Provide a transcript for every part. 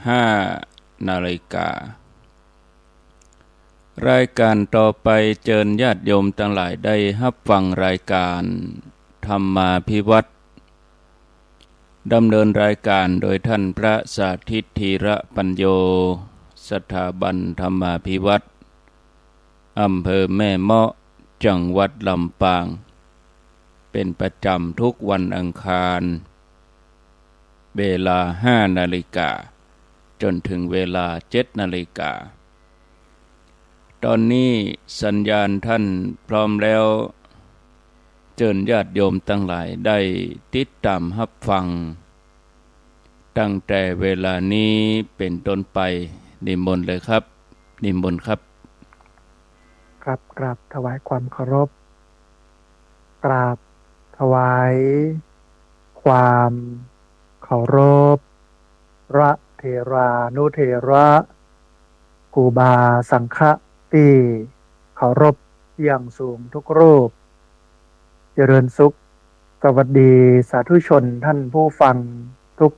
รายการต่อไปเชิญญาติโยมทั้งหลายได้รับฟังรายการธรรมาภิวัตน์ดำเนินรายการโดยท่านพระสาธิตธีระปัญโยสถาบันธรรมาภิวัตน์อำเภอแม่เมาะจังหวัดลำปางเป็นประจำทุกวันอังคารเวลา 5 นาฬิกาจนถึงเวลา 7 นาฬิกาตอนนี้สัญญาณท่านพร้อมแล้วเชิญญาติโยมทั้งหลายได้ติดตามรับฟังตั้งแต่เวลานี้เป็นต้นไปนิมนต์เลยครับนิมนต์ครับครับกราบถวายความเคารพกราบถวายความเคารพพระเถรานุเถระครูบาสังฆะที่เคารพอย่างสูงทุกรูปเจริญสุขสวัสดีสาธุชนท่านผู้ฟังทุก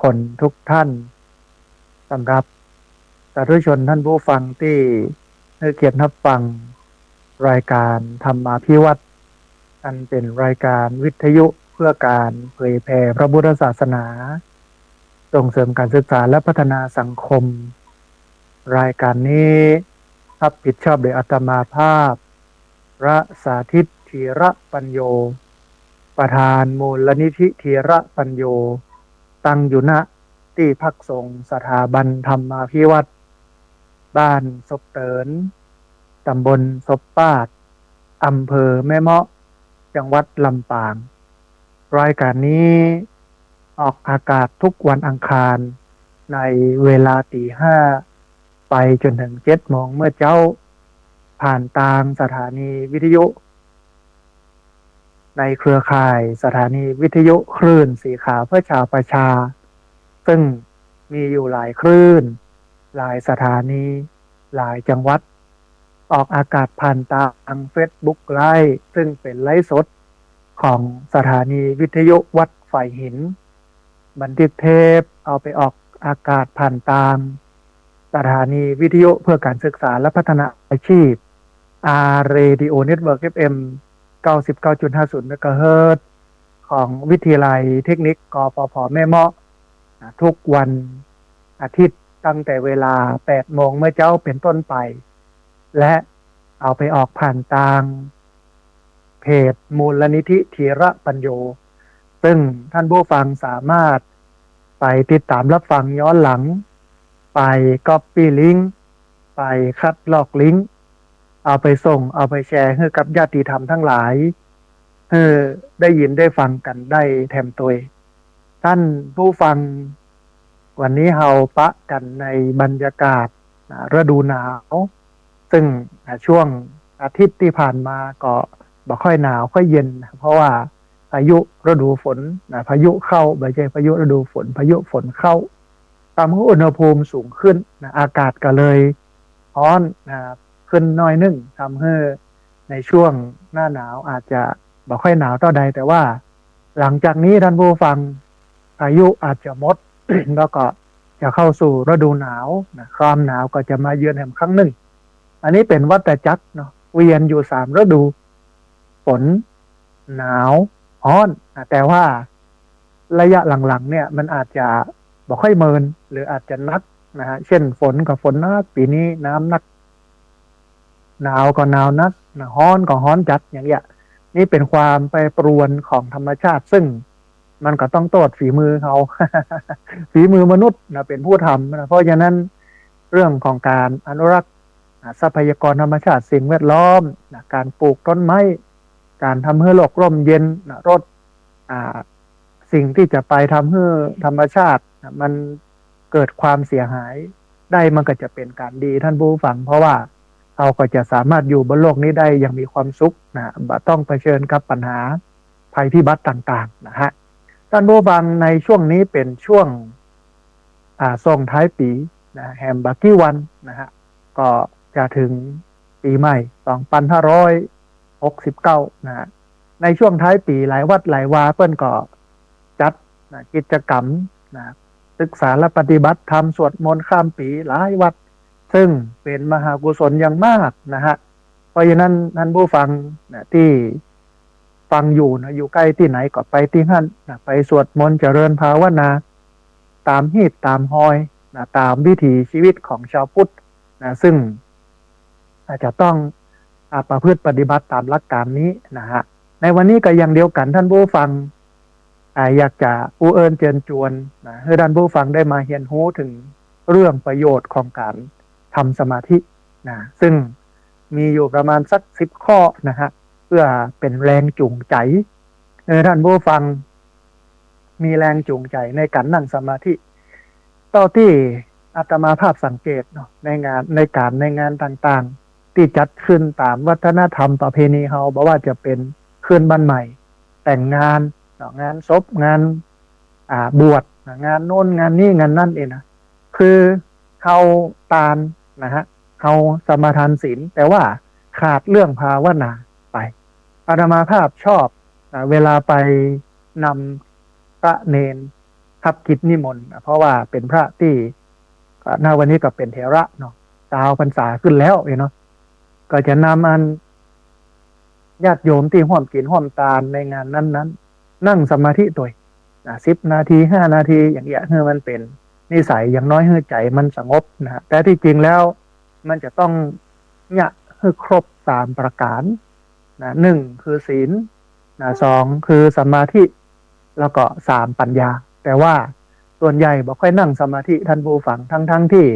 คนทุกท่านสำหรับสาธุชนท่านผู้ฟังที่ให้เกียรติรับฟังรายการธรรมาภิวัตน์อันเป็นรายการวิทยุเพื่อการเผยแผ่พระพุทธศาสนาส่งเสริมการศึกษาและพัฒนาสังคมรายการนี้รับผิดชอบโดยอาตมาภาพพระสาธิตธีระปัญโยประธานมูลนิธิธีระปัญโยตั้งอยู่ณที่พักสงฆ์สถาบันธรรมาภิวัตน์บ้านศพเตินตำบลศพปาดอำเภอแม่เมาะจังหวัดลำปางรายการนี้ออกอากาศทุกวันอังคารในเวลา 5:00 ไปจนถึง 7:00 เมื่อเจ้าผ่านทางสถานีวิทยุในเครือข่ายสถานีวิทยุคลื่นสีขาวเพื่อชาวประชาซึ่งมีอยู่หลายคลื่นหลายสถานีหลายจังหวัดออกอากาศผ่านทาง Facebook ไลฟ์ซึ่งเป็นไลฟ์สดของสถานีวิทยุวัดไฟหินบันทึกเทปเอาไปออกอากาศผ่านทางสถานีวิทยุเพื่อการศึกษาและพัฒนาอาชีพ Radio Network FM 99.50 เมกะเฮิรตซ์ของวิทยาลัยเทคนิคกปพ.แม่เมาะทุกวันอาทิตย์ตั้งแต่เวลา 8:00 เมื่อเจ้าเป็นต้นไปและเอาไปออกผ่านทางเพจมูลนิธิธีระปัญโยซึ่งท่านผู้ฟังสามารถไปติดตามรับฟังย้อนหลังไปก๊อปปี้ลิงก์ไปคัดลอกลิงก์เอาไปส่งเอาไปแชร์ให้กับญาติธรรมทั้งหลายได้ยินได้ฟังกันได้แถมตัวท่านผู้ฟังวันนี้เฮาปะกันในบรรยากาศฤดูหนาวซึ่งช่วงอาทิตย์ที่ผ่านมาก็บ่ค่อยหนาวค่อยเย็นเพราะว่าพายุฤดูฝนพายุเข้าไม่ใช่พายุฤดูฝนพายุฝนเข้าทำให้อุณหภูมิสูงขึ้นอากาศก็เลยร้อนขึ้นน้อยนึงทำให้ในช่วงหน้าหนาวอาจจะบ่ค่อยหนาวเท่าใดแต่ว่าหลังจากนี้ท่านผู้ฟังพายุอาจจะหมด แล้วก็จะเข้าสู่ฤดูหนาวความหนาวก็จะมาเยือนแห่งครั้งหนึ่งอันนี้เป็นวัฏจักรเนาะเวียนอยู่3ฤดูฝนหนาวร้อนแต่ว่าระยะหลังๆเนี่ยมันอาจจะบ่ค่อยเมินหรืออาจจะนักนะฮะเช่นฝนกับฝนนักปีนี้น้ำนักหนาวก็หนาวนักร้อนก็ร้อนจัดอย่างเงี้ยนี่เป็นความแปรปรวนของธรรมชาติซึ่งมันก็ต้องโทษฝีมือเขา ฝีมือมนุษย์เป็นผู้ทำนะเพราะฉะนั้นเรื่องของการอนุรักษ์ทรัพยากรธรรมชาติสิ่งแวดล้อมการปลูกต้นไม้การทำให้โลกร่มเย็นลดสิ่งที่จะไปทำให้ธรรมชาติมันเกิดความเสียหายได้มันก็จะเป็นการดีท่านผู้ฟังเพราะว่าเราก็จะสามารถอยู่บนโลกนี้ได้อย่างมีความสุขบ่ต้องเผชิญกับปัญหาภัยพิบัติต่างๆนะฮะท่านผู้ฟังในช่วงนี้เป็นช่วงส่งท้ายปีแฮมบักกี้วันนะฮะก็จะถึงปีใหม่2569นะฮะในช่วงท้ายปีหลายวัดหลายวาเปิ้นก็จัดกิจกรรม ศึกษาและปฏิบัติธรรมสวดมนต์ข้ามปีหลายวัดซึ่งเป็นมหากุศลอย่างมากนะฮะเพราะฉะนั้นท่านผู้ฟังนะที่ฟังอยู่นะอยู่ใกล้ที่ไหนก็ไปที่นั่นนะไปสวดมนต์เจริญภาวนาตามฮีตตามฮอยนะตามวิถีชีวิตของชาวพุทธนะซึ่งอาจจะต้องประพฤติปฏิบัติตามหลักการนี้นะฮะในวันนี้ก็อย่างเดียวกันท่านผู้ฟังอยากจะผู้เอิญเชิญชวนนะให้ท่านผู้ฟังได้มาเรียนรู้ถึงเรื่องประโยชน์ของการทำสมาธินะซึ่งมีอยู่ประมาณสัก10 ข้อนะฮะเพื่อเป็นแรงจูงใจท่านผู้ฟังมีแรงจูงใจในการนั่งสมาธิต่อที่อาตมาภาพสังเกตเนาะในงานต่างๆที่จัดขึ้นตามวัฒนธรรมประเพณีเฮาบอกว่าจะเป็นคืนบ้านใหม่แต่งงานงานศพงานบวชงานโน้นงานนี้งานนั่นเองนะคือเฮาตานนะฮะเฮาสมาทานศีลแต่ว่าขาดเรื่องภาวนาไปอาตมาภาพชอบเวลาไปนำพระเนนขับกิจนิมนต์เพราะว่าเป็นพระที่ณวันนี้ก็เป็นเถระเนาะชาวพรรษาขึ้นแล้วเนาะก็จะนำอันญาติโยมที่ห่วมกินห่วมตาลในงานนั้นๆนั่งสมาธิตัว10 นาที5 นาทีอย่างเงี้ยให้มันเป็นนิสัยอย่างน้อยให้ใจมันสงบนะแต่ที่จริงแล้วมันจะต้องเนี่ยให้ครบ3 ประการนะ1คือศีลนะ2คือสมาธิแล้วก็3ปัญญาแต่ว่าส่วนใหญ่บอกค่อยนั่งสมาธิท่านผู้ฟังทั้งที่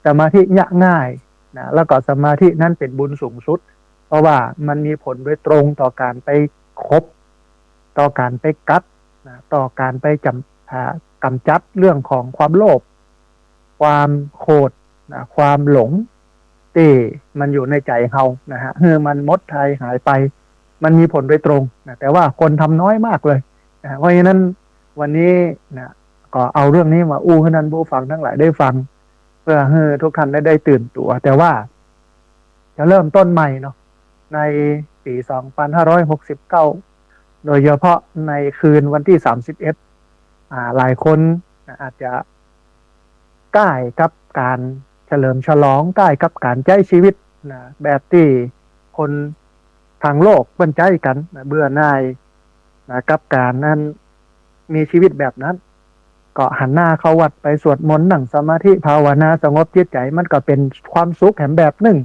สมาธิยะง่ายนะแล้วก็สมาธินั้นเป็นบุญสูงสุดเพราะว่ามันมีผลโดยตรงต่อการไปคบต่อการไปกัดนะต่อการไปกำจัดเรื่องของความโลภความโกรธนะความหลงที่มันอยู่ในใจเขานะฮะมันมดไทยหายไปมันมีผลโดยตรงนะแต่ว่าคนทำน้อยมากเลยนะเพราะฉะนั้นวันนี้นะก็เอาเรื่องนี้มาอู้ให้ท่านผู้ฟังทั้งหลายได้ฟังเพื่อให้ทุกท่านได้ตื่นตัวแต่ว่าจะเริ่มต้นใหม่เนาะในปี2569โดยเฉพาะในคืนวันที่31หลายคนอาจจะใกล้กับการเฉลิมฉลองใกล้กับการใช้ชีวิตนะแบบที่คนทางโลกบรรจัยกันนะเบื่อหน่ายนะกับการนั้นมีชีวิตแบบนั้นก็หันหน้าเข้าวัดไปสวดมนต์นั่งสมาธิภาวนาสงบจิตใจมันก็เป็นความสุขแห่งแบบหนึ่ง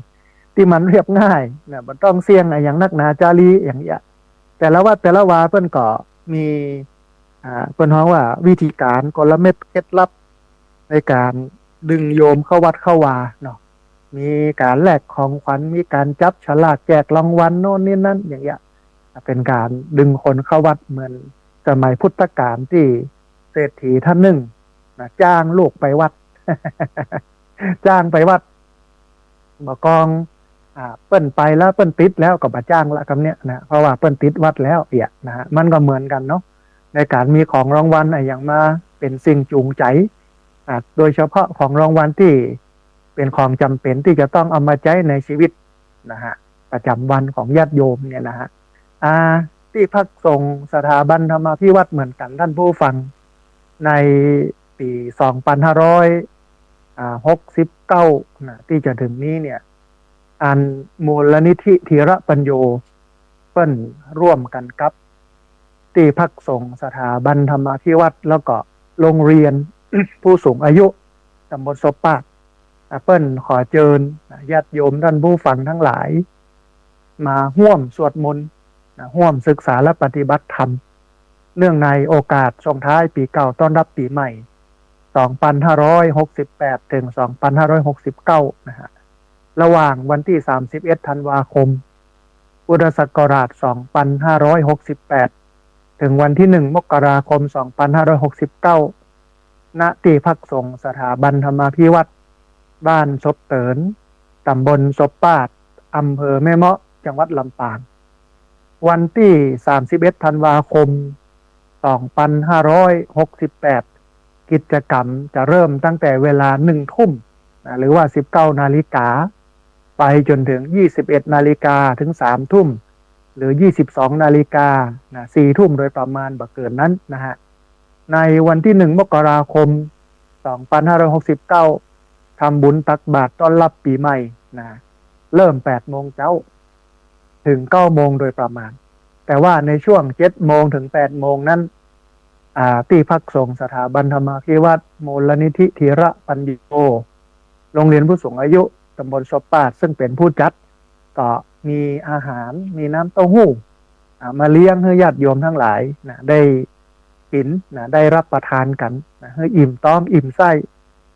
ที่มันเรียบง่ายนะมันต้องเสี่ยงอย่างนักหนาจารีอย่างเงี้ยแต่ละวัดแต่ละวาเพิ่นก็มีเพิ่นฮ้องว่าวิธีการกลเม็ดเคล็ดลับในการดึงโยมเข้าวัดเข้าวาเนาะมีการแลกของขวัญมีการจับฉลากแจกรางวัลโน่นนี่นั่นอย่างเงี้ยเป็นการดึงคนเข้าวัดเหมือนสมัยพุทธกาลที่เศรษฐีท่านหนึ่งนะจ้างลูกไปวัด จ้างไปวัดบอกกองเปิ้นไปแล้วเปิ้นติดแล้วก็มาจ้างละคำเนี้ยนะเพราะว่าเปิ้นติดวัดแล้วนะฮะมันก็เหมือนกันเนาะในการมีของรางวัลอย่างมาเป็นสิ่งจูงใจโดยเฉพาะของรางวัลที่เป็นของจำเป็นที่จะต้องเอามาใช้ในชีวิตนะฮะประจำวันของญาติโยมเนี่ยนะฮะที่พักส่งสถาบันธรรมาภิวัตน์เหมือนกันท่านผู้ฟังในปี2569นะที่จะถึงนี้เนี่ยอันมูลนิธิธีระปัญโยเปิ้นร่วมกันกับที่พักส่งสถาบันธรรมาภิวัตน์แล้วก็โรงเรียน ผู้สูงอายุตำบลศพปากเปิ้นขอเชิญญาติโยมท่านผู้ฟังทั้งหลายมาร่วมสวดมนต์ร่วมศึกษาและปฏิบัติธรรมเนื่องในโอกาสส่งท้ายปีเก่าต้อนรับปีใหม่2568ถึง2569นะฮะระหว่างวันที่31ธันวาคมพุทธศักราช2568ถึงวันที่1มกราคม2569ณที่พักส่งสถาบันธรรมาภิวัตน์บ้านศพเตินตำบลศพปาดอำเภอแม่เมาะจังหวัดลำปางวันที่31ธันวาคม2568กิจกรรมจะเริ่มตั้งแต่เวลา 1 ทุ่มหรือว่า 19 นาฬิกาไปจนถึง 21 นาฬิกาถึง 3 ทุ่มหรือ 22 นาฬิกา4 ทุ่มโดยประมาณบ่เกินนั้นนะฮะในวันที่1 มกราคม 2569ทำบุญตักบาตรต้อนรับปีใหม่นะเริ่ม8 โมงเช้าถึง9 โมงโดยประมาณแต่ว่าในช่วง7 โมงถึง8 โมงนั้นที่พักสงฆ์สถาบันธรรมาภิวัตรมูลนิธิธีระปัญโยโรงเรียนผู้สูงอายุตำบลศพปาดซึ่งเป็นผู้จัดก็มีอาหารมีน้ำเต้าหู้มาเลี้ยงให้ญาติโยมทั้งหลายนะได้กินนะได้รับประทานกันนะให้อิ่มท้องอิ่มไส้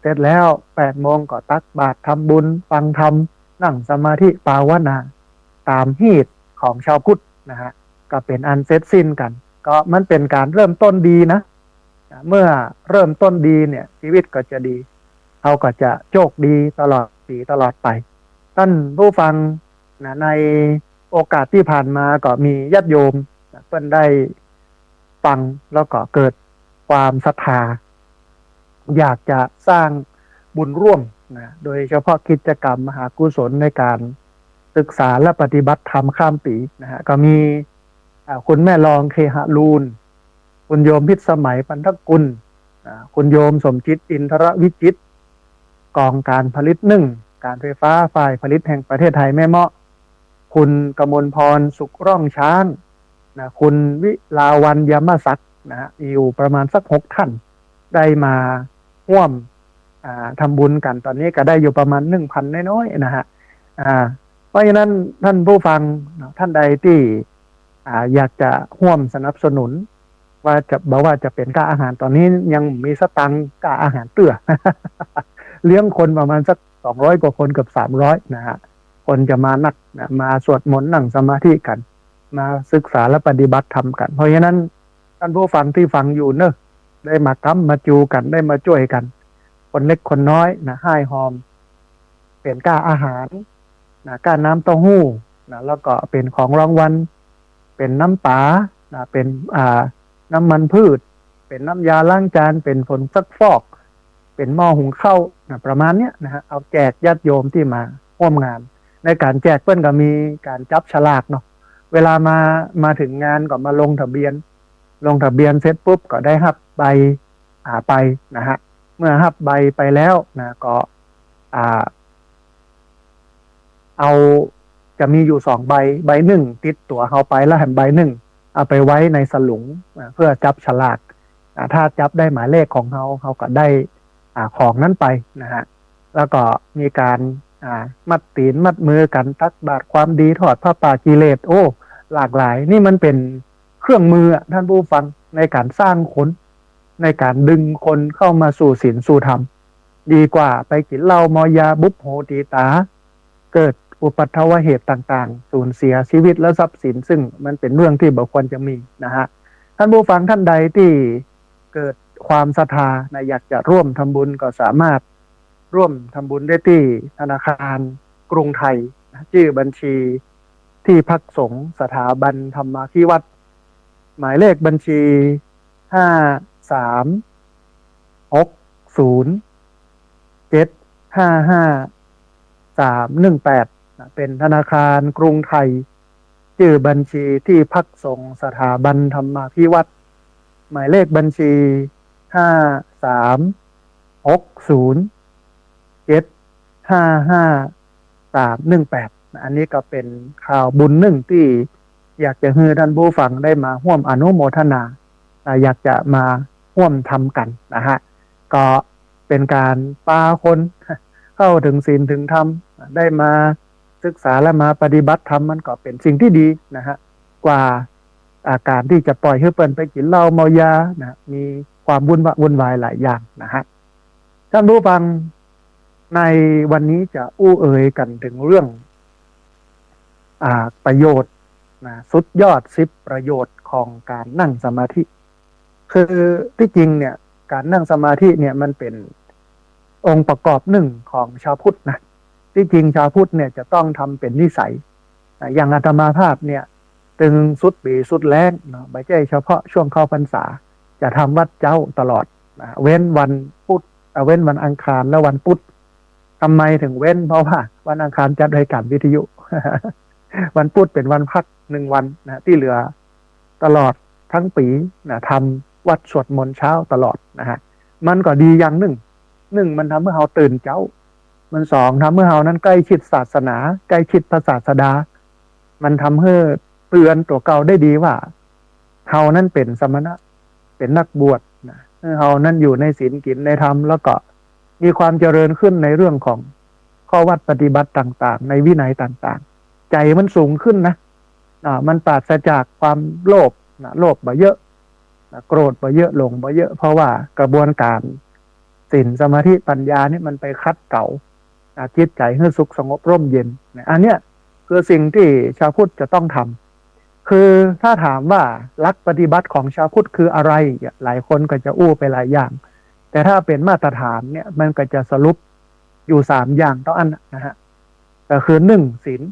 เสร็จแล้ว8 โมงก็ตักบาตรทำบุญฟังธรรมนั่งสมาธิภาวนาตามฮีตของชาวพุทธนะฮะก็เป็นอันเสร็จสิ้นกันก็มันเป็นการเริ่มต้นดีนะเมื่อเริ่มต้นดีเนี่ยชีวิตก็จะดีเขาก็จะโชคดีตลอดปีตลอดไปท่านผู้ฟังนะในโอกาสที่ผ่านมาก็มีญาติโยมนะเพิ่นได้ฟังแล้วก็เกิดความศรัทธาอยากจะสร้างบุญร่วมนะโดยเฉพาะกิจกรรมมหากุศลในการศึกษาและปฏิบัติธรรมข้ามปีนะฮะก็มีคุณแม่รองเคหะลูนคุณโยมพิษสมัยปันทกุลคุณโยมสมจิตอินทรวิจิตรกองการผลิตการไฟฟ้าฝ่ายผลิตแห่งประเทศไทยแม่เมาะคุณกมลพรสุขร่องช้างนะคุณวิลาวันยามศักดิ์นะฮะอยู่ประมาณสัก6 ท่านได้มาร่วมทำบุญกันตอนนี้ก็ได้อยู่ประมาณ 1,000 น้อยๆนะฮะเพราะฉะนั้นท่านผู้ฟังท่านใดที่อยากจะร่วมสนับสนุนว่าจะบอกว่าจะเป็นค่าอาหารตอนนี้ยังมีสตังค์ค่าอาหารเตื้อ เลี้ยงคนประมาณสัก200 กว่าคนเกือบ300นะฮะคนจะมานักนะมาสวดมนต์นั่งสมาธิกันมาศึกษาและปฏิบัติธรรมกันเพราะฉะนั้นท่านผู้ฟังที่ฟังอยู่เนอะได้มาค้ำมาจูกันได้มาช่วยกันคนเล็กคนน้อยนะให้หอมเป็นค่าอาหารนะค่าน้ำเต้าหู้นะแล้วก็เป็นของรางวัลเป็นน้ำปลานะเป็นน้ำมันพืชเป็นน้ำยาล้างจานเป็นผงซักฟอกเป็นหม้อหุงข้าวนะประมาณเนี้ยนะฮะเอาแจกญาติโยมที่มาร่วมงานในการแจกเพื่อนก็มีการจับฉลากเนาะเวลามาถึงงานก็มาลงทะเบียนเสร็จปุ๊บก็ได้รับใบไปนะฮะเมื่อรับใบไปแล้วนะก็เอาจะมีอยู่2 ใบหนึ่งติดตัวเขาไปแล้วแถมใบหนึ่งเอาไปไว้ในสลุงเพื่อจับฉลากถ้าจับได้หมายเลขของเขาก็ได้ของนั้นไปนะฮะแล้วก็มีการมัดตีนมัดมือกันตักบาตรความดีทอดผ้าป่ากิเลสโอ้หลากหลายนี่มันเป็นเครื่องมือท่านผู้ฟังในการสร้างคนในการดึงคนเข้ามาสู่ศีลสู่ธรรมดีกว่าไปกินเหล้ามอยาบุปโหตีตาเกิดอุปัตถวเหตุต่างๆสูญเสียชีวิตและทรัพย์สินซึ่งมันเป็นเรื่องที่บุคคลจะมีนะฮะท่านผู้ฟังท่านใดที่เกิดความศรัทธานะอยากจะร่วมทำบุญก็สามารถร่วมทำบุญได้ที่ธนาคารกรุงไทยชื่อบัญชีที่พักสงฆ์สถาบันธรรมาภิวัตรหมายเลขบัญชี5360755318เป็นธนาคารกรุงไทยชื่อบัญชีที่พักสงฆ์สถาบันธรรมาภิวัตรหมายเลขบัญชี5360755318อันนี้ก็เป็นข่าวบุญหนึ่งที่อยากจะให้ท่านผู้ฟังได้มาร่วมอนุโมทนาอยากจะมาร่วมทำกันนะฮะก็เป็นการพาคนเข้าถึงศีลถึงธรรมได้มาศึกษาและมาปฏิบัติธรรมมันก็เป็นสิ่งที่ดีนะฮะกว่าอาการที่จะปล่อยให้เปิ้นไปกินเหล้าเมายานะมีความวุ่นวายหลายอย่างนะฮะท่านผู้ฟังในวันนี้จะอู้เอ่ยกันถึงเรื่องประโยชน์นะสุดยอด10 ประโยชน์ของการนั่งสมาธิคือที่จริงเนี่ยการนั่งสมาธิเนี่ยมันเป็นองค์ประกอบหนึ่งของชาวพุทธนะที่จริงชาวพุทธเนี่ยจะต้องทำเป็นนิสัยอย่างอาตมาภาพเนี่ยตึงสุดปีสุดแล้งเนาะไม่ใช่เฉพาะช่วงเข้าพรรษาจะทำวัดเจ้าตลอดเว้นวันพุธเว้นวันอังคารและวันพุธทำไมถึงเว้นเพราะว่าวันอังคารจัดรายการวิทยุ วันพุธเป็นวันพัก1 วันนะที่เหลือตลอดทั้งปีนะทำวัดสวดมนต์เช้าตลอดนะฮะมันก็ดีอย่างหนึ่ง หนึ่งมันทำให้เราตื่นเจ้ามันสองทำให้เรานั้นใกล้ชิดศาสนาใกล้ชิดพระศาสดามันทำให้เตือนตัวเก่าได้ดีว่าเรานั้นเป็นสมณะเป็นนักบวชนะเรานั้นอยู่ในศีลกินในธรรมแล้วก็มีความเจริญขึ้นในเรื่องของข้อวัดปฏิบัติต่างๆในวินัยต่างๆใจมันสูงขึ้นนะมันปราศจากความโลภโลภบ่เยอะโกรธบ่เยอะหลงบ่เยอะเพราะว่ากระบวนการศีลสมาธิปัญญานี่มันไปคัดเก่าจิตใจให้สุขสงบร่มเย็นอันเนี้ยคือสิ่งที่ชาวพุทธจะต้องทำคือถ้าถามว่าหลักปฏิบัติของชาวพุทธคืออะไรหลายคนก็จะอู้ไปหลายอย่างแต่ถ้าเป็นมาตรฐานเนี่ยมันก็จะสรุปอยู่3อย่างต่ออันนะฮะก็คือ1ศีล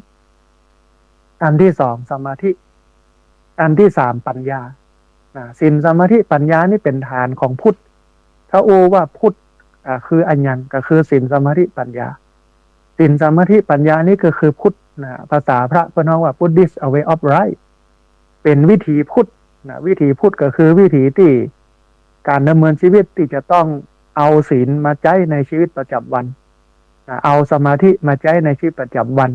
อันที่2สมาธิอันที่3ปัญญาศีลสมาธิปัญญานี่เป็นฐานของพุทธถ้าอู้ว่าพุทธคืออันยังก็คือศีลสมาธิปัญญาศีลสมาธิปัญญานี่ก็คือพุทธภาษาพระเพิ่นเรียกว่า Buddhist way of right เป็นวิถีพุทธวิถีพุทธก็คือวิถีที่การดำเนินชีวิตที่จะต้องเอาศีลมาใช้ในชีวิตประจำวันเอาสมาธิมาใช้ในชีวิตประจำวัน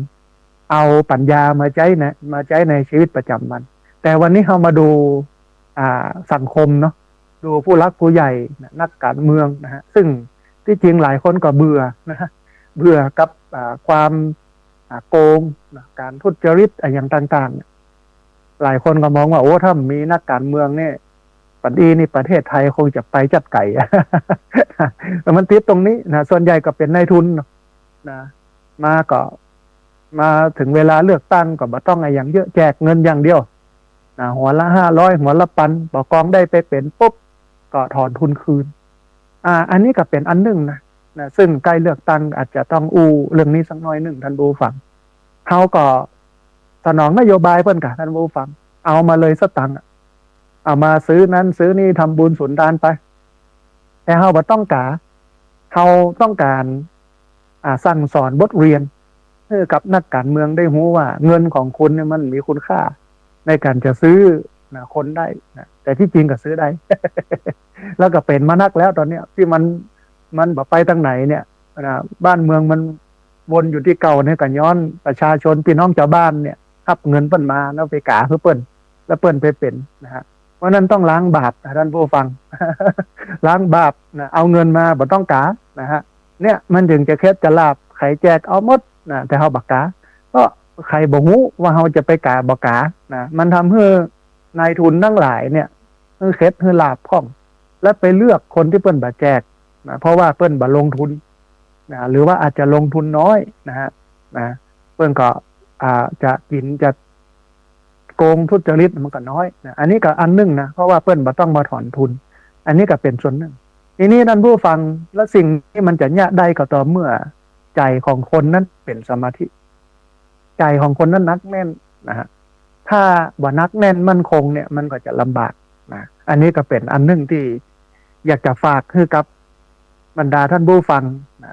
เอาปัญญามาใช้ในชีวิตประจำวันแต่วันนี้เรามาดูสังคมเนาะดูผู้รักผู้ใหญ่นักการเมืองนะฮะซึ่งที่จริงหลายคนก็เบื่อนะฮะเบื่อกับความโกงการทุจริตอย่างต่างๆหลายคนก็มองว่าโอ้ถ้ามีนักการเมืองเนี่ยปัจจุบันนี่ประเทศไทยคงจะไปจัดไก่ แต่มันติดตรงนี้นะส่วนใหญ่ก็เป็นนายทุนนะมาถึงเวลาเลือกตั้งก็บ่ต้องอะไรอย่างเยอะแจกเงินอย่างเดียวหัวละ500หัวละ1,000บอกกองได้ไปเป็นปุ๊บก็ถอนทุนคืนอันนี้ก็เป็นอันหนึ่งนะซึ่งใกล้เลือกตั้งอาจจะต้องเรื่องนี้สักน้อยหนึ่งท่านผู้ฟังเขาก็สนองนโยบายเพิ่นกะท่านผู้ฟังเอามาเลยสตังค์เอามาซื้อนั้นซื้อนี่ทำบุญสุนทานไปแต่เขาบ่ต้องการเขาต้องการสั่งสอนบทเรียนกับนักการเมืองได้รู้ว่าเงินของคุณเนี่ยมันมีคุณค่าในการจะซื้อคนได้แต่ที่จริงก็ซื้อได้ แล้วก็เป็นมานักแล้วตอนเนี้ยที่มันแบบไปทางไหนเนี่ยบ้านเมืองมันวนอยู่ที่เก่าเนี่ยก็ย้อนประชาชนพี่น้องชาวบ้านเนี่ยรับเงินเปิ้นมาแล้วไปกาเพื่อเปิ้นแล้วเปิ้นไปเป็นนะฮะเพราะนั้นต้องล้างบาปท่านผู้ฟัง ล้างบาปเอาเงินมาบ่ต้องกานะฮะเนี่ยมันถึงจะเคล็ดจะลาบไขแจกเอาหมดแต่เฮาบักกาก็ใครบ่ฮู้ว่าเฮาจะไปกาบ่กามันทำให้นายทุนทั้งหลายเนี่ยเคล็ดให้ลาบพร้อมและไปเลือกคนที่เปิ้นบ่แจกเพราะว่าเปิ้นบ่ลงทุนหรือว่าอาจจะลงทุนน้อยนะฮะเปิ้นก็จะกินจะโกงทุจริตมันก็น้อยอันนี้ก็อันนึงนะเพราะว่าเปิ้นบ่ต้องมาถอนทุนอันนี้ก็เป็นส่วนหนึ่งทีนี้ท่านผู้ฟังและสิ่งที่มันจะยะได้ก็ต่อเมื่อใจของคนนั้นเป็นสมาธิใจของคนนั้นนักแน่นนะฮะถ้าบ่นักแน่นมั่นคงเนี่ยมันก็จะลำบากอันนี้ก็เป็นอันนึงที่อยากจะฝากคือกับบรรดาท่านผู้ฟัง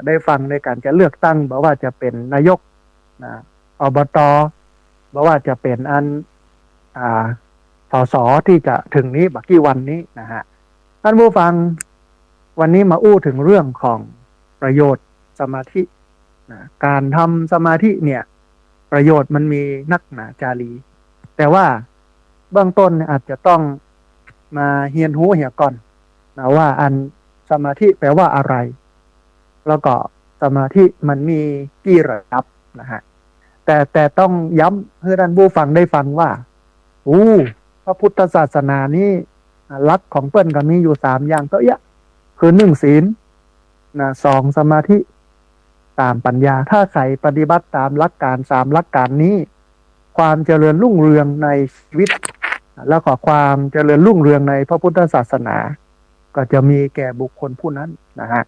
ได้ฟังในการจะเลือกตั้งบอกว่าจะเป็นนายกอบตบอกว่าจะเป็นสสที่จะถึงนี้บักกี่วันนี้นะฮะท่านผู้ฟังวันนี้มาอู้ถึงเรื่องของประโยชน์สมาธิการทำสมาธิเนี่ยประโยชน์มันมีนักหนาจารีแต่ว่าเบื้องต้นอาจจะต้องมาเฮียนหูเหี่ยก่อนนะว่าอันสมาธิแปลว่าอะไรแล้วก็สมาธิมันมีกี่ระดับนะฮะแต่ต้องย้ำให้ท่านผู้ฟังได้ฟังว่าพระพุทธศาสนานี้หลักของเปิ้นก็มีอยู่3อย่างก็คือ1ศีล2สมาธิ3ปัญญาถ้าใครปฏิบัติตามหลักการ3หลักการนี้ความเจริญรุ่งเรืองในชีวิตแล้วก็ความเจริญรุ่งเรืองในพระพุทธศาสนาก็จะมีแก่บุคคลผู้นั้นนะฮะ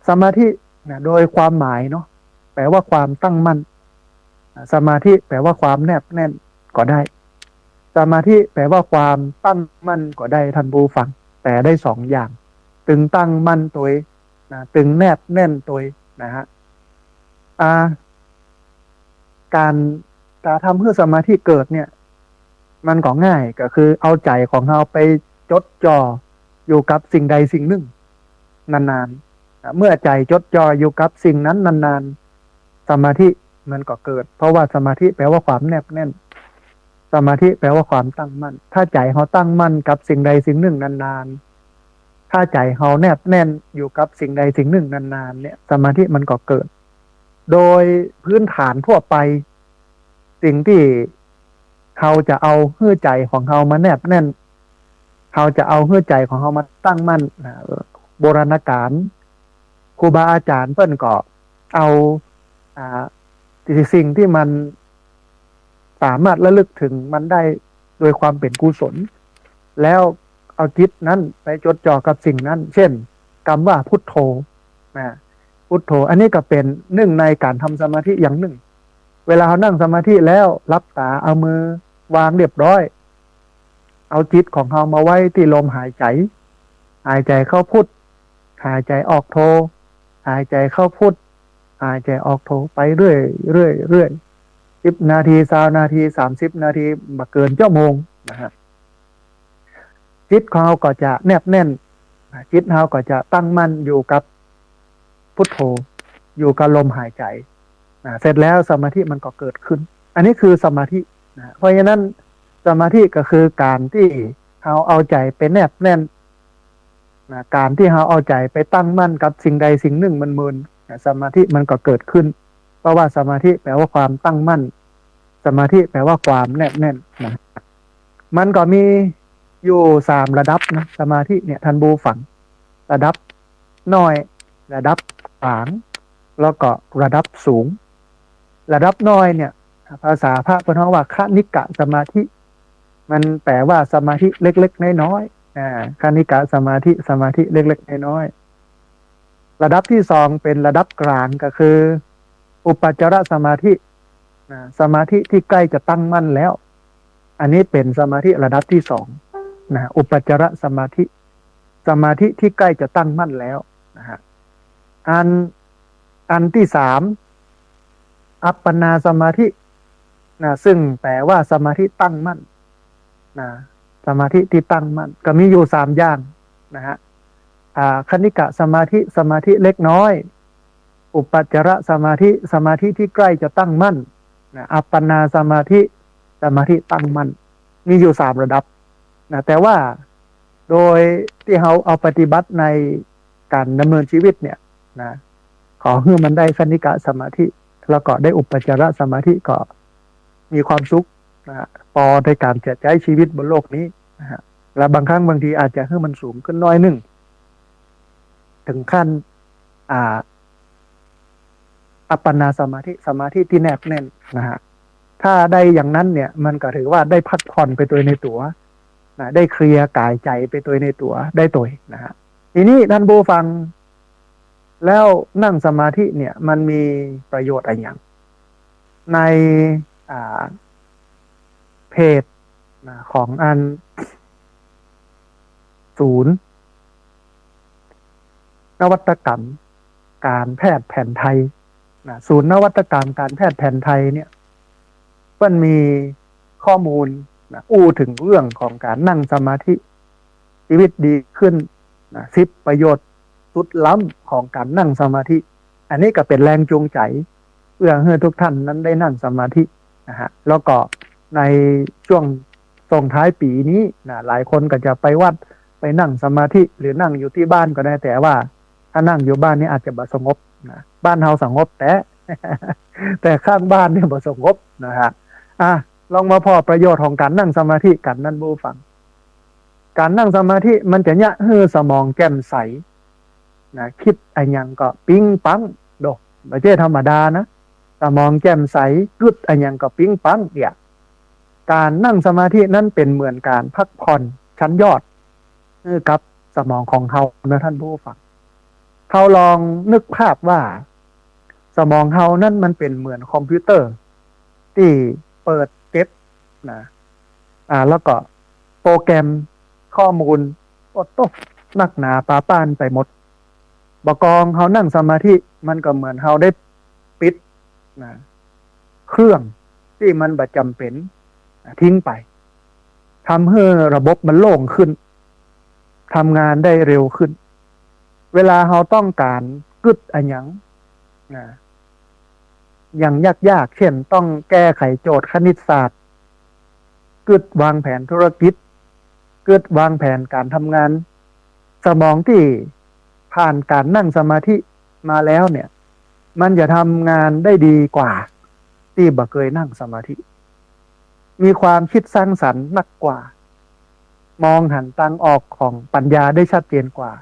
สมาธิโดยความหมายเนาะแปลว่าความตั้งมั่นสมาธิแปลว่าความแนบแน่นก็ได้สมาธิแปลว่าความตั้งมั่นก็ได้ท่านผู้ฟังแต่ได้2อย่างตึงตั้งมั่นตัวตึงแนบแน่นตัวนะฮะการทำให้สมาธิเกิดเนี่ยมันก็ง่ายก็คือเอาใจของเราไปจดจ่ออยู่กับสิ่งใดสิ่งหนึ่งนาน เมื่อใจจดจ่ออยู่กับสิ่งนั้นนานๆสมาธิมันก็เกิดเพราะว่าสมาธิแปลว่าความแนบแน่นสมาธิแปลว่าความตั้งมั่นถ้าใจเขาตั้งมั่นกับสิ่งใดสิ่งหนึ่งนานๆถ้าใจเขาแนบแน่นอยู่กับสิ่งใดสิ่งหนึ่งนานๆเนี่ยสมาธิมันก็เกิดโดยพื้นฐานทั่วไปสิ่งที่เขาจะเอาหัวใจของเขามาแนบแน่นเขาจะเอาหัวใจของเขามาตั้งมั่นโบราณกาลครูบาอาจารย์เพิ่นก็เอาสิ่งที่มันสามารถระลึกถึงมันได้โดยความเป็นกุศลแล้วเอาจิตนั้นไปจดจ่อกับสิ่งนั้นเช่นคำว่าพุทโธพุทโธอันนี้ก็เป็นหนึ่งในการทำสมาธิอย่างหนึ่งเวลาเขานั่งสมาธิแล้วรับตาเอามือวางเรียบร้อยเอาจิตของเขามาไว้ที่ลมหายใจหายใจเข้าพุทหายใจออกโธหายใจเข้าพุทหายใจออกโธไปเรื่อย10 นาที20 นาที30 นาทีมาเกินชั่วโมงนะฮะจิตของเราก็จะแนบแน่นจิตเราก็จะตั้งมั่นอยู่กับพุทโธอยู่กับลมหายใจเสร็จแล้วสมาธิมันก็เกิดขึ้นอันนี้คือสมาธิเพราะฉะนั้นสมาธิก็คือการที่เราเอาใจไปแนบแน่นการที่เราเอาใจไปตั้งมั่นกับสิ่งใดสิ่งหนึ่งมันมึนสมาธิมันก็เกิดขึ้นเพราะว่าสมาธิแปลว่าความตั้งมั่นสมาธิแปลว่าความแนบแน่นนะมันก็มีอยู่3 ระดับนะสมาธิเนี่ยท่านบูฟังระดับน้อยระดับกลางแล้วก็ระดับสูงระดับน้อยเนี่ยภาษาพระพุทธว่าคณิกะสมาธิมันแปลว่าสมาธิเล็กๆน้อยๆคณิกะสมาธิเล็กๆน้อยๆระดับที่2เป็นระดับกลางก็คืออุปจารสมาธิสมาธิที่ใกล้จะตั้งมั่นแล้วอันนี้เป็นสมาธิระดับที่2อุปจารสมาธิที่ใกล้จะตั้งมั่นแล้วนะฮะอันที่3อัปปนาสมาธิซึ่งแปลว่าสมาธิตั้งมั่นสมาธิที่ตั้งมั่นก็มีอยู่3อย่างนะฮะคณิกะสมาธิเล็กน้อยอุปจารสมาธิที่ใกล้จะตั้งมั่นอัปปนาสมาธิตั้งมั่นมีอยู่3 ระดับแต่ว่าโดยที่เราเอาปฏิบัติในการดำเนินชีวิตเนี่ยขอให้มันได้คณิกะสมาธิแล้วก็ได้อุปจารสมาธิก็มีความสุขพอในการใช้ชีวิตบนโลกนี้และบางครั้งบางทีอาจจะให้มันสูงขึ้นน้อยนึงถึงขั้นอัปปนาสมาธิที่แนบแน่นนะฮะถ้าได้อย่างนั้นเนี่ยมันก็ถือว่าได้พักผ่อนไปตัวในตัวได้เคลียร์กายใจไปตัวในตัวได้ตัวนะฮะทีนี้ท่านผู้ฟังแล้วนั่งสมาธิเนี่ยมันมีประโยชน์อะไรอย่างในเพจของอันศูนย์นวัตกรรมการแพทย์แผนไทยศูนย์นวัตกรรมการแพทย์แผนไทยเนี่ยมันมีข้อมูลอู้ถึงเรื่องของการนั่งสมาธิชีวิตดีขึ้น10 ประโยชน์สุดล้ำของการนั่งสมาธิอันนี้ก็เป็นแรงจูงใจเพื่อให้ทุกท่านนั้นได้นั่งสมาธินะฮะแล้วก็ในช่วงส่งท้ายปีนี้หลายคนก็จะไปวัดไปนั่งสมาธิหรือนั่งอยู่ที่บ้านก็ได้แต่ว่าถ้านั่งอยู่บ้านนี่อาจจะบ่สงบบ้านเฮาสงบแต่ข้างบ้านเนี่ยบ่สงบนะฮะลองมาพอประโยชน์ของการนั่งสมาธิกันนั่นบูฟังการนั่งสมาธิมันจะเนี่ยให้สมองแจ่มใสคิดอะไรยังก็ปิ๊งปังดอกไม่ใช่ธรรมดานะสมองแจ่มใสกึดอะไรยังก็ปิ๊งปังเนี่ยการนั่งสมาธินั้นเป็นเหมือนการพักผ่อนชั้นยอดกับสมองของเขานะท่านผู้ฟังเขาลองนึกภาพว่าสมองเขานั้นมันเป็นเหมือนคอมพิวเตอร์ที่เปิดเก็บแล้วก็โปรแกรมข้อมูลโอ้โตนักหนาปาป้านไปหมดบกองเขานั่งสมาธิมันก็เหมือนเขาได้ปิดเครื่องที่มันประจำเป็นทิ้งไปทำให้ระบบมันโล่งขึ้นทำงานได้เร็วขึ้น เวลาเราต้องการกึดอันหยังนะอย่างยากๆเช่นต้องแก้ไขโจทย์คณิตศาสตร์กึดวางแผนธุรกิจกึดวางแผนการทำงานสมองที่ผ่านการนั่งสมาธิมาแล้วเนี่ยมันจะทำงานได้ดีกว่าที่บ่เคยนั่งสมาธิมีความคิดสร้างสรรค์มากกว่ามองหันทางออกของปัญญาได้ชัดเจนกว่า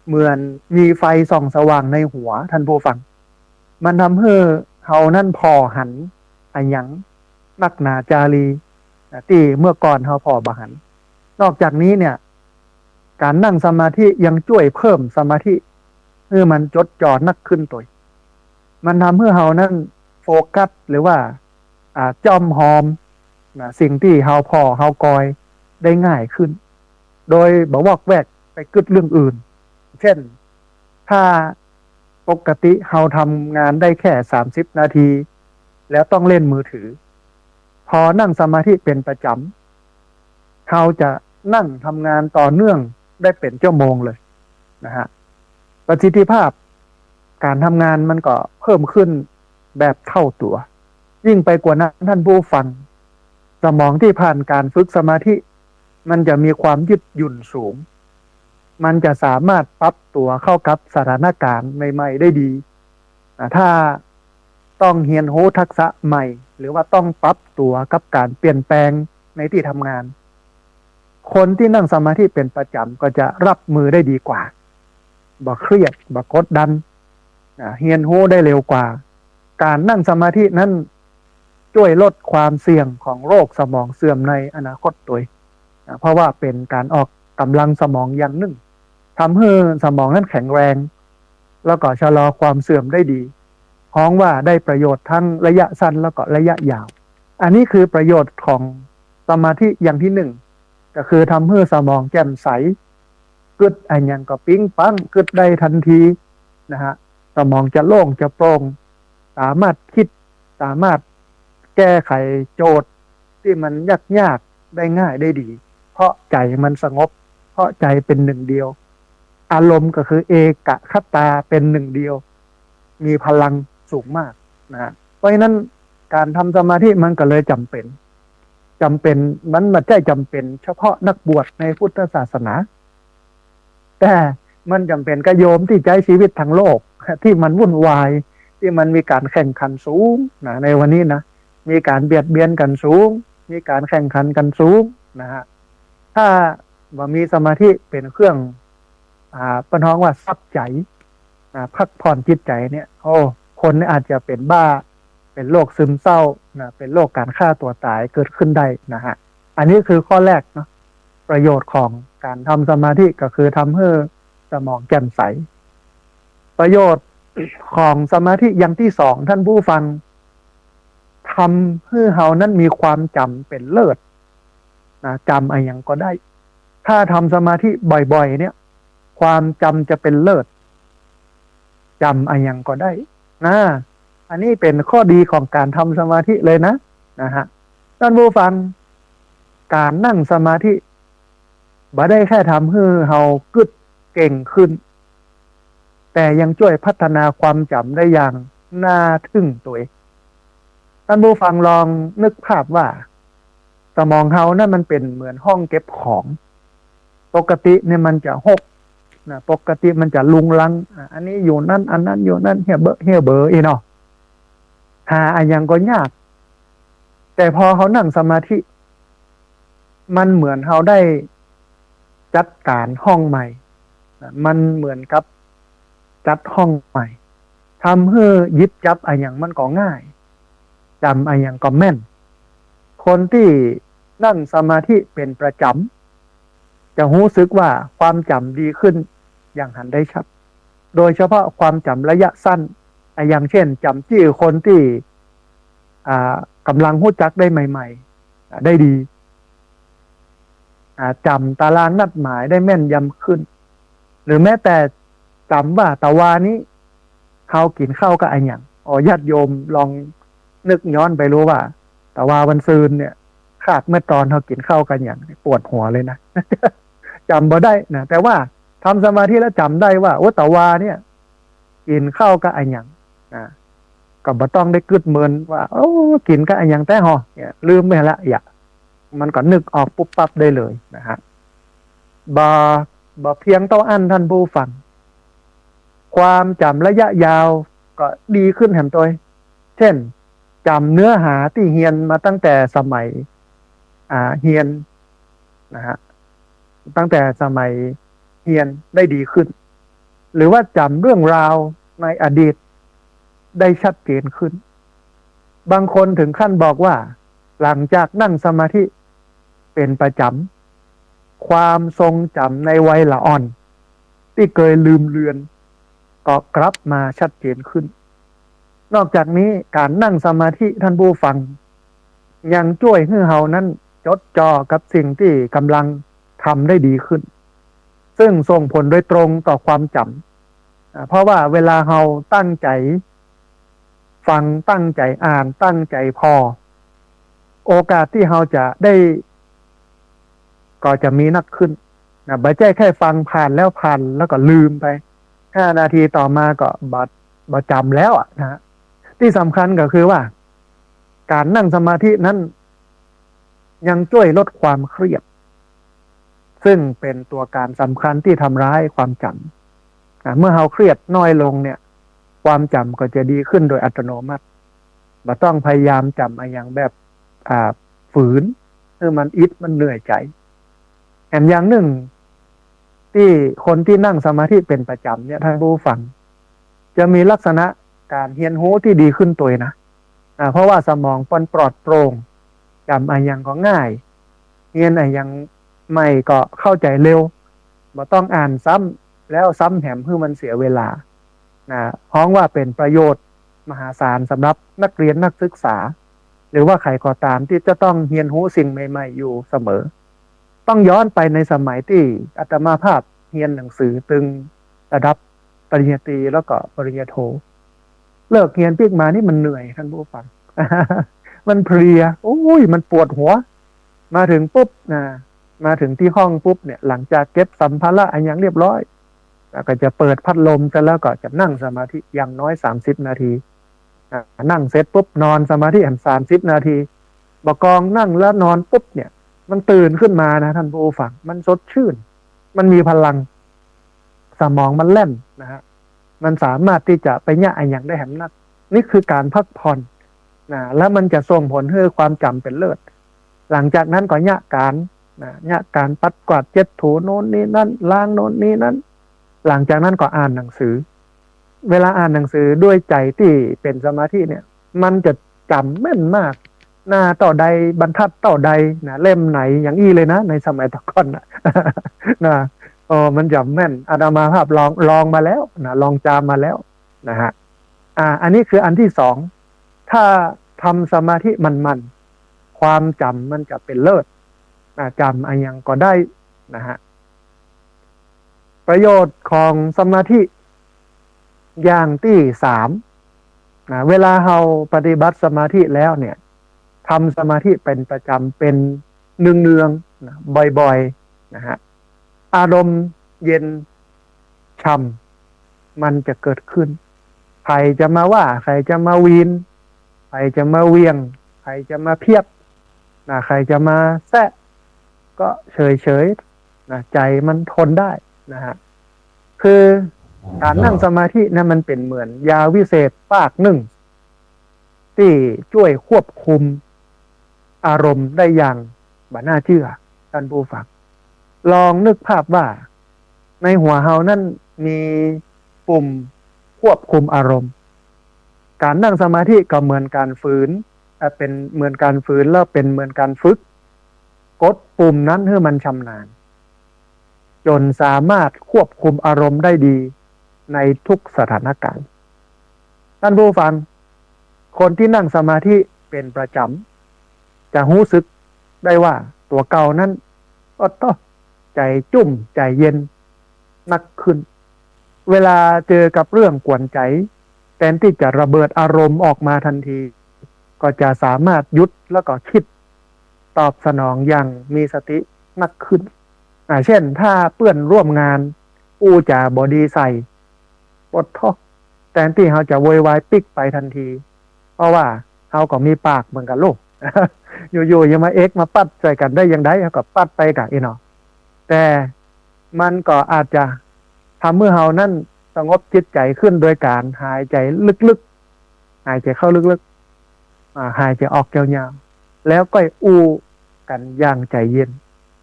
เหมือนมีไฟส่องสว่างในหัวท่านผู้ฟังมันทำให้เฮานั่นพอหันอันหยังนักหนาจารีที่เมื่อก่อนเฮาพอบหันนอกจากนี้เนี่ยการนั่งสมาธิยังช่วยเพิ่มสมาธิให้มันจดจ่อนักขึ้นตัวมันทำให้เฮานั่นโฟกัสหรือว่าจ้อมหอมสิ่งที่เฮาพอเฮากอยได้ง่ายขึ้นโดยบ่วอกแวกไปกึดเรื่องอื่นเช่นถ้าปกติเฮาทำงานได้แค่30 นาทีแล้วต้องเล่นมือถือพอนั่งสมาธิเป็นประจำเฮาจะนั่งทำงานต่อเนื่องได้เป็นชั่วโมงเลยนะฮะประสิทธิภาพการทำงานมันก็เพิ่มขึ้นแบบเท่าตัวยิ่งไปกว่านั้นท่านผู้ฟังสมองที่ผ่านการฝึกสมาธิมันจะมีความยืดหยุ่นสูงมันจะสามารถปรับตัวเข้ากับสถานการณ์ใหม่ๆได้ดีถ้าต้องเรียนรู้ทักษะใหม่หรือว่าต้องปรับตัวกับการเปลี่ยนแปลงในที่ทำงานคนที่นั่งสมาธิเป็นประจำก็จะรับมือได้ดีกว่าบ่เครียดบ่กดดันเรียนรู้ได้เร็วกว่าการนั่งสมาธินั้นช่วยลดความเสี่ยงของโรคสมองเสื่อมในอนาคตตัวเพราะว่าเป็นการออกกำลังสมองอย่างหนึ่งทำให้สมองนั้นแข็งแรงแล้วก็ชะลอความเสื่อมได้ดีพ้องว่าได้ประโยชน์ทั้งระยะสั้นแล้วก็ระยะยาวอันนี้คือประโยชน์ของสมาธิอย่างที่หนึ่งก็คือทำให้สมองแจ่มใสกึดอันยังก็ปิ๊งปังกึดได้ทันทีนะฮะสมองจะโล่งจะโปร่งสามารถคิดสามารถแก้ไขโจทย์ที่มันยากๆได้ง่ายได้ดีเพราะใจมันสงบเพราะใจเป็นหนึ่งเดียวอารมณ์ก็คือเอกคตาเป็นหนึ่งเดียวมีพลังสูงมากนะเพราะฉะนั้นการทำสมาธิมันก็เลยจำเป็นมันไม่ใช่จำเป็นเฉพาะนักบวชในพุทธศาสนาแต่มันจำเป็นกับโยมที่ใช้ชีวิตทางโลกที่มันวุ่นวายที่มันมีการแข่งขันสูงนะในวันนี้นะมีการเบียดเบียนกันสูงมีการแข่งขันกันสูงนะฮะถ้าว่ามีสมาธิเป็นเครื่องปนท้องว่าซับใจพักผ่อนจิตใจเนี่ยคนอาจจะเป็นบ้าเป็นโรคซึมเศร้าเป็นโรคการฆ่าตัวตายเกิดขึ้นได้นะฮะอันนี้คือข้อแรกเนาะประโยชน์ของการทำสมาธิก็คือทำให้สมองแจ่มใสประโยชน์ของสมาธิอย่างที่สองท่านผู้ฟังทำให้เฮานั้นมีความจำเป็นเลิศนะจำอะไรอย่างก็ได้ถ้าทำสมาธิบ่อยๆเนี่ยความจำจะเป็นเลิศจำอะไรอย่างก็ได้นะอันนี้เป็นข้อดีของการทำสมาธิเลยนะฮะท่านผู้ฟังการนั่งสมาธิบ่ได้แค่ทำให้เฮากึดเก่งขึ้นแต่ยังช่วยพัฒนาความจำได้อย่างน่าทึ่งตัวเองท่านผู้ฟังลองนึกภาพว่าสมองเฮานั่นมันเป็นเหมือนห้องเก็บของปกติเนี่ยมันจะหกนะปกติมันจะลุงลังอันนี้อยู่นั่นอันนั้นอยู่นั่นเฮียเบออีเนาะหาอันยังก็ยากแต่พอเขานั่งสมาธิมันเหมือนเขาได้จัดการห้องใหม่มันเหมือนกับจัดห้องใหม่ทำให้ยิบจับอันยังมันก็ง่ายจำอันยังก็แม่นคนที่นั่งสมาธิเป็นประจำจะรู้สึกว่าความจำดีขึ้นอย่างหันได้ชัดโดยเฉพาะความจำระยะสั้นอย่างเช่นจำชื่อคนที่กำลังรู้จักได้ใหม่ๆได้ดีจำตารางนัดหมายได้แม่นยำขึ้นหรือแม้แต่จำว่าตะวานี้เขากินข้าวกับอันอย่างญาติโยมลองนึกย้อนไปรู้ว่าตะวาวันซืนเนี่ยขาดเมื่อตอนเขากินข้าวกันอย่างปวดหัวเลยนะ จำบ่ได้นะแต่ว่า ทำสมาธิแล้วจำได้ว่าโอ้ตะวาเนี่ยกินข้าวกับอันหยังนะก็บ่ต้องได้กึดเมินว่าโอ้กินกับอันหยังแต่หอเนี่ยลืมไปละอย่ามันก็นึกออกปุ๊บปั๊บได้เลยนะฮะบ่เพียงเท่าอันท่านผู้ฟังความจำระยะยาวก็ดีขึ้นแหมตัวเช่นจำเนื้อหาที่เฮียนมาตั้งแต่สมัยเฮียนนะฮะตั้งแต่สมัยเฮียนได้ดีขึ้นหรือว่าจำเรื่องราวในอดีตได้ชัดเจนขึ้นบางคนถึงขั้นบอกว่าหลังจากนั่งสมาธิเป็นประจำความทรงจำในวัยละอ่อนที่เคยลืมเลือนก็กลับมาชัดเจนขึ้นนอกจากนี้การนั่งสมาธิท่านผู้ฟังยังช่วยให้เฮานั้นจดจ่อกับสิ่งที่กำลังทำได้ดีขึ้นซึ่งส่งผลโดยตรงต่อความจำเพราะว่าเวลาเฮาตั้งใจฟังตั้งใจอ่านตั้งใจพอโอกาสที่เฮาจะได้ก็จะมีนักขึ้นนะไม่ใช่แค่ฟังผ่านแล้วก็ลืมไป5 นาทีต่อมาก็บ่จำแล้วนะที่สำคัญก็คือว่าการนั่งสมาธินั้นยังช่วยลดความเครียดซึ่งเป็นตัวการสำคัญที่ทำร้ายความจำเมื่อเราเครียดน้อยลงเนี่ยความจำก็จะดีขึ้นโดยอัตโนมัติไม่ต้องพยายามจำอย่างแบบฝืนมันมันเหนื่อยใจแถมอย่างหนึ่งที่คนที่นั่งสมาธิเป็นประจำเนี่ยท่านผู้ฟังจะมีลักษณะการเรียนรู้ที่ดีขึ้นตัวนะเพราะว่าสมองปลอดโปร่งจำอย่างก็ง่ายเรียนอย่างไม่ก็เข้าใจเร็วไม่ต้องอ่านซ้ำแล้วซ้ำแถมเพื่อมันเสียเวลาเพราะว่าเป็นประโยชน์มหาศาลสำหรับนักเรียนนักศึกษาหรือว่าใครก็ตามที่จะต้องเรียนรู้สิ่งใหม่ๆอยู่เสมอต้องย้อนไปในสมัยที่อาตมาภาพเรียนหนังสือตึงระดับปริญญาตรีแล้วก็ปริญญาโทเลิกเรียนปิ๊กมานี่มันเหนื่อยท่านผู้ฟัง มันเพลียโอ้ยมันปวดหัวมาถึงปุ๊บมาถึงที่ห้องปุ๊บเนี่ยหลังจากเก็บสัมภาระอันยังเรียบร้อยก็จะเปิดพัดลมแล้วก็จะนั่งสมาธิอย่างน้อย30 นาทีนั่งเสร็จปุ๊บนอนสมาธิ30 นาทีบกองนั่งแล้วนอนปุ๊บเนี่ยมันตื่นขึ้นมานะท่านผู้ฟังมันสดชื่นมันมีพลังสมองมันแล่นนะฮะมันสามารถที่จะไปแยกอย่างได้แหมนักนี่คือการพักผ่อนแล้วมันจะส่งผลให้ความจำเป็นเลิศหลังจากนั้นก็แยกการปัดกวาดเช็ดถูโน้นนี่นั่นล้างโน้นนี่นั่นหลังจากนั้นก็อ่านหนังสือเวลาอ่านหนังสือด้วยใจที่เป็นสมาธิเนี่ยมันจะจำแม่นมากหน้าต่อใดบรรทัดต่อใดเล่มไหนอย่างอี้เลยนะในสมัยตะก่อนมันจำแม่นอาตมาภาพลองมาแล้วลองจำมาแล้วนะฮะอันนี้คืออันที่สองถ้าทำสมาธิมันความจำมันจะเป็นเลิศจำอันยังก็ได้นะฮะประโยชน์ของสมาธิอย่างที่3เวลาเราปฏิบัติสมาธิแล้วเนี่ยทำสมาธิเป็นประจำเป็นเนืองๆบ่อยๆนะฮะอารมณ์เย็นช่ำมันจะเกิดขึ้นใครจะมาว่าใครจะมาวีนใครจะมาเวียงใครจะมาเพียบใครจะมาแซะก็เฉยๆใจมันทนได้นะฮะคือการนั่งสมาธินะมันเป็นเหมือนยาวิเศษปากหนึ่งที่ช่วยควบคุมอารมณ์ได้อย่างบ่น่าเชื่อท่านผู้ฟังลองนึกภาพว่าในหัวเฮานั้นมีปุ่มควบคุมอารมณ์การนั่งสมาธิก็เหมือนการฝืนเป็นเหมือนการฝืนแล้วเป็นเหมือนการฝึกกดปุ่มนั้นให้มันชำนาญจนสามารถควบคุมอารมณ์ได้ดีในทุกสถานการณ์ท่านผู้ฟังคนที่นั่งสมาธิเป็นประจำจะรู้สึกได้ว่าตัวเก่านั้นก็ต้องใจจุ่มใจเย็นนักขึ้นเวลาเจอกับเรื่องกวนใจแทนที่จะระเบิดอารมณ์ออกมาทันทีก็จะสามารถหยุดแล้วก็คิดตอบสนองอย่างมีสติมากขึ้นเช่นถ้าเพื่อนร่วมงาน อู้จาบอดีใส่ปดท้อแต่ที่เขาจะโวยวายปิกไปทันทีเพราะว่าเขาก็มีปากเหมือนกันลูก อยู่ๆยังมามาปัดใส่กันได้ยังไงเขาก็ปัดไปกับเนาะแต่มันก็อาจจะทำเมื่อเฮานั้นสงบจิตใจขึ้นโดยการหายใจลึกๆหายใจเข้าลึกๆหายใจออกยาวๆแล้วก็อู้กันอย่างใจเย็น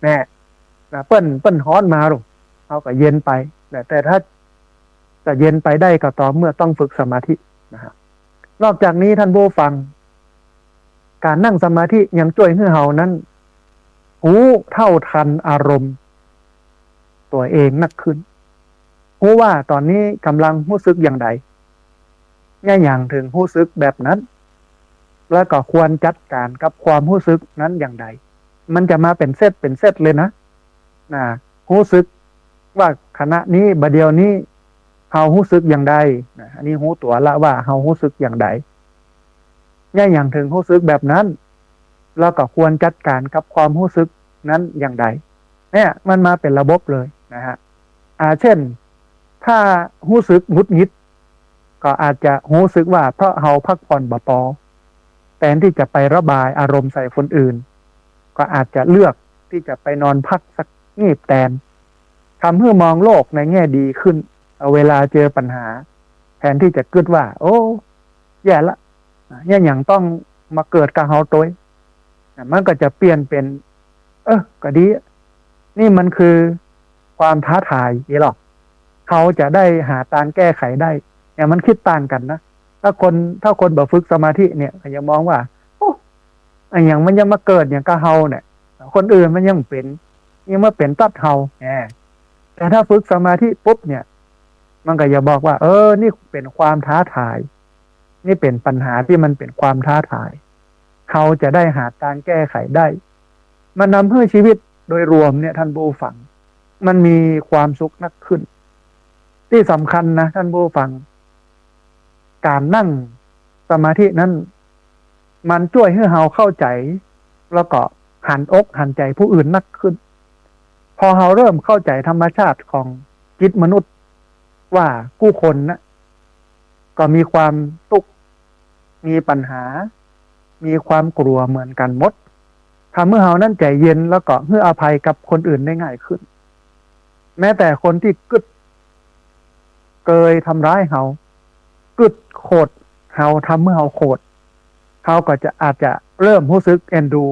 แน่นะเปิ้นฮ้อนมาหรอกเขาก็เย็นไปแต่ถ้าจะเย็นไปได้ก็ต่อเมื่อต้องฝึกสมาธินะครับนอกจากนี้ท่านผู้ฟังการนั่งสมาธิยังช่วยให้เฮานั้นรู้เท่าทันอารมณ์ตัวเองนักขึ้นรู้ว่าตอนนี้กำลังรู้สึกอย่างใดอย่างถึงรู้สึกแบบนั้นแล้วก็ควรจัดการกับความรู้สึกนั้นอย่างใดมันจะมาเป็นเซตเลยนะรู้สึกว่าขณะนี้บัดเดียวนี้เฮารู้สึกอย่างใดอันนี้รู้ตัวละว่าเฮารู้สึกอย่างใดอย่างถึงรู้สึกแบบนั้นแล้วก็ควรจัดการกับความรู้สึกนั้นอย่างใดเนี่ยมันมาเป็นระบบเลยนะฮะเช่นถ้ารู้สึกหงุดหงิดก็อาจจะรู้สึกว่าเพราะเฮาพักผ่อนบ่พอแทนที่จะไประบายอารมณ์ใส่คนอื่นก็อาจจะเลือกที่จะไปนอนพักสักงีบแทนทำให้มองโลกในแง่ดีขึ้นเอาเวลาเจอปัญหาแทนที่จะคิดว่าโอ้แย่ละอย่างต้องมาเกิดกับเฮาตัวมันก็จะเปลี่ยนเป็นก็ดีนี่มันคือความท้าทายนี่หรอกเขาจะได้หาทางแก้ไขได้เนี่ยมันคิดต่างกันนะถ้าคนบ่ฝึกสมาธิเนี่ยยังมองว่าโอ้อย่างมันยังมาเกิดอย่างกับเฮาเนี่ยคนอื่นมันยังเป็นยังมาเป็นตัดเฮาแต่ถ้าฝึกสมาธิปุ๊บเนี่ยมันก็จะบอกว่านี่เป็นความท้าทายนี่เป็นปัญหาที่มันเป็นความท้าทายเขาจะได้หาทางแก้ไขได้มันนำให้ชีวิตโดยรวมเนี่ยท่านผู้ฟังมันมีความสุขนักขึ้นที่สำคัญนะท่านผู้ฟังการนั่งสมาธินั้นมันช่วยให้เราเข้าใจแล้วก็หันอกหันใจผู้อื่นนักขึ้นพอเราเริ่มเข้าใจธรรมชาติของจิตมนุษย์ว่าผู้คนนะก็มีความทุกข์มีปัญหามีความกลัวเหมือนกันหมดทำเมื่อเรานั้นใจเย็นแล้วก็ให้อภัยกับคนอื่นได้ง่ายขึ้นแม้แต่คนที่เคยทำร้ายเราโคตรเราทำเมื่อเราโคตรเขาก็จะอาจจะเริ่มรู้สึกเอ็นดู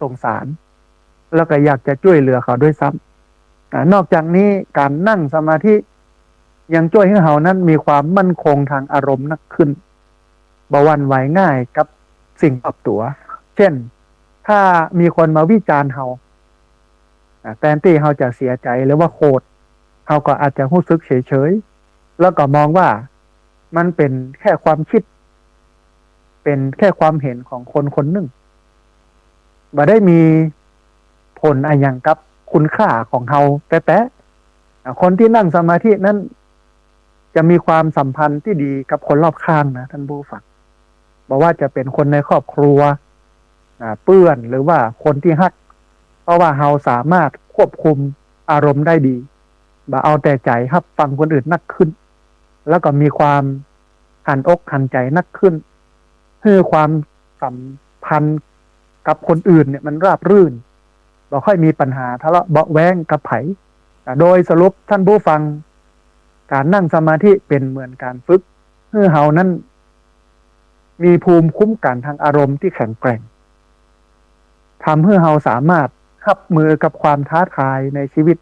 สงสารแล้วก็อยากจะช่วยเหลือเขาด้วยซ้ำนอกจากนี้การนั่งสมาธิยังช่วยให้เรานั้นมีความมั่นคงทางอารมณ์นักขึ้นบ่หวั่นไหวง่ายกับสิ่งรอบตัวเช่นถ้ามีคนมาวิจารณ์เราแทนที่เราจะเสียใจหรือว่าโกรธเราก็อาจจะรู้สึกเฉยๆแล้วก็มองว่ามันเป็นแค่ความคิดเป็นแค่ความเห็นของคนคนหนึ่งบ่ได้มีผลอะไรอย่างกับคุณค่าของเราแต่คนที่นั่งสมาธินั้นจะมีความสัมพันธ์ที่ดีกับคนรอบข้างนะท่านผู้ฟังบอกว่าจะเป็นคนในครอบครัวเพื่อนหรือว่าคนที่ฮักเพราะว่าเราสามารถควบคุมอารมณ์ได้ดีบ่เอาแต่ใจรับฟังคนอื่นนักขึ้นแล้วก็มีความหันอกหันใจนักขึ้นให้ความสัมพันธ์กับคนอื่นเนี่ยมันราบรื่นบ่ค่อยมีปัญหาทะเลาะเบาะแว้งกับไผโดยสรุปท่านผู้ฟังการนั่งสมาธิเป็นเหมือนการฝึกให้เรานั้นมีภูมิคุ้มกันทางอารมณ์ที่แข็งแกร่งทำให้เราสามารถรับมือกับความท้าทายในชีวิต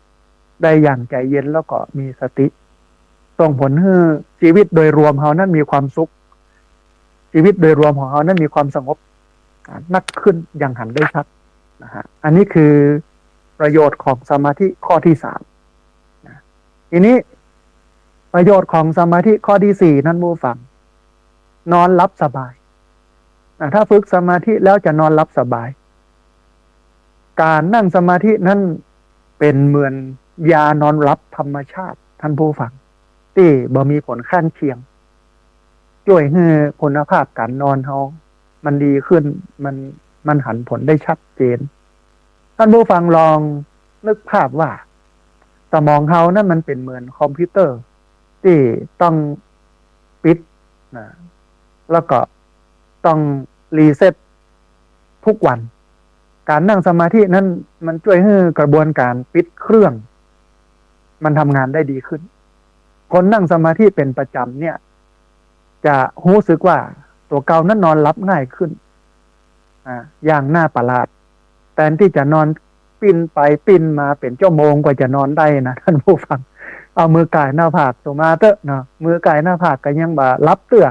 ได้อย่างใจเย็นแล้วก็มีสติส่งผลให้ชีวิตโดยรวมเรานั้นมีความสุขชีวิตโดยรวมของเรานั้นมีความสงบนักขึ้นอย่างหันได้ชัดนะฮะอันนี้คือประโยชน์ของสมาธิข้อที่3ทีนี้ประโยชน์ของสมาธิข้อที่4นั้นผู้ฟังนอนหลับสบายถ้าฝึกสมาธิแล้วจะนอนหลับสบายการนั่งสมาธินั้นเป็นเหมือนยานอนหลับธรรมชาติท่านผู้ฟังที่บ่มีผลข้างเคียงช่วยให้คุณภาพการนอนเรามันดีขึ้นมันหันผลได้ชัดเจนท่านผู้ฟังลองนึกภาพว่า สมองเขานั่นมันเป็นเหมือนคอมพิวเตอร์ที่ต้องปิดนะแล้วก็ต้องรีเซ็ตทุกวันการนั่งสมาธินั้นมันช่วยให้กระบวนการปิดเครื่องมันทำงานได้ดีขึ้นคนนั่งสมาธิเป็นประจำเนี่ยจะรู้สึกว่าตัวเก่านั้นนอนหลับง่ายขึ้นอย่างน่าประหลาดแทนที่จะนอนปิ้นไปปิ้นมาเป็นชั่วโมงกว่าจะนอนได้นะท่านผู้ฟังเอามือก่ายหน้าผากตัวมาเตอะเนาะมือก่ายหน้าผากก็ยังบ่รับเตื้อ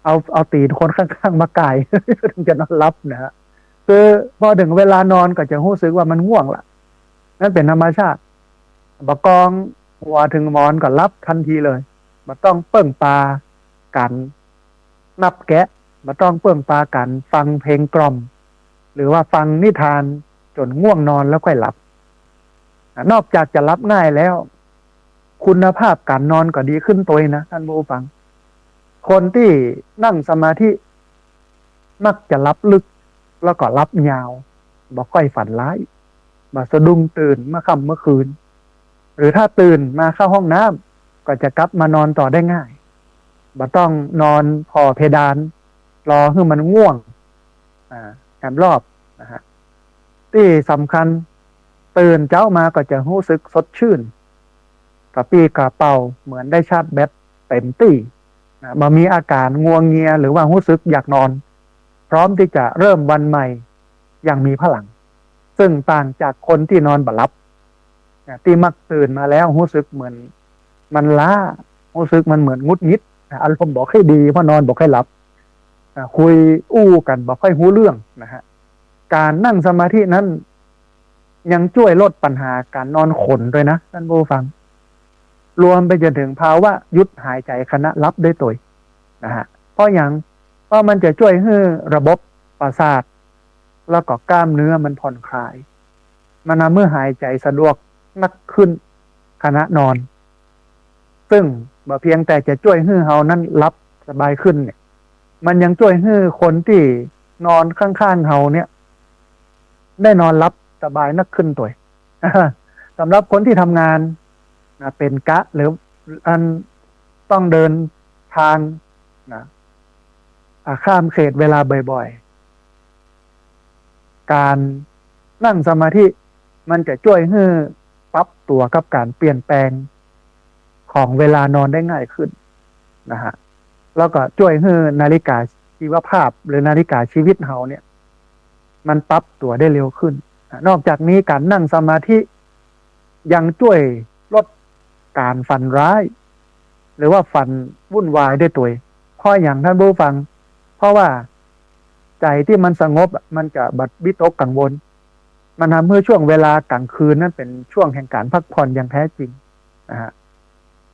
เอาตีนคนข้างๆมาก่าย ถึงจะนอนรับนะฮะคือพอถึงเวลานอนก็จะรู้สึกว่ามันง่วงละนั่นเป็นธรรมชาติบกองหัวถึงหมอนก็รับทันทีเลยมาต้องเปิ่งปลากันนับแกะมาต้องเปิ่งปลากันฟังเพลงกล่อมหรือว่าฟังนิทานจนง่วงนอนแล้วค่อยหลับนอกจากจะหลับง่ายแล้วคุณภาพการนอนก็ดีขึ้นตัวนะท่านผู้ฟังคนที่นั่งสมาธิมักจะหลับลึกแล้วก็หลับยาวบ่ค่อยฝันร้ายบ่สะดุ้งตื่นเมื่อค่ำเมื่อคืนหรือถ้าตื่นมาเข้าห้องน้ำก็จะกลับมานอนต่อได้ง่ายบ่ต้องนอนพอเพดานรอให้มันง่วงแอมรอบนะฮะที่สำคัญตื่นเจ้ามาก็จะรู้สึกสดชื่นกระปรี้กระเป๋าเหมือนได้ชาร์จแบตเต็มที่บ่มีอาการงัวเงียหรือว่ารู้สึกอยากนอนพร้อมที่จะเริ่มวันใหม่อย่างมีพลังซึ่งต่างจากคนที่นอนบ่หลับที่มักตื่นมาแล้วรู้สึกเหมือนมันล้ารู้สึกมันเหมือนงุดงิดอารมณ์บอกให้ดีเพราะนอนบอกให้หลับคุยอู้กันบอกให้รู้เรื่องนะฮะการนั่งสมาธินั้นยังช่วยลดปัญหาการนอนขนด้วยนะท่านผู้ฟังรวมไปจนถึงภาวะหยุดหายใจขณะหลับด้วยตัวนะฮะเพราะมันจะช่วยให้ระบบประสาทแล้วก็กล้ามเนื้อมันผ่อนคลายมันทำให้หายใจสะดวกมากขึ้นขณะนอนซึ่งบ่เพียงแต่จะช่วยให้เฮานั้นหลับสบายขึ้นเนี่ยมันยังช่วยให้คนที่นอนข้างๆเฮาเนี่ยได้นอนหลับสบายนักขึ้นตัว สำหรับคนที่ทำงานเป็นกะหรืออันต้องเดินทางข้ามเขตเวลาบ่อยๆการนั่งสมาธิมันจะช่วยให้ปรับตัวกับการเปลี่ยนแปลงของเวลานอนได้ง่ายขึ้นนะฮะแล้วก็ช่วยให้นาฬิกาชีวภาพหรือนาฬิกาชีวิตเฮาเนี่ยมันปรับตัวได้เร็วขึ้นนอกจากนี้การนั่งสมาธิยังช่วยลดการฝันร้ายหรือว่าฝันวุ่นวายได้ตัวเพราะอย่างท่านผู้ฟังเพราะว่าใจที่มันสงบมันจะบัดวิตกกังวลมันทำให้ช่วงเวลากลางคืนนั้นเป็นช่วงแห่งการพักผ่อนอย่างแท้จริงนะฮะ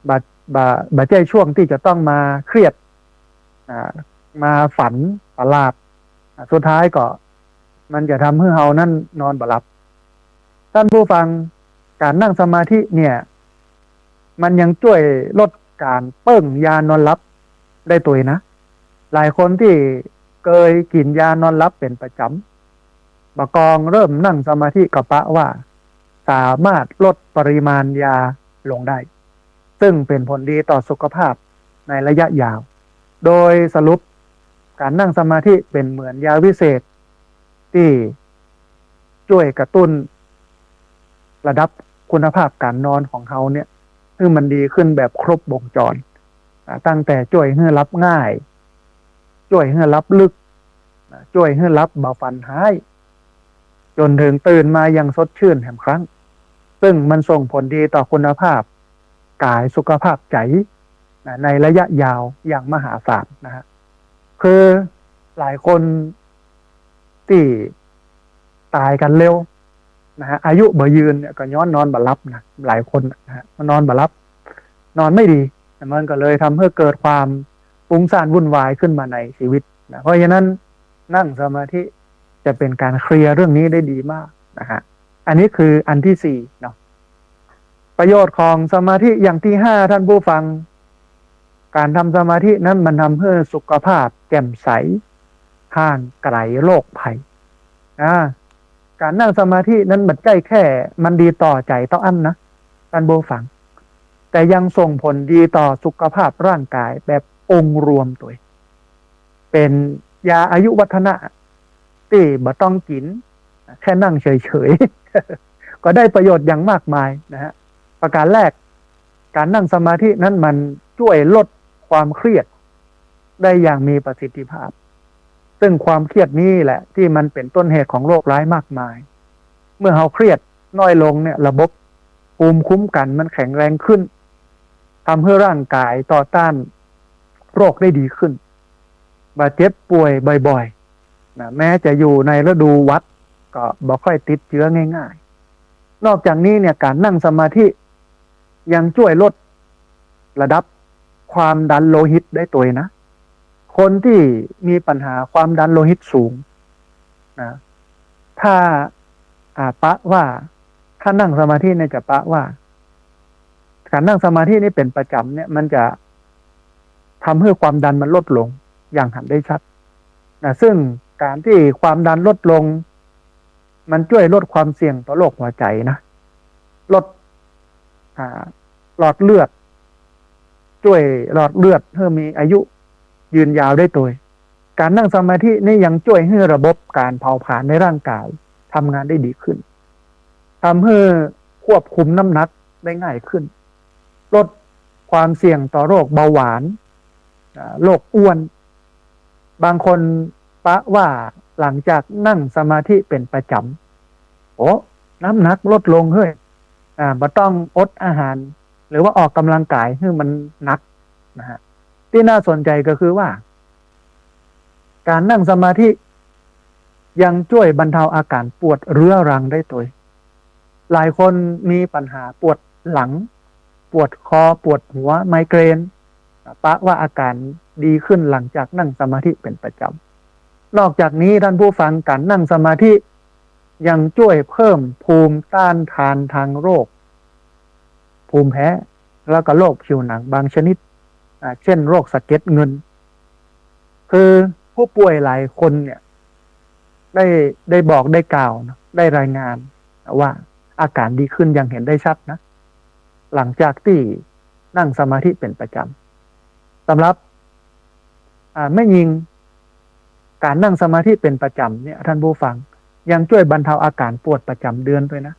บัดใจช่วงที่จะต้องมาเครียดมาฝันประหลาดสุดท้ายก็มันจะทำให้เฮานั้นนอนบ่หลับท่านผู้ฟังการนั่งสมาธิเนี่ยมันยังช่วยลดการเปิ้งยานอนหลับได้ตัวนะหลายคนที่เคยกินยานอนหลับเป็นประจำบกองเริ่มนั่งสมาธิกับปะว่าสามารถลดปริมาณยาลงได้ซึ่งเป็นผลดีต่อสุขภาพในระยะยาวโดยสรุปการนั่งสมาธิเป็นเหมือนยาวิเศษที่ช่วยกระตุ้นระดับคุณภาพการนอนของเขาเนี่ยให้มันดีขึ้นแบบครบวงจรตั้งแต่ช่วยให้รับง่ายช่วยให้รับลึกช่วยให้รับเบาฝันหายจนถึงตื่นมาอย่างสดชื่นแห่งครั้งซึ่งมันส่งผลดีต่อคุณภาพกายสุขภาพใจในระยะยาวอย่างมหาศาลนะฮะคือหลายคนที่ตายกันเร็วนะฮะอายุบ่ยืนเนี่ยก็ย้อนนอนบ่หลับนะหลายคนนะฮะนอนบ่หลับนอนไม่ดีมันก็เลยทำให้เกิดความฟุ้งซ่านวุ่นวายขึ้นมาในชีวิตนะเพราะฉะนั้นนั่งสมาธิจะเป็นการเคลียร์เรื่องนี้ได้ดีมากนะฮะอันนี้คืออันที่สี่เนาะประโยชน์ของสมาธิอย่างที่ห้าท่านผู้ฟังการทำสมาธินั้นมันทำให้สุขภาพแจ่มใสห่างไกลโรคภัยการนั่งสมาธินั้นมันใกล้แค่มันดีต่อใจต่ออันนะ ท่านผู้ฟังแต่ยังส่งผลดีต่อสุขภาพร่างกายแบบองค์รวมตัวเป็นยาอายุวัฒนะที่บ่ต้องกินแค่นั่งเฉยๆ ก็ได้ประโยชน์อย่างมากมายนะฮะประการแรกการนั่งสมาธินั้นมันช่วยลดความเครียดได้อย่างมีประสิทธิภาพซึ่งความเครียดนี้แหละที่มันเป็นต้นเหตุของโรคร้ายมากมายเมื่อเราเครียดน้อยลงเนี่ยระบบภูมิคุ้มกันมันแข็งแรงขึ้นทำให้ร่างกายต่อต้านโรคได้ดีขึ้นบาดเจ็บป่วยบ่อยๆนะแม้จะอยู่ในฤดูวัดก็บ่ค่อยติดเชื้อง่ายๆนอกจากนี้เนี่ยการนั่งสมาธิยังช่วยลดระดับความดันโลหิตได้ตัวนะคนที่มีปัญหาความดันโลหิตสูงนะถ้าปะว่าถ้านั่งสมาธิเนี่ยจะปะว่าการนั่งสมาธินี่เป็นประจำเนี่ยมันจะทำให้ความดันมันลดลงอย่างเห็นได้ชัดนะซึ่งการที่ความดันลดลงมันช่วยลดความเสี่ยงต่อโรคหัวใจนะลดหลอดเลือดช่วยหลอดเลือดให้มีอายุยืนยาวได้ตัวการนั่งสมาธินี่ยังช่วยให้ระบบการเผาผลาญในร่างกายทำงานได้ดีขึ้นทำให้ควบคุมน้ำหนักได้ง่ายขึ้นลดความเสี่ยงต่อโรคเบาหวานโรคอ้วนบางคนปะว่าหลังจากนั่งสมาธิเป็นประจำน้ำหนักลดลงเฮ้ยบ่ต้องอดอาหารหรือว่าออกกำลังกายให้มันหนักนะฮะที่น่าสนใจก็คือว่าการนั่งสมาธิยังช่วยบรรเทาอาการปวดเรื้อรังได้ตัวหลายคนมีปัญหาปวดหลังปวดคอปวดหัวไมเกรนปะว่าอาการดีขึ้นหลังจากนั่งสมาธิเป็นประจำนอกจากนี้ท่านผู้ฟังการนั่งสมาธิยังช่วยเพิ่มภูมิต้านทานทางโรคภูมิแพ้แล้วก็โรคผิวหนังบางชนิดเช่นโรคสะเก็ดเงินคือผู้ป่วยหลายคนเนี่ยได้บอกได้กล่าวนะได้รายงานว่าอาการดีขึ้นอย่างเห็นได้ชัดนะหลังจากที่นั่งสมาธิเป็นประจำสำหรับไม่ยิงการนั่งสมาธิเป็นประจำเนี่ยท่านผู้ฟังยังช่วยบรรเทาอาการปวดประจำเดือนด้วยนะ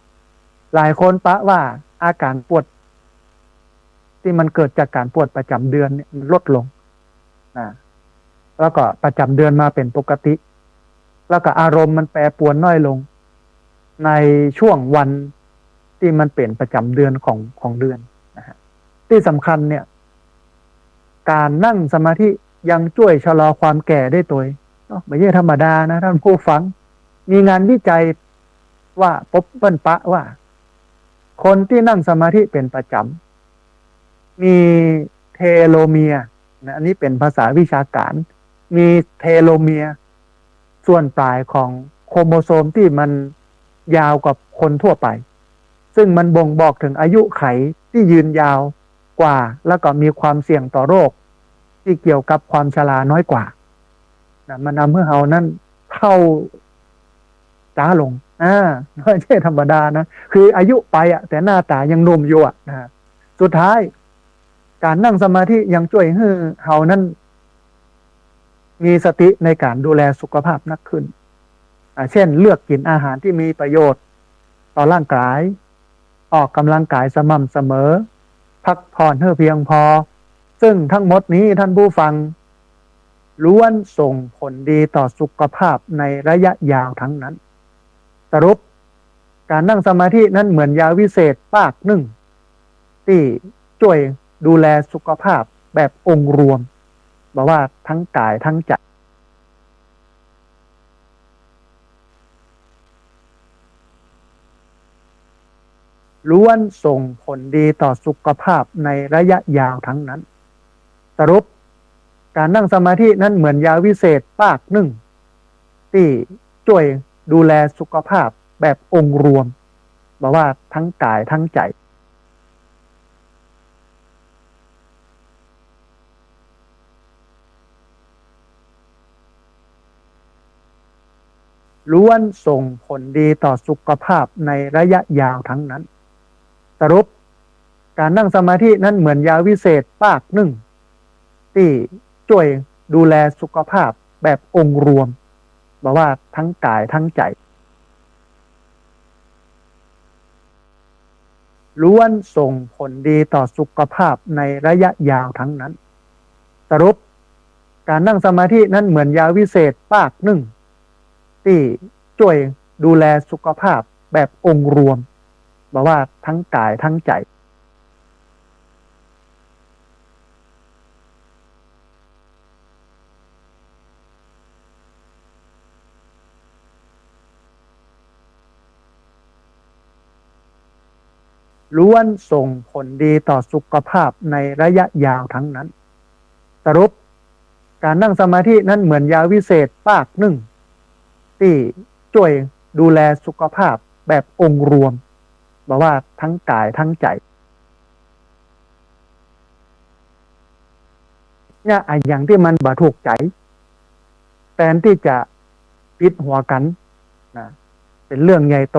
หลายคนปะว่าอาการปวดที่มันเกิดจากการปวดประจำเดือนเนี่ยมันลดลงแล้วก็ประจำเดือนมาเป็นปกติแล้วก็อารมณ์มันแปรปรวนน้อยลงในช่วงวันที่มันเปลี่ยนประจำเดือนของเดือนนะฮะที่สำคัญเนี่ยการนั่งสมาธิยังช่วยชะลอความแก่ได้ตัวไม่ใช่ธรรมดานะท่านผู้ฟังมีงานวิจัยว่าพบเปิ้นปะว่าคนที่นั่งสมาธิเป็นประจำมีเทโลเมียร์นะอันนี้เป็นภาษาวิชาการมีเทโลเมียร์ส่วนปลายของโครโมโซมที่มันยาวกว่าคนทั่วไปซึ่งมันบ่งบอกถึงอายุไขที่ยืนยาวกว่าแล้วก็มีความเสี่ยงต่อโรคที่เกี่ยวกับความชราน้อยกว่านะมันนำให้เรานั้นเข้าจ้าลงไม่ใช่ธรรมดานะคืออายุไปแต่หน้าตายังหนุ่มอยู่นะสุดท้ายการนั่งสมาธิยังช่วยให้เรานั้นมีสติในการดูแลสุขภาพนักขึ้นเช่นเลือกกินอาหารที่มีประโยชน์ต่อร่างกายออกกำลังกายสม่ำเสมอพักผ่อนให้เพียงพอซึ่งทั้งหมดนี้ท่านผู้ฟังล้วนส่งผลดีต่อสุขภาพในระยะยาวทั้งนั้นสรุปการนั่งสมาธินั้นเหมือนยาวิเศษปากหนึ่งที่ช่วยดูแลสุขภาพแบบองค์รวมบอกว่าทั้งกายทั้งใจล้วนส่งผลดีต่อสุขภาพในระยะยาวทั้งนั้นสรุปการนั่งสมาธินั้นเหมือนยาวิเศษปากหนึ่งที่ช่วยดูแลสุขภาพแบบองค์รวมบอกว่าทั้งกายทั้งใจล้วนส่งผลดีต่อสุขภาพในระยะยาวทั้งนั้นสรุป การนั่งสมาธินั้นเหมือนยาวิเศษปากหนึ่งที่ช่วยดูแลสุขภาพแบบองค์รวมบอกว่าทั้งกายทั้งใจล้วนส่งผลดีต่อสุขภาพในระยะยาวทั้งนั้นสรุปการนั่งสมาธินั้นเหมือนยาวิเศษปากหนึ่งที่ช่วยดูแลสุขภาพแบบองค์รวมบอกว่าทั้งกายทั้งใจล้วนส่งผลดีต่อสุขภาพในระยะยาวทั้งนั้นสรุปการนั่งสมาธินั้นเหมือนยาวิเศษปากหนึ่งที่ช่วยดูแลสุขภาพแบบองค์รวมบอกว่าทั้งกายทั้งใจเนี่ยอย่างที่มันบ่ถูกใจแทนที่จะปิดหัวกันนะเป็นเรื่องใหญ่โต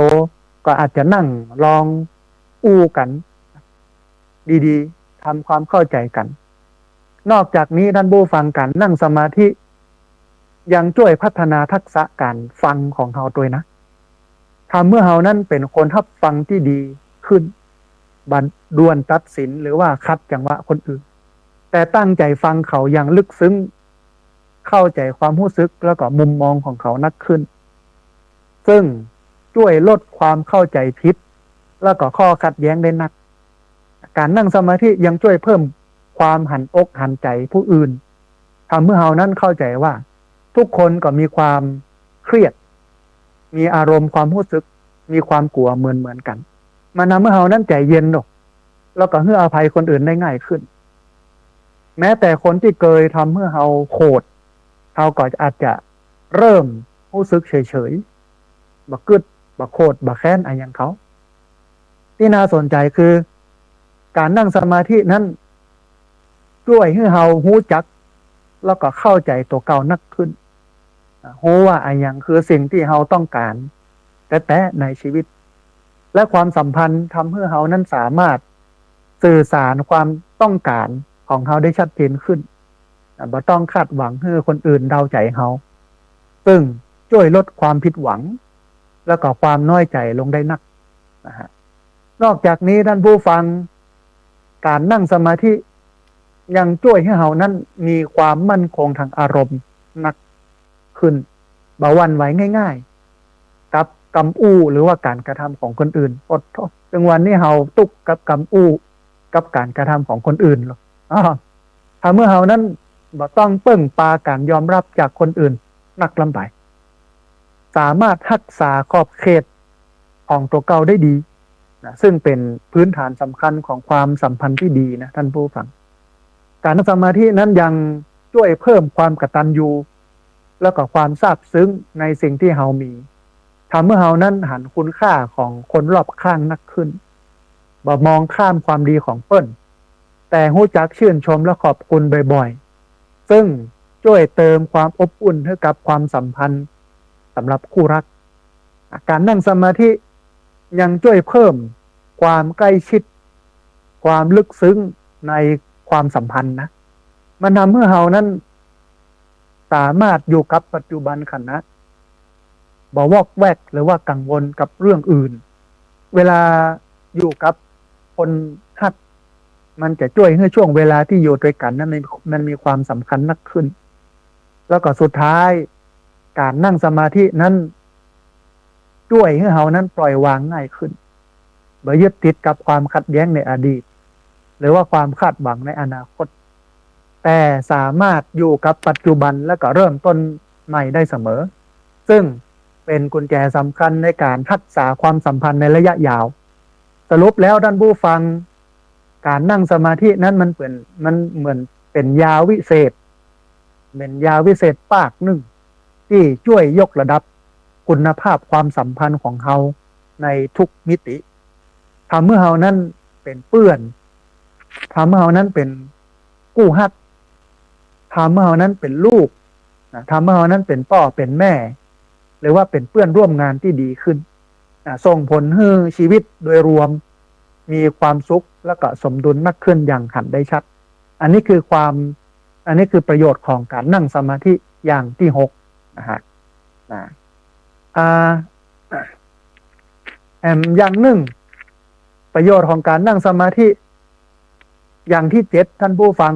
ก็อาจจะนั่งลองอู้กันดีๆทำความเข้าใจกันนอกจากนี้ท่านผู้ฟังการนั่งสมาธิยังช่วยพัฒนาทักษะการฟังของเราด้วยนะทำเมื่อเรานั้นเป็นคนรับฟังที่ดีขึ้นบันดวนตัดสินหรือว่าคัดจังหวะคนอื่นแต่ตั้งใจฟังเขาอย่างลึกซึ้งเข้าใจความรู้สึกแล้วก็มุมมองของเขานักขึ้นซึ่งช่วยลดความเข้าใจผิดแล้วก็ข้อขัดแย้งได้นักการนั่งสมาธิยังช่วยเพิ่มความหันอกหันใจผู้อื่นทำเมื่อเรานั้นเข้าใจว่าทุกคนก็มีความเครียดมีอารมณ์ความรู้สึกมีความกลัวเหมือนกันมันทำให้เรานั้นใจเย็นหรอกแล้วก็ให้อภัยคนอื่นได้ง่ายขึ้นแม้แต่คนที่เคยทำให้เราโกรธเราก็อาจจะเริ่มรู้สึกเฉยๆบักกึดบักโกรธบักแค้นอะไรอย่างเขาที่น่าสนใจคือการนั่งสมาธินั้นช่วยให้เรารู้จักแล้วก็เข้าใจตัวเก่านักขึ้นรู้ว่าอะไรอย่างคือสิ่งที่เราต้องการแต่ในชีวิตและความสัมพันธ์ทำให้เรานั้นสามารถสื่อสารความต้องการของเราได้ชัดเจนขึ้นบ่ต้องคาดหวังให้คนอื่นเดาใจเราซึ่งช่วยลดความผิดหวังแล้วก็ความน้อยใจลงได้นักนะฮะนอกจากนี้ท่านผู้ฟังการนั่งสมาธิยังช่วยให้เรานั้นมีความมั่นคงทางอารมณ์นักขึ้นบ่หวั่นไหวง่ายๆกับกำอู้หรือว่าการกระทำของคนอื่นอดทนถึงวันนี้เราตุกกับกำอู้กับการกระทำของคนอื่นหรอกถ้าเมื่อเรานั้นบ่ต้องเปิ่งปาการยอมรับจากคนอื่นนักลำบากสามารถรักษาขอบเขตของตัวเก่าได้ดีนะซึ่งเป็นพื้นฐานสำคัญของความสัมพันธ์ที่ดีนะท่านผู้ฟังการนั่งสมาธินั้นยังช่วยเพิ่มความกตัญญูแล้วก็ความซาบซึ้งในสิ่งที่เรามีทำเมื่อเรานั้นหันคุณค่าของคนรอบข้างนักขึ้นบ่มองข้ามความดีของเปิ้นแต่รู้จักชื่นชมและขอบคุณบ่อยๆซึ่งช่วยเติมความอบอุ่นให้กับความสัมพันธ์สำหรับคู่รักการนั่งสมาธิยังช่วยเพิ่มความใกล้ชิดความลึกซึ้งในความสัมพันธ์นะมันทำให้เรานั้นสามารถอยู่กับปัจจุบันขณะบ่วอกแวกหรือว่ากังวลกับเรื่องอื่นเวลาอยู่กับคนฮักมันจะช่วยให้ช่วงเวลาที่อยู่ด้วยกันนั้นมันมีความสำคัญนักขึ้นแล้วก็สุดท้ายการนั่งสมาธินั้นช่วยให้เรานั้นปล่อยวางง่ายขึ้นบ่ยึดติดกับความขัดแย้งในอดีตหรือว่าความคาดหวังในอนาคตแต่สามารถอยู่กับปัจจุบันแล้วก็เริ่มต้นใหม่ได้เสมอซึ่งเป็นกุญแจสำคัญในการรักษาความสัมพันธ์ในระยะยาวสรุปแล้วท่านผู้ฟังการนั่งสมาธินั้นมันเหมือนเป็นยาวิเศษเป็นยาวิเศษปากหนึ่งที่ช่วยยกระดับคุณภาพความสัมพันธ์ของเราในทุกมิติทำเมื่อเรานั้นเป็นเพื่อนทำเมื่อเรานั้นเป็นกู้ฮักทำเมื่อเรานั้นเป็นลูกทำเมื่อเรานั้นเป็นพ่อเป็นแม่หรือว่าเป็นเพื่อนร่วมงานที่ดีขึ้นส่งผลให้ชีวิตโดยรวม มีความสุขแล้วก็สมดุลมากขึ้นอย่างเห็นได้ชัดอันนี้คือประโยชน์ของการนั่งสมาธิอย่างที่6นะฮะอย่างหนึ่งประโยชน์ของการนั่งสมาธิอย่างที่7ท่านผู้ฟัง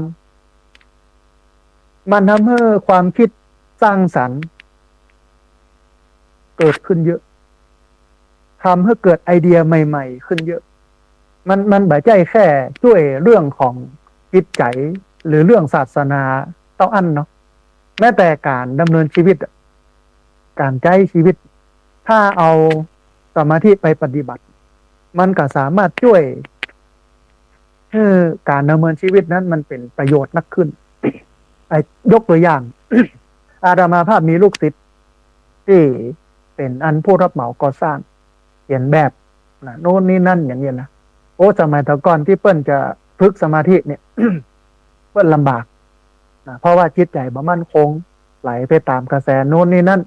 มันทำให้ความคิดสร้างสรรค์เกิดขึ้นเยอะทำให้เกิดไอเดียใหม่ๆขึ้นเยอะมันไม่ใช่แค่ช่วยเรื่องของจิตใจหรือเรื่องศาสนาต้องอันเนาะแม้แต่การดำเนินชีวิตการใช้ชีวิตถ้าเอาสมาธิไปปฏิบัติมันก็สามารถช่วยให้การดำเนินชีวิตนั้นมันเป็นประโยชน์นักขึ้นยกตัวอย่าง อาตมาภาพมีลูกศิษย์ที่เป็นผู้รับเหมาก่อสร้างเขียนแบบนะโน่นนี่นั่นอย่างเงี้ยนะโอ้สมัยแต่ก่อนที่เปิ้ลจะฝึกสมาธิเนี่ย เปิ้ลลำบากนะเพราะว่าจิตใจบ่มั่นคงไหลไปตามกระแสโน่นนี่นั่น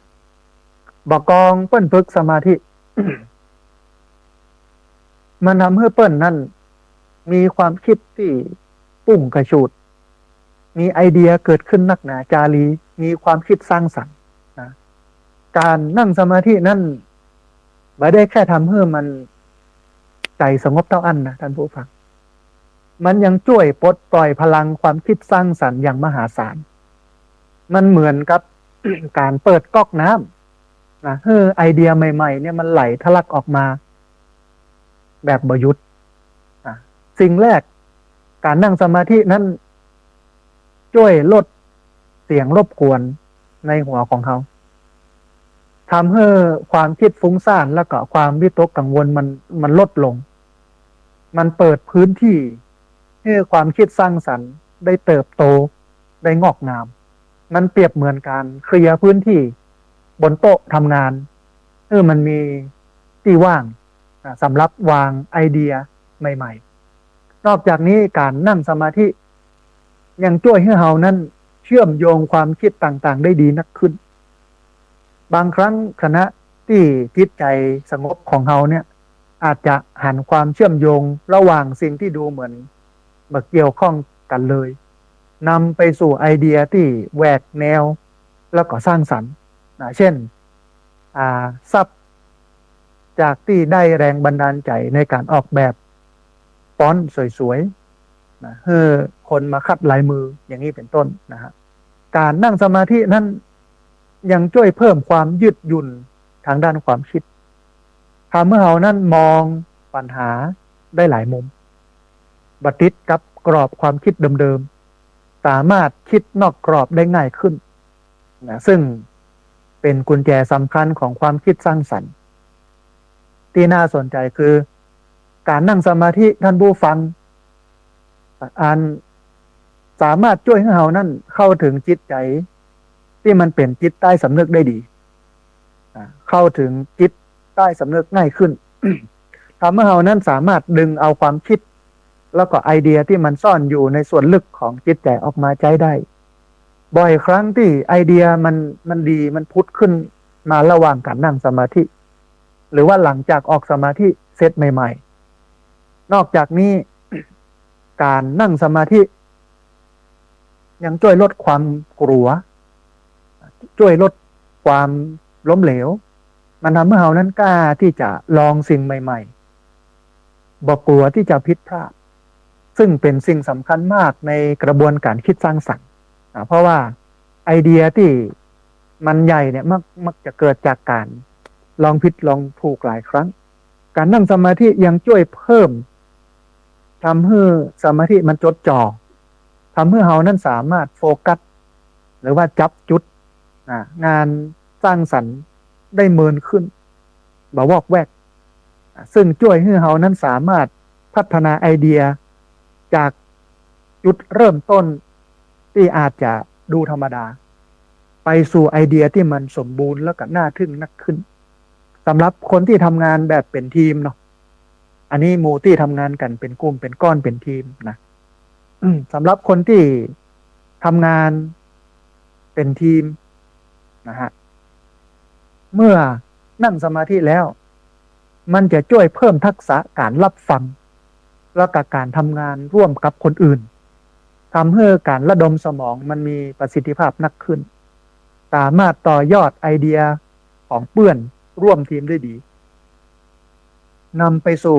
บอกกองเปิ้ลฝึกสมาธิ มันทำให้เปิ้ลนั่นมีความคิดที่ปุ่งกระชูดมีไอเดียเกิดขึ้นนักหนาจารีมีความคิดสร้างสรรค์นะการนั่งสมาธินั่นไม่ได้แค่ทำให้มันใจสงบเท่าอันนะท่านผู้ฟังมันยังช่วยปลดปล่อยพลังความคิดสร้างสรรค์อย่างมหาศาลมันเหมือนกับ การเปิดก๊อกน้ำนะไอเดียใหม่ๆเนี่ยมันไหลทะลักออกมาแบบบยุทธ์สิ่งแรกการนั่งสมาธินั้นช่วยลดเสียงรบกวนในหัวของเขาทำให้ความคิดฟุ้งซ่านแล้วก็ความวิตกกังวลมันลดลงมันเปิดพื้นที่ให้ความคิดสร้างสรรค์ได้เติบโตได้งอกงามมันเปรียบเหมือนการเคลียร์พื้นที่บนโต๊ะทำงานมันมีที่ว่างสำหรับวางไอเดียใหม่ๆนอกจากนี้การนั่งสมาธิยังช่วยให้เรานั้นเชื่อมโยงความคิดต่างๆได้ดีนักขึ้นบางครั้งขณะที่จิตใจสงบของเราเนี่ยอาจจะหันความเชื่อมโยงระหว่างสิ่งที่ดูเหมือนมาเกี่ยวข้องกันเลยนำไปสู่ไอเดียที่แหวกแนวแล้วก็สร้างสรรค์เช่นซับจากที่ได้แรงบันดาลใจในการออกแบบฟอนต์สวยๆให้คนมาคัดลายมืออย่างนี้เป็นต้นนะฮะการนั่งสมาธินั้นยังช่วยเพิ่มความยืดหยุ่นทางด้านความคิดทำให้เรานั้นมองปัญหาได้หลายมุมบัดติดกับกรอบความคิดเดิมๆสามารถคิดนอกกรอบได้ง่ายขึ้นนะซึ่งเป็นกุญแจสำคัญของความคิดสร้างสรรค์ที่น่าสนใจคือการนั่งสมาธิท่านผู้ฟังสามารถช่วยให้เรานั้นเข้าถึงจิตใจที่มันเป็นจิตใต้สำนึกได้ดีเข้าถึงจิตใต้สำนึกง่ายขึ้น ทำให้เรานั้นสามารถดึงเอาความคิดแล้วก็ไอเดียที่มันซ่อนอยู่ในส่วนลึกของจิตใจออกมาใช้ได้บ่อยครั้งที่ไอเดียมันดีมันพุทขึ้นมาระหว่างการนั่งสมาธิหรือว่าหลังจากออกสมาธิเสร็จใหม่ๆนอกจากนี้ การนั่งสมาธิยังช่วยลดความกลัวช่วยลดความล้มเหลวมันทำให้เรานั้นกล้าที่จะลองสิ่งใหม่ๆบอกกลัวที่จะผิดพลาดซึ่งเป็นสิ่งสำคัญมากในกระบวนการคิดสร้างสรรค์เพราะว่าไอเดียที่มันใหญ่เนี่ยมักจะเกิดจากการลองผิดลองถูกหลายครั้งการนั่งสมาธิยังช่วยเพิ่มทำให้สมาธิมันจดจ่อทำให้เรานั้นสามารถโฟกัสหรือว่าจับจุดงานสร้างสรรค์ได้เมินขึ้นบ่วอกแวกซึ่งช่วยให้เรานั้นสามารถพัฒนาไอเดียจากจุดเริ่มต้นที่อาจจะดูธรรมดาไปสู่ไอเดียที่มันสมบูรณ์แล้วก็น่าทึ่งนักขึ้นสำหรับคนที่ทำงานแบบเป็นทีมเนาะอันนี้หมู่ที่ทำงานกันเป็นกลุ่มเป็นก้อนเป็นทีมนะสำหรับคนที่ทำงานเป็นทีมนะฮะเมื่อนั่งสมาธิแล้วมันจะช่วยเพิ่มทักษะการรับฟัง แล้วก็การทำงานร่วมกับคนอื่นทำให้การระดมสมองมันมีประสิทธิภาพนักขึ้นสามารถต่อยอดไอเดียของเพื่อนร่วมทีมได้ดีนำไปสู่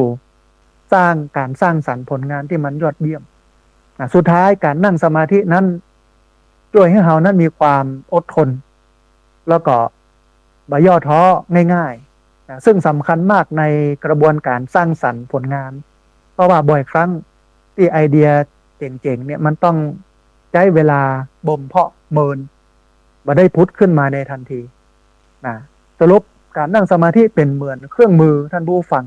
สร้างสรรค์ผลงานที่มันยอดเยี่ยมสุดท้ายการนั่งสมาธินั้นช่วยให้เรานั้นมีความอดทนแล้วก็บ่ย่อท้อง่ายๆซึ่งสำคัญมากในกระบวนการสร้างสรรค์ผลงานเพราะว่าบ่อยครั้งที่ไอเดียเจ๋งๆเนี่ยมันต้องใช้เวลาบ่มเพาะเมินบ่ได้พุทธขึ้นมาในทันทีสรุปการนั่งสมาธิเป็นเหมือนเครื่องมือท่านผู้ฟัง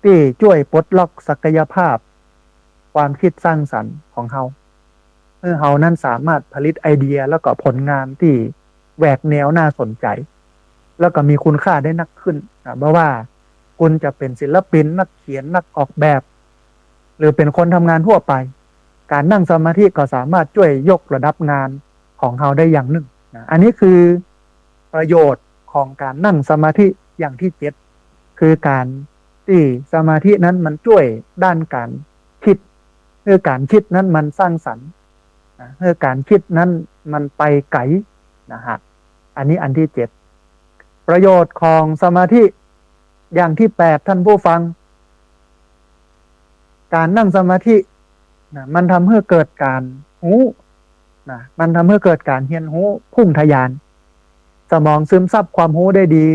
ที่ช่วยปลดล็อกศักยภาพความคิดสร้างสรรค์ของเราเพื่อเรานั้นสามารถผลิตไอเดียแล้วก็ผลงานที่แหวกแนวน่าสนใจแล้วก็มีคุณค่าได้นักขึ้นเพราะว่าคุณจะเป็นศิลปินนักเขียนนักออกแบบหรือเป็นคนทำงานทั่วไปการนั่งสมาธิก็สามารถช่วยยกระดับงานของเราได้อย่างหนึ่งอันนี้คือประโยชน์ของการนั่งสมาธิอย่างที่7คือการที่สมาธินั้นมันช่วยด้านการคิดเพื่อการคิดนั้นมันสร้างสรรค์เพื่อการคิดนั้นมันไปไกลนะฮะอันนี้อันที่7ประโยชน์ของสมาธิอย่างที่8ท่านผู้ฟังการนั่งสมาธิมันทำให้เกิดการรู้มันทำให้เกิดการเรียนรู้พุ่งทะยานสมองซึมซับความรู้ได้ดี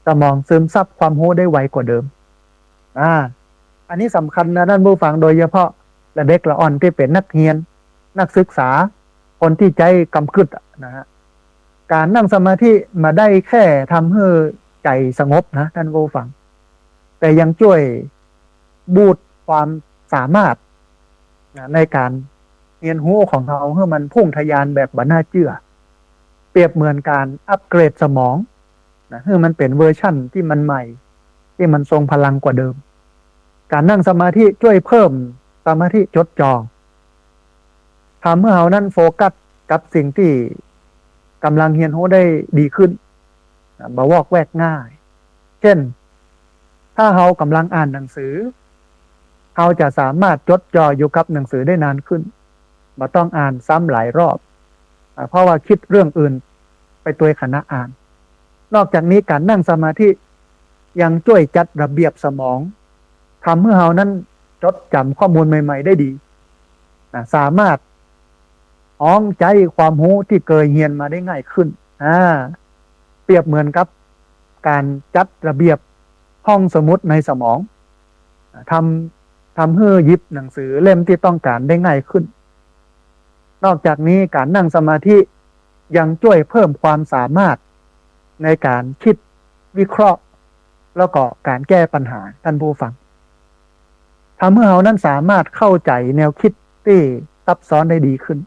สมองซึมซับความรู้ได้ไวกว่าเดิมอันนี้สำคัญนะท่านผู้ฟังโดยเฉพาะเด็กละอ่อนที่เป็นนักเรียนนักศึกษาคนที่ใจกำกึดนะฮะการนั่งสมาธิมาได้แค่ทำให้ใจสงบนะท่านผู้ฟังแต่ยังช่วยบูตความสามารถในการเรียนรู้ของเราให้มันพุ่งทะยานแบบบ่น่าเชื่อเปรียบเหมือนการอัปเกรดสมองให้มันเป็นเวอร์ชั่นที่มันใหม่ที่มันทรงพลังกว่าเดิมการนั่งสมาธิช่วยเพิ่มสมาธิจดจ่อทำให้เรานั้นโฟกัสกับสิ่งที่กำลังเรียนรู้ได้ดีขึ้นบ่วอกแวกง่ายเช่นถ้าเรากำลังอ่านหนังสือเราจะสามารถจดจ่ออยู่กับหนังสือได้นานขึ้นบ่ต้องอ่านซ้ำหลายรอบเพราะว่าคิดเรื่องอื่นไปตัวขณะอ่านนอกจากนี้การนั่งสมาธิยังช่วยจัดระเบียบสมองทำให้เรานั้นจดจำข้อมูลใหม่ๆได้ดีสามารถอ้องใจความรู้ที่เคยเรียนมาได้ง่ายขึ้นเปรียบเหมือนกับการจัดระเบียบห้องสมุดในสมองทำให้หยิบหนังสือเล่มที่ต้องการได้ง่ายขึ้นนอกจากนี้การนั่งสมาธิยังช่วยเพิ่มความสามารถในการคิดวิเคราะห์แล้วก็การแก้ปัญหาท่านผู้ฟังทำให้เรานั้นสามารถเข้าใจแนวคิดที่ซับซ้อนได้ดีขึ้น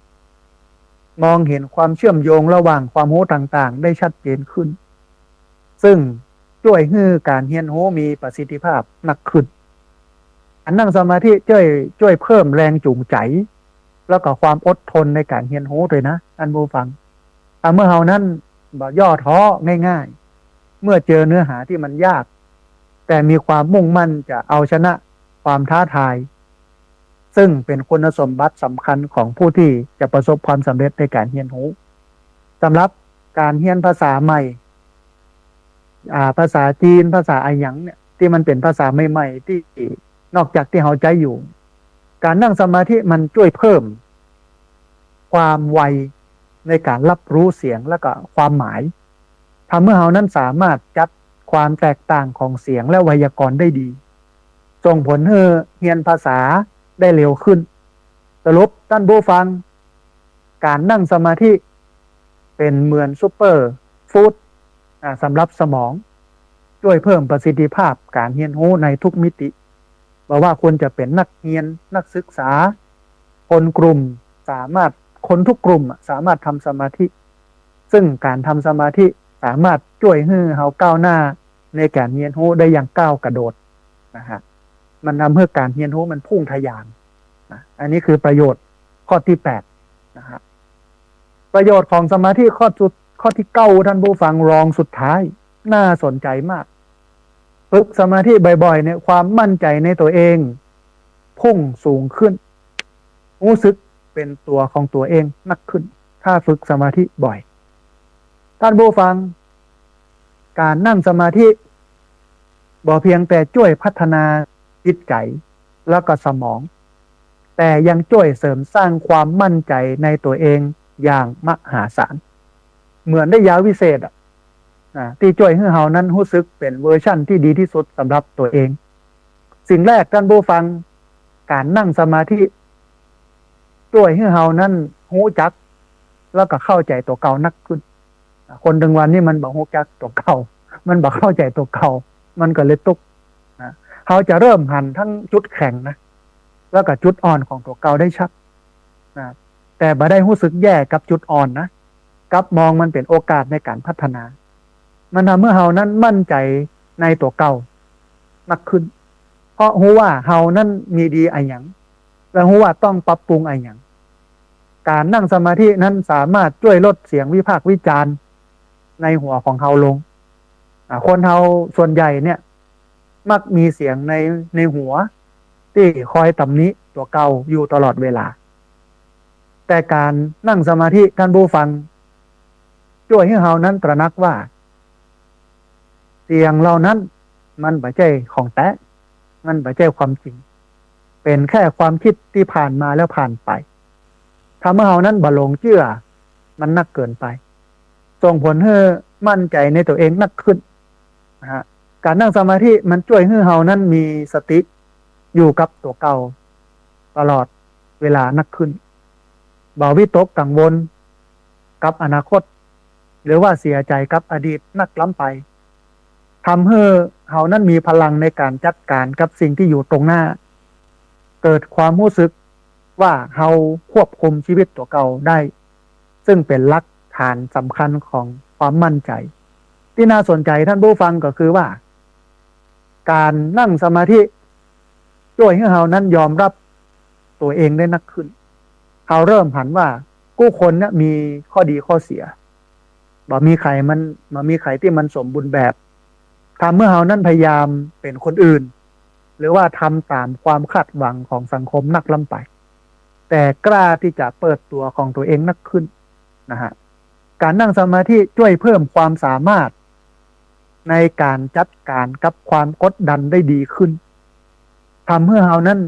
มองเห็นความเชื่อมโยงระหว่างความรู้ต่างๆได้ชัดเจนขึ้นซึ่งช่วยให้การเรียนรู้มีประสิทธิภาพมากขึ้นการนั่งสมาธิช่วยเพิ่มแรงจูงใจแล้วก็ความอดทนในการเรียนรู้ด้วยนะท่านผู้ฟังเมื่อเรานั้นบ่ย่อท้อง่ายๆเมื่อเจอเนื้อหาที่มันยากแต่มีความมุ่งมั่นจะเอาชนะความท้าทายซึ่งเป็นคุณสมบัติสำคัญของผู้ที่จะประสบความสำเร็จในการเรียนรู้สำหรับการเรียนภาษาใหม่ภาษาจีนภาษาอาหยังเนี่ยที่มันเป็นภาษาใหม่ๆที่นอกจากที่เราใจอยู่การนั่งสมาธิมันช่วยเพิ่มความไวในการรับรู้เสียงและก็ความหมายทำให้เรานั้นสามารถจัดความแตกต่างของเสียงและไวยากรณ์ได้ดีส่งผลให้เรียนภาษาได้เร็วขึ้นสรุปท่านผู้ฟังการนั่งสมาธิเป็นเหมือนซุปเปอร์ฟู้ดสำหรับสมองช่วยเพิ่มประสิทธิภาพการเรียนรู้ในทุกมิติบอกว่าควรจะเป็นนักเรียนนักศึกษาคนกลุ่มคนทุกกลุ่มสามารถทำสมาธิซึ่งการทำสมาธิสามารถช่วยให้เราก้าวหน้าในการเรียนรู้ได้อย่างก้าวกระโดดนะฮะมันทำให้การเรียนรู้มันพุ่งทะยานอันนี้คือประโยชน์ข้อที่8นะฮะประโยชน์ของสมาธิข้อที่9ท่านผู้ฟังรองสุดท้ายน่าสนใจมากฝึกสมาธิบ่อยๆเนี่ยความมั่นใจในตัวเอง พุ่งสูงขึ้นรู้สึกเป็นตัวของตัวเองนักขึ้นถ้าฝึกสมาธิบ่อยท่านผู้ฟังการนั่งสมาธิบ่เพียงแต่ช่วยพัฒนาจิตใจแล้วก็สมองแต่ยังช่วยเสริมสร้างความมั่นใจในตัวเองอย่างมหาศาลเหมือนได้ยาวิเศษที่ช่วยให้เรานั้นรู้สึกเป็นเวอร์ชั่นที่ดีที่สุดสำหรับตัวเองสิ่งแรกท่านผู้ฟังการนั่งสมาธิช่วยให้เรานั้นรู้จักแล้วก็เข้าใจตัวเก่านักขึ้นคนดึงวันนี้มันบอกรู้จักตัวเก่ามันบอกเข้าใจตัวเก่ามันก็เลยตุกเขาจะเริ่มหันทั้งจุดแข็งนะแล้วก็จุดอ่อนของตัวเก่าได้ชัดนะแต่บ่ได้รู้สึกแย่กับจุดอ่อนนะกับมองมันเป็นโอกาสในการพัฒนามันทำเมื่อเฮานั้นมั่นใจในตัวเก่ามากขึ้นเพราะรู้ว่าเฮานั้นมีดีอะไรอย่างและรู้ว่าต้องปรับปรุงอะไรอย่างการนั่งสมาธินั้นสามารถช่วยลดเสียงวิพากษ์วิจารณ์ในหัวของเฮาลงคนเฮาส่วนใหญ่เนี่ยมักมีเสียงในหัวที่คอยตำหนิตัวเก่าอยู่ตลอดเวลาแต่การนั่งสมาธิท่านผู้ฟังช่วยให้เฮานั้นตระหนักว่าเสียงเหล่านั้นมันไม่ใช่ของแท้มันไม่ใช่ความจริงเป็นแค่ความคิดที่ผ่านมาแล้วผ่านไปทำให้เฮานั้นบ่หลงเชื่อมันนักเกินไปส่งผลให้มั่นใจในตัวเองนักขึ้นนะฮะการนั่งสมาธิมันช่วยให้เฮานั้นมีสติอยู่กับตัวเก่าตลอดเวลานักขึ้นบ่วิตกกังวลกับอนาคตหรือว่าเสียใจกับอดีตนักล้ำไปทำให้เฮานั้นมีพลังในการจัดการกับสิ่งที่อยู่ตรงหน้าเกิดความรู้สึกว่าเฮาควบคุมชีวิตตัวเก่าได้ซึ่งเป็นหลักฐานสำคัญของความมั่นใจที่น่าสนใจท่านผู้ฟังก็คือว่าการนั่งสมาธิช่วยให้เฮานั้นยอมรับตัวเองได้นักขึ้นเฮาเริ่มหันว่ากู้คนเนี่ยมีข้อดีข้อเสียบ่มีใครที่มันสมบูรณ์แบบเมื่อเฮานั้นพยายามเป็นคนอื่นหรือว่าทำตามความคาดหวังของสังคมนักล้ำไปแต่กล้าที่จะเปิดตัวของตัวเองนักขึ้นนะฮะการนั่งสมาธิช่วยเพิ่มความสามารถในการจัดการกับความกดดันได้ดีขึ้นทำให้เฮานั้น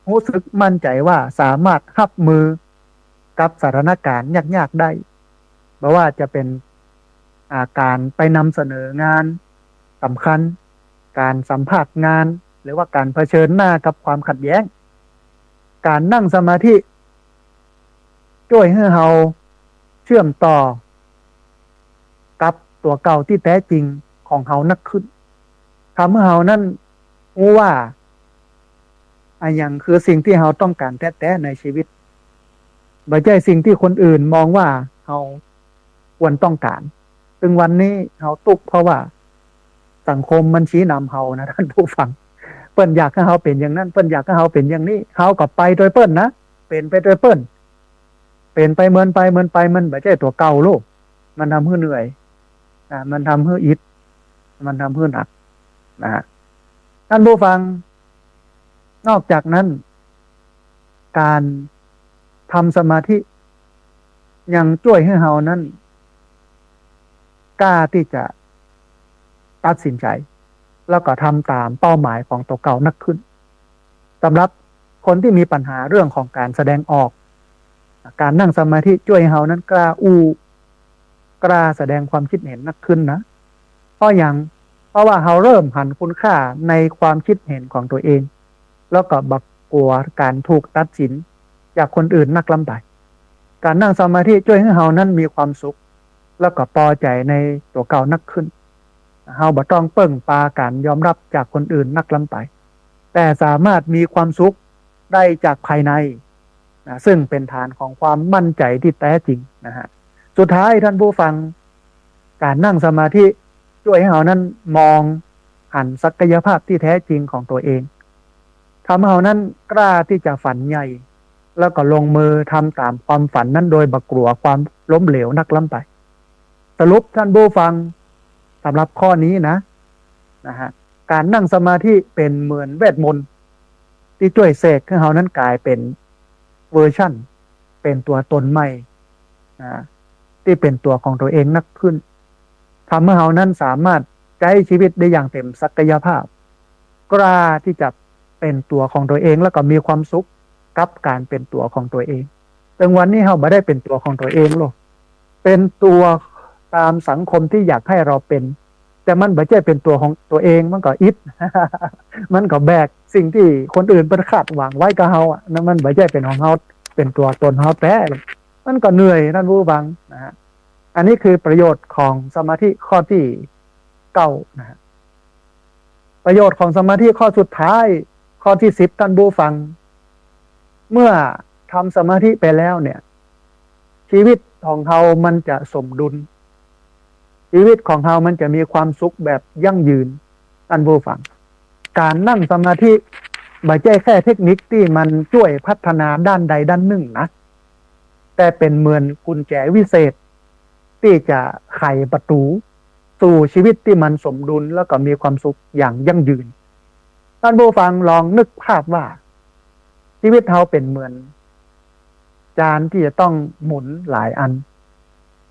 รู้สึกมั่นใจว่าสามารถรับมือกับสถานการณ์ยากๆได้ไม่ว่าจะเป็นการไปนำเสนองานสำคัญการสัมภาษณ์งานหรือว่าการเผชิญหน้ากับความขัดแย้งการนั่งสมาธิช่วยให้เราเชื่อมต่อกับตัวเก่าที่แท้จริงของเรานักขึ้นทำให้เรานั้นรู้ว่าอย่างคือสิ่งที่เราต้องการแท้ๆในชีวิตไม่ใช่สิ่งที่คนอื่นมองว่าเราควรต้องการซึ่งวันนี้เราตุกเพราะว่าสังคมมันชี้นำเรานะท่านผู้ฟังเปิ้นอยากให้เราเป็นอย่างนั้นเปิ้นอยากให้เราเป็นอย่างนี้เราก็ไปโดยเปิ้นนะเป็นไปโดยเปิ้นเป็นไปเหมือนไปมันไม่ใช่ตัวเก่าโลกมันทำให้เหนื่อยมันทำให้อิดมันทำให้หนักนะฮะท่านผู้ฟังนอกจากนั้นการทำสมาธิยังช่วยให้เรานั้นกล้าที่จะตัดสินใจแล้วก็ทำตามเป้าหมายของตัวเก่านักขึ้นสำหรับคนที่มีปัญหาเรื่องของการแสดงออกการนั่งสมาธิช่วยให้เรานั้นกล้าแสดงความคิดเห็นนักขึ้นนะเพราะว่าเราเริ่มหันคุณค่าในความคิดเห็นของตัวเองแล้วก็บักกลัวการถูกตัดสินจากคนอื่นนักล้ำไปการนั่งสมาธิช่วยให้เรานั้นมีความสุขแล้วก็พอใจในตัวเก่านักขึ้นเราบ่ต้องเปิ่งปาการยอมรับจากคนอื่นนักล้ำไปแต่สามารถมีความสุขได้จากภายในซึ่งเป็นฐานของความมั่นใจที่แท้จริงนะฮะสุดท้ายท่านผู้ฟังการนั่งสมาธิช่วยให้เรานั้นมองหันศักยภาพที่แท้จริงของตัวเองทำให้เรานั้นกล้าที่จะฝันใหญ่แล้วก็ลงมือทำตามความฝันนั้นโดยบ่กลัวความล้มเหลวนักล้ำไปสรุปท่านผู้ฟังสำหรับข้อนี้นะฮะการนั่งสมาธิเป็นเหมือนเวทมนต์ท ที่ช่วยเสกให้เฮานั้นกลายเป็นเวอร์ชั่นเป็นตัวตนใหม่ที่เป็นตัวของตัวเองนักขึ้นทำให้เฮานั้นสามารถใช้ชีวิตได้อย่างเต็มศักยภาพกล้าที่จะเป็นตัวของตัวเองแล้วก็มีความสุขกับการเป็นตัวของตัวเองแต่วันนี้เฮาไม่ได้เป็นตัวของตัวเองหรอกเป็นตัวตามสังคมที่อยากให้เราเป็นแต่มันไม่ใช่เป็นตัวของตัวเองมันก็อิด มันก็แบกสิ่งที่คนอื่นประคาดหวังไว้กับเฮาอ่ะนั่นมันไม่ใช่เป็นของเฮาเป็นตัวตนเฮาแท้มันก็เหนื่อยท่านผู้ฟังนะฮะอันนี้คือประโยชน์ของสมาธิข้อที่9นะฮะประโยชน์ของสมาธิข้อสุดท้ายข้อที่10ท่านผู้ฟังเมื่อทำสมาธิไปแล้วเนี่ยชีวิตของเฮามันจะสมดุลชีวิตของเฮามันจะมีความสุขแบบยั่งยืนท่านผู้ฟังการนั่งสมาธิไม่ใช่แค่เทคนิคที่มันช่วยพัฒนาด้านใดด้านหนึ่งนะแต่เป็นเหมือนกุญแจวิเศษที่จะไขประตูสู่ชีวิตที่มันสมดุลแล้วก็มีความสุขอย่างยั่งยืนท่านผู้ฟังลองนึกภาพว่าชีวิตเฮาเป็นเหมือนจานที่จะต้องหมุนหลายอัน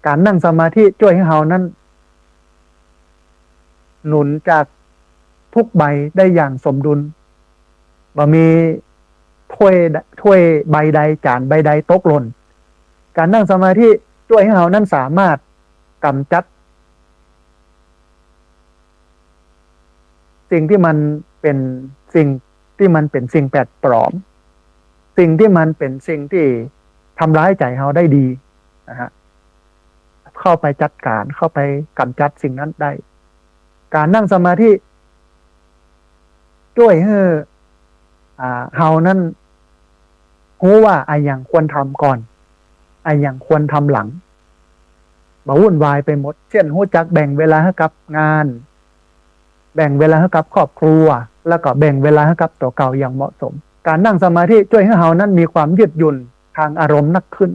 การนั่งสมาธิช่วยให้เฮานั้นหนุนจากทุกใบได้อย่างสมดุลบ่มีถ้วยใบใดจานใบใดตกหล่นการนั่งสมาธิช่วยให้เรานั้นสามารถกำจัดสิ่งที่มันเป็นสิ่งแปลกปลอมสิ่งที่มันเป็นสิ่งที่ทำร้ายใจเราได้ดีนะฮะเข้าไปจัดการเข้าไปกำจัดสิ่งนั้นได้การนั่งสมาธิช่วยให้เฮานั้นรู้ว่าไอ้อย่างควรทำก่อนไอ้อย่างควรทำหลังบ่วุ่นวายไปหมดเช่นรู้จักแบ่งเวลาให้กับงานแบ่งเวลาให้กับครอบครัวแล้วก็แบ่งเวลาให้กับตัวเก่าอย่างเหมาะสมการนั่งสมาธิช่วยให้เฮานั้นมีความยืดหยุ่นทางอารมณ์นักขึ้น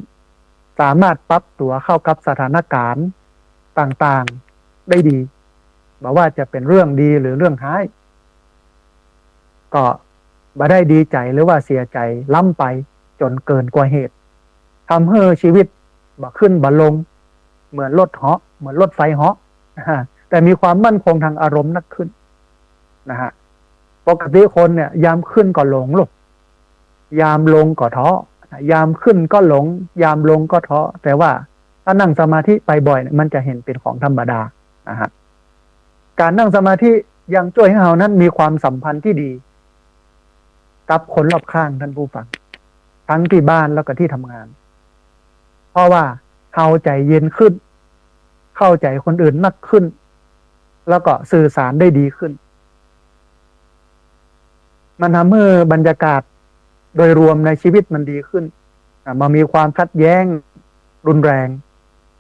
สามารถปรับตัวเข้ากับสถานการณ์ต่างๆได้ดีบ่ว่าจะเป็นเรื่องดีหรือเรื่องร้ายก็บ่ได้ดีใจหรือว่าเสียใจล้ำไปจนเกินกว่าเหตุทำให้ชีวิตบ่ขึ้นบ่ลงเหมือนรถเหาะเหมือนรถไฟเหาะแต่มีความมั่นคงทางอารมณ์นักขึ้นนะฮะปกติคนเนี่ยยามขึ้นก็หลงลูกยามลงก็ท้อยามขึ้นก็หลงยามลงก็ท้อแต่ว่าถ้านั่งสมาธิไปบ่อยมันจะเห็นเป็นของธรรมดานะฮะการนั่งสมาธิยังช่วยให้เรานั้นมีความสัมพันธ์ที่ดีกับคนรอบข้างท่านผู้ฟังทั้งที่บ้านแล้วก็ที่ทำงานเพราะว่าเราใจเย็นขึ้นเข้าใจคนอื่นมากขึ้นแล้วก็สื่อสารได้ดีขึ้นมันทำให้บรรยากาศโดยรวมในชีวิตมันดีขึ้นมามีความขัดแย้งรุนแรง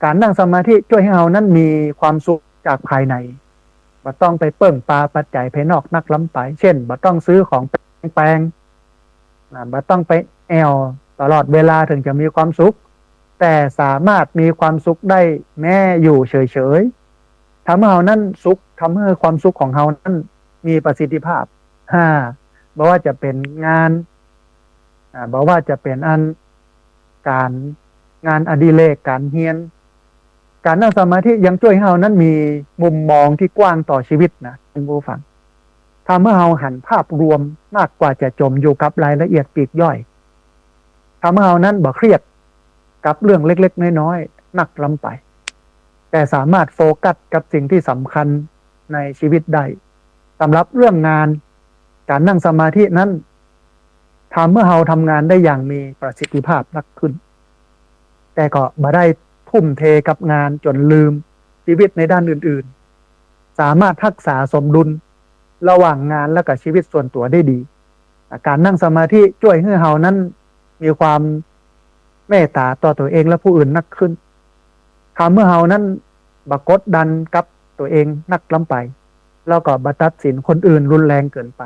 การนั่งสมาธิช่วยให้เรานั้นมีความสุขจากภายในบ่ต้องไปเปิ้งปลาปัจจัยภายนอกนักล้ำไปเช่นบ่ต้องซื้อของแปลงบ่ต้องไปแอวตลอดเวลาถึงจะมีความสุขแต่สามารถมีความสุขได้แม้อยู่เฉยๆทำให้เรานั้นสุขทำให้ความสุขของเรานั้นมีประสิทธิภาพบ่ว่าจะเป็นงานบ่ว่าจะเป็นการงานอดิเรกการเรียนการนั่งสมาธิยังช่วยให้เรานั้นมีมุมมองที่กว้างต่อชีวิตนะท่านผู้ฟังทำให้เราหันภาพรวมมากกว่าจะจมอยู่กับรายละเอียดปลีกย่อยทำให้เรานั้นบ่เครียดกับเรื่องเล็กๆน้อยๆนักล้ำไปแต่สามารถโฟกัสกับสิ่งที่สำคัญในชีวิตได้สำหรับเรื่องงานการนั่งสมาธินั้นทำให้เราทำงานได้อย่างมีประสิทธิภาพมากขึ้นแต่ก็บ่ได้ทุ่มเทกับงานจนลืมชีวิตในด้านอื่นๆสามารถรักษาสมดุลระหว่างงานและกับชีวิตส่วนตัวได้ดีการนั่งสมาธิช่วยให้เรานั้นมีความเมตตาต่อตัวเองและผู้อื่นนักขึ้นทำให้เรานั้นบ่กดดันกับตัวเองนักล้ำไปแล้วก็บ่ตัดสินคนอื่นรุนแรงเกินไป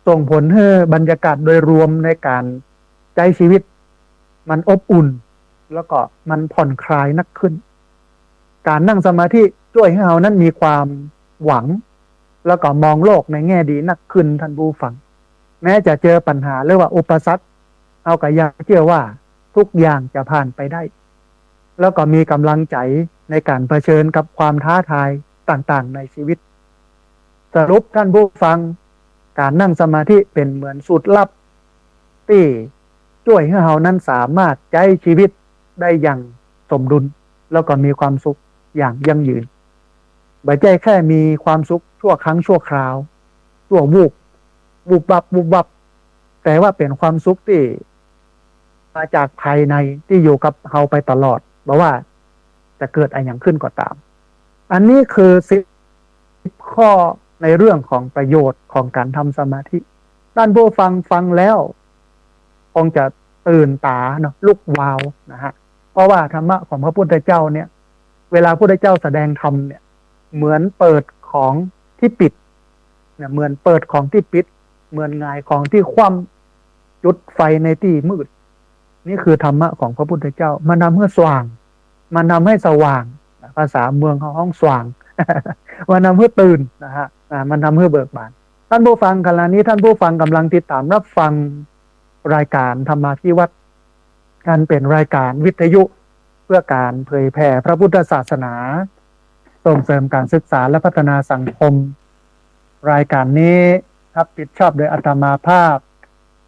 ส่งผลให้บรรยากาศโดยรวมในการใช้ชีวิตมันอบอุ่นแล้วก็มันผ่อนคลายนักขึ้นการนั่งสมาธิช่วยให้เรานั้นมีความหวังแล้วก็มองโลกในแง่ดีนักขึ้นท่านผู้ฟัง แม้จะเจอปัญหาหรือว่าอุปสรรคเอาก็ยังเชื่อว่าทุกอย่างจะผ่านไปได้แล้วก็มีกำลังใจในการเผชิญกับความท้าทายต่างๆในชีวิตสรุปท่านผู้ฟังการนั่งสมาธิเป็นเหมือนสูตรลับที่ช่วยให้เรานั้นสามารถใช้ชีวิตได้อย่างสมดุลแล้วก็มีความสุขอย่างยั่งยืนไม่ใช่แค่มีความสุขชั่วครั้งชั่วคราวชั่ววูบวับแต่ว่าเป็นความสุขที่มาจากภายในที่อยู่กับเราไปตลอดเพราะว่าจะเกิดอะไรอย่างขึ้นก็ตามอันนี้คือ10 ข้อในเรื่องของประโยชน์ของการทำสมาธิท่านผู้ฟังแล้วคงจะตื่นตาเนาะลุกวาวนะฮะเพราะว่าธรรมะของพระพุทธเจ้าเนี่ยเวลาพระพุทธเจ้าแสดงธรรมเนี่ยเหมือนเปิดของที่ปิดเนี่ยเหมือนเปิดของที่ปิดเหมือนงายของที่คว่ำจุดไฟในที่มืดนี่คือธรรมะของพระพุทธเจ้ามันนำให้สว่างมันนำให้สว่างภาษาเมืองเขาห้องสว่าง มันนำให้ตื่นนะฮะมันนำให้เบิกบานท่านผู้ฟังขณะนี้ท่านผู้ฟังกำลังติดตามรับฟังรายการธรรมาภิวัตรการเป็นรายการวิทยุเพื่อการเผยแผ่พระพุทธศาสนาส่งเสริมการศึกษาและพัฒนาสังคมรายการนี้รับผิดชอบโดยอาตมาภาพ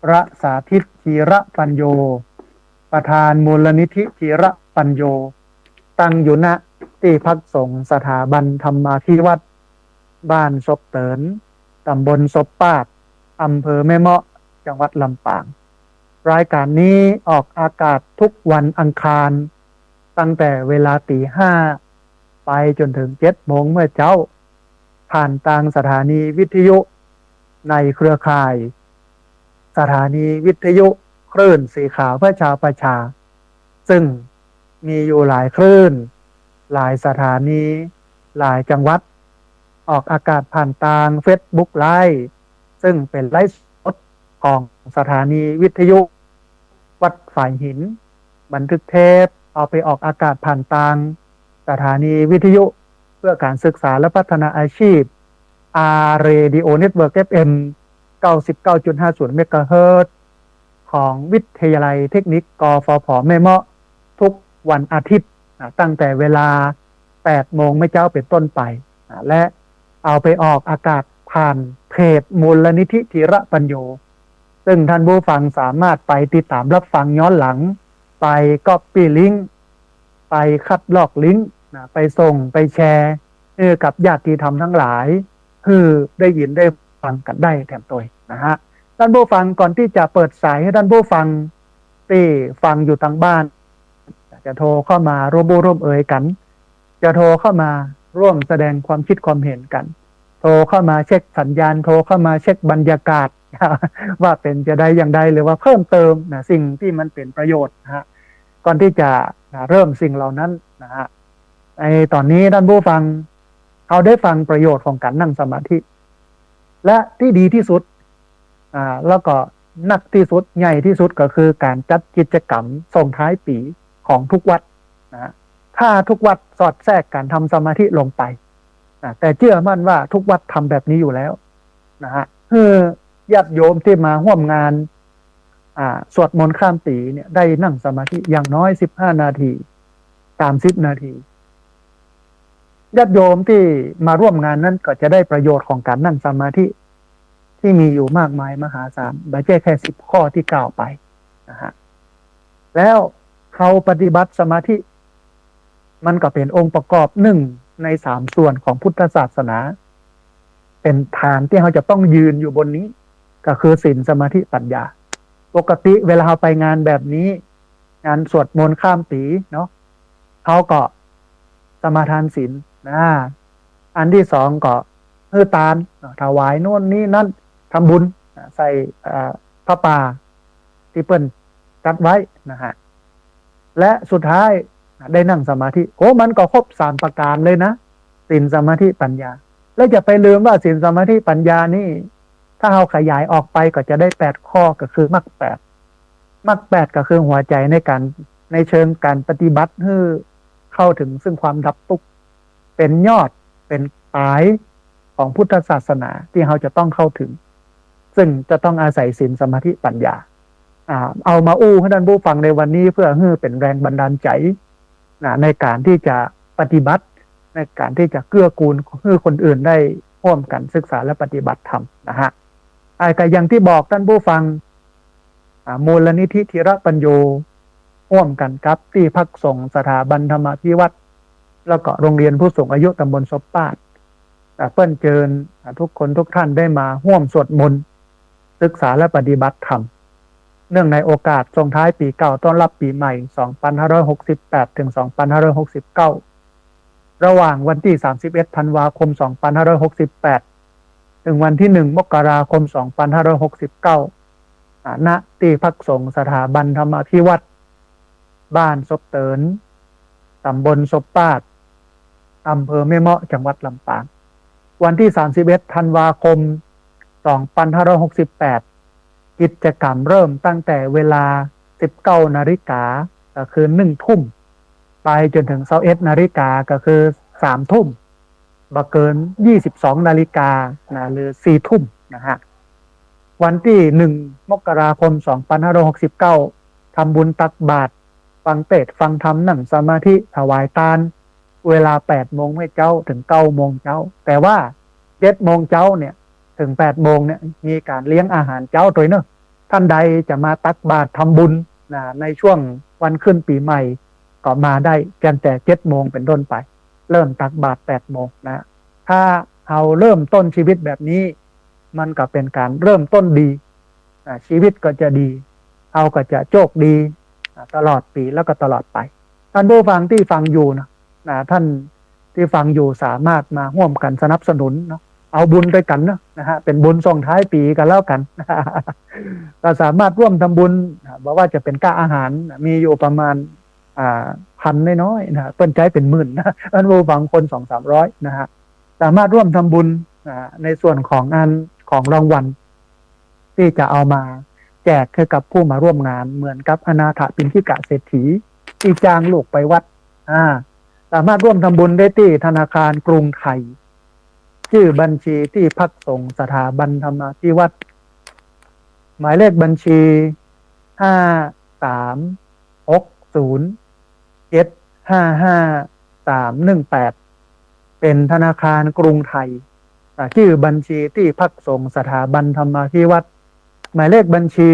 พระสาธิตธีระปัญโยประธานมูลนิธิธีระปัญโยตั้งอยู่ณที่พักสงฆ์สถาบันธรรมาภิวัตรบ้านศพเตินตำบลศพปาดอำเภอแม่เมาะจังหวัดลำปางรายการนี้ออกอากาศทุกวันอังคารตั้งแต่เวลา5:00ไปจนถึง7:00เมื่อเช้าผ่านทางสถานีวิทยุในเครือข่ายสถานีวิทยุคลื่นสีขาวเพื่อชาวประชาซึ่งมีอยู่หลายคลื่นหลายสถานีหลายจังหวัดออกอากาศผ่านทาง Facebook Live ซึ่งเป็นไลฟ์สดของสถานีวิทยุวัดฝ่ายหินบันทึกเทปเอาไปออกอากาศผ่านทางสถานีวิทยุเพื่อการศึกษาและพัฒนาอาชีพ Radio Network FM 99.50 เมกะเฮิรตซ์ของวิทยาลัยเทคนิคกฟผ.แม่เมาะทุกวันอาทิตย์ตั้งแต่เวลา8:00เมื่อเช้าเป็นต้นไปและเอาไปออกอากาศผ่านเพจมูลนิธิธีระปัญโยซึ่งท่านผู้ฟังสามารถไปติดตามรับฟังย้อนหลังไปก๊อปปี้ลิงก์ไปคัดลอกลิงก์ไปส่งไปแชร์กับญาติธรรมทั้งหลายคือได้ยินได้ฟังกันได้แถมตัวนะฮะท่านผู้ฟังก่อนที่จะเปิดสายให้ท่านผู้ฟังที่ฟังอยู่ทางบ้านจะโทรเข้ามาร่วมเอ่ยกันจะโทรเข้ามาร่วมแสดงความคิดความเห็นกันโทรเข้ามาเช็คสัญญาณโทรเข้ามาเช็คบรรยากาศ ว่าเป็นจะได้อย่างใดหรือว่าเพิ่มเติมสิ่งที่มันเป็นประโยชน์นะฮะก่อนที่จะเริ่มสิ่งเหล่านั้นนะฮะในตอนนี้ท่านผู้ฟังเขาได้ฟังประโยชน์ของการนั่งสมาธิและที่ดีที่สุดแล้วก็หนักที่สุดใหญ่ที่สุดก็คือการจัดกิจกรรมส่งท้ายปีของทุกวัดนะถ้าทุกวัดสอดแทรกการทำสมาธิลงไปแต่เชื่อมั่นว่าทุกวัดทำแบบนี้อยู่แล้วนะฮะคือญาติโยมที่มาร่วมงานสวดมนต์ข้ามปีเนี่ยได้นั่งสมาธิอย่างน้อย15 นาที30 นาทีญาติโยมที่มาร่วมงานนั้นก็จะได้ประโยชน์ของการนั่งสมาธิที่มีอยู่มากมายมหาศาลไม่ใช่แค่10 ข้อที่กล่าวไปนะฮะแล้วเขาปฏิบัติสมาธิมันก็เป็นองค์ประกอบ1 ใน 3ส่วนของพุทธศาสนาเป็นฐานที่เขาจะต้องยืนอยู่บนนี้ก็คือศีลสมาธิปัญญาปกติเวลาเราไปงานแบบนี้งานสวดมนต์ข้ามปีเนาะเขาก็สมาทานศีลอันที่2ก็ทานถวายโน่นนี่นั่นทำบุญใส่พระป่าที่เปิ้นจัดไว้นะฮะและสุดท้ายได้นั่งสมาธิมันก็ครบ3 ประการเลยนะศีลสมาธิปัญญาแล้วจะไปลืมว่าศีลสมาธิปัญญานี่ถ้าเราขยายออกไปก็จะได้8 ข้อก็คือมรรค8ก็คือหัวใจในเชิงการปฏิบัติให้เข้าถึงซึ่งความดับทุกข์เป็นยอดเป็นปลายของพุทธศาสนาที่เราจะต้องเข้าถึง ซึ่งจะต้องอาศัยศีลสมาธิปัญญาเอามาอู้ให้ท่านผู้ฟังในวันนี้เพื่อให้เป็นแรงบันดาลใจในการที่จะปฏิบัติในการที่จะเกื้อกูลให้คนอื่นได้ร่วมกันศึกษาและปฏิบัติธรรมนะฮะแต่อย่างที่บอกท่านผู้ฟังมูลนิธิธีรปัญโยร่วมกันกับที่พักสงฆ์สถาบันธรรมาภิวัตรแล้วก็โรงเรียนผู้สูงอายุตำบลศพปาดเปิ้นเชิญทุกคนทุกท่านได้มาร่วมสวดมนต์ศึกษาและปฏิบัติธรรมเนื่องในโอกาสส่งท้ายปีเก่าต้อนรับปีใหม่2568ถึง2569ระหว่างวันที่31ธันวาคม2568ถึงวันที่1มกราคม2569ณที่พักสงฆ์สถาบันธรรมาภิวัตรบ้านศพเตินตำบลศพปาดอำเภอแม่เมาะจังหวัดลำปางวันที่31ธันวาคม2568กิจกรรมเริ่มตั้งแต่เวลา 19 นาฬิกาก็คือ 1 ทุ่มไปจนถึง 21 นาฬิกาก็คือ 3 ทุ่มบ่เกิน 22 นาฬิกาหรือ 4 ทุ่มนะฮะวันที่ 1 มกราคม 2569ทำบุญตักบาตรฟังเทศน์ฟังธรรมนั่งสมาธิถวายทานเวลา 8 โมงให้เจ้าถึง 9 โมงเจ้าแต่ว่า 7 โมงเจ้าเนี่ยถึง 8 โมงเนี่ยมีการเลี้ยงอาหารเจ้าโดยเนอะท่านใดจะมาตักบาตรทำบุญในช่วงวันขึ้นปีใหม่ก็มาได้กันแต่ 7 โมงเป็นต้นไปเริ่มตักบาตร 8 โมงนะถ้าเอาเริ่มต้นชีวิตแบบนี้มันก็เป็นการเริ่มต้นดีชีวิตก็จะดีเอาก็จะโชคดีตลอดปีแล้วก็ตลอดไปท่านผู้ฟังที่ฟังอยู่นะท่านที่ฟังอยู่สามารถมาร่วมกันสนับสนุนเนาะเอาบุญด้วยกันนะฮะเป็นบุญส่งท้ายปีกันแล้วกันก็สามารถร่วมทำบุญบอกว่าจะเป็นค่าอาหารมีอยู่ประมาณพันน้อยๆนะเปิ้นใจเป็นหมื่นนะอันผู้ฟังคน 200-300 นะฮะสามารถร่วมทำบุญในส่วนของงานของรางวัลที่จะเอามาแจกให้กับผู้มาร่วมงานเหมือนกับอนาถปิณฑิกะเศรษฐีที่จ้างลูกไปวัดสามารถร่วมทำบุญได้ที่ธนาคารกรุงไทยชื่อบัญชีที่พักสงฆ์สถาบันธรรมาภิวัตรหมายเลขบัญชี53607555318เป็นธนาคารกรุงไทยชื่อบัญชีที่พักสงฆ์สถาบันธรรมาภิวัตรหมายเลขบัญชี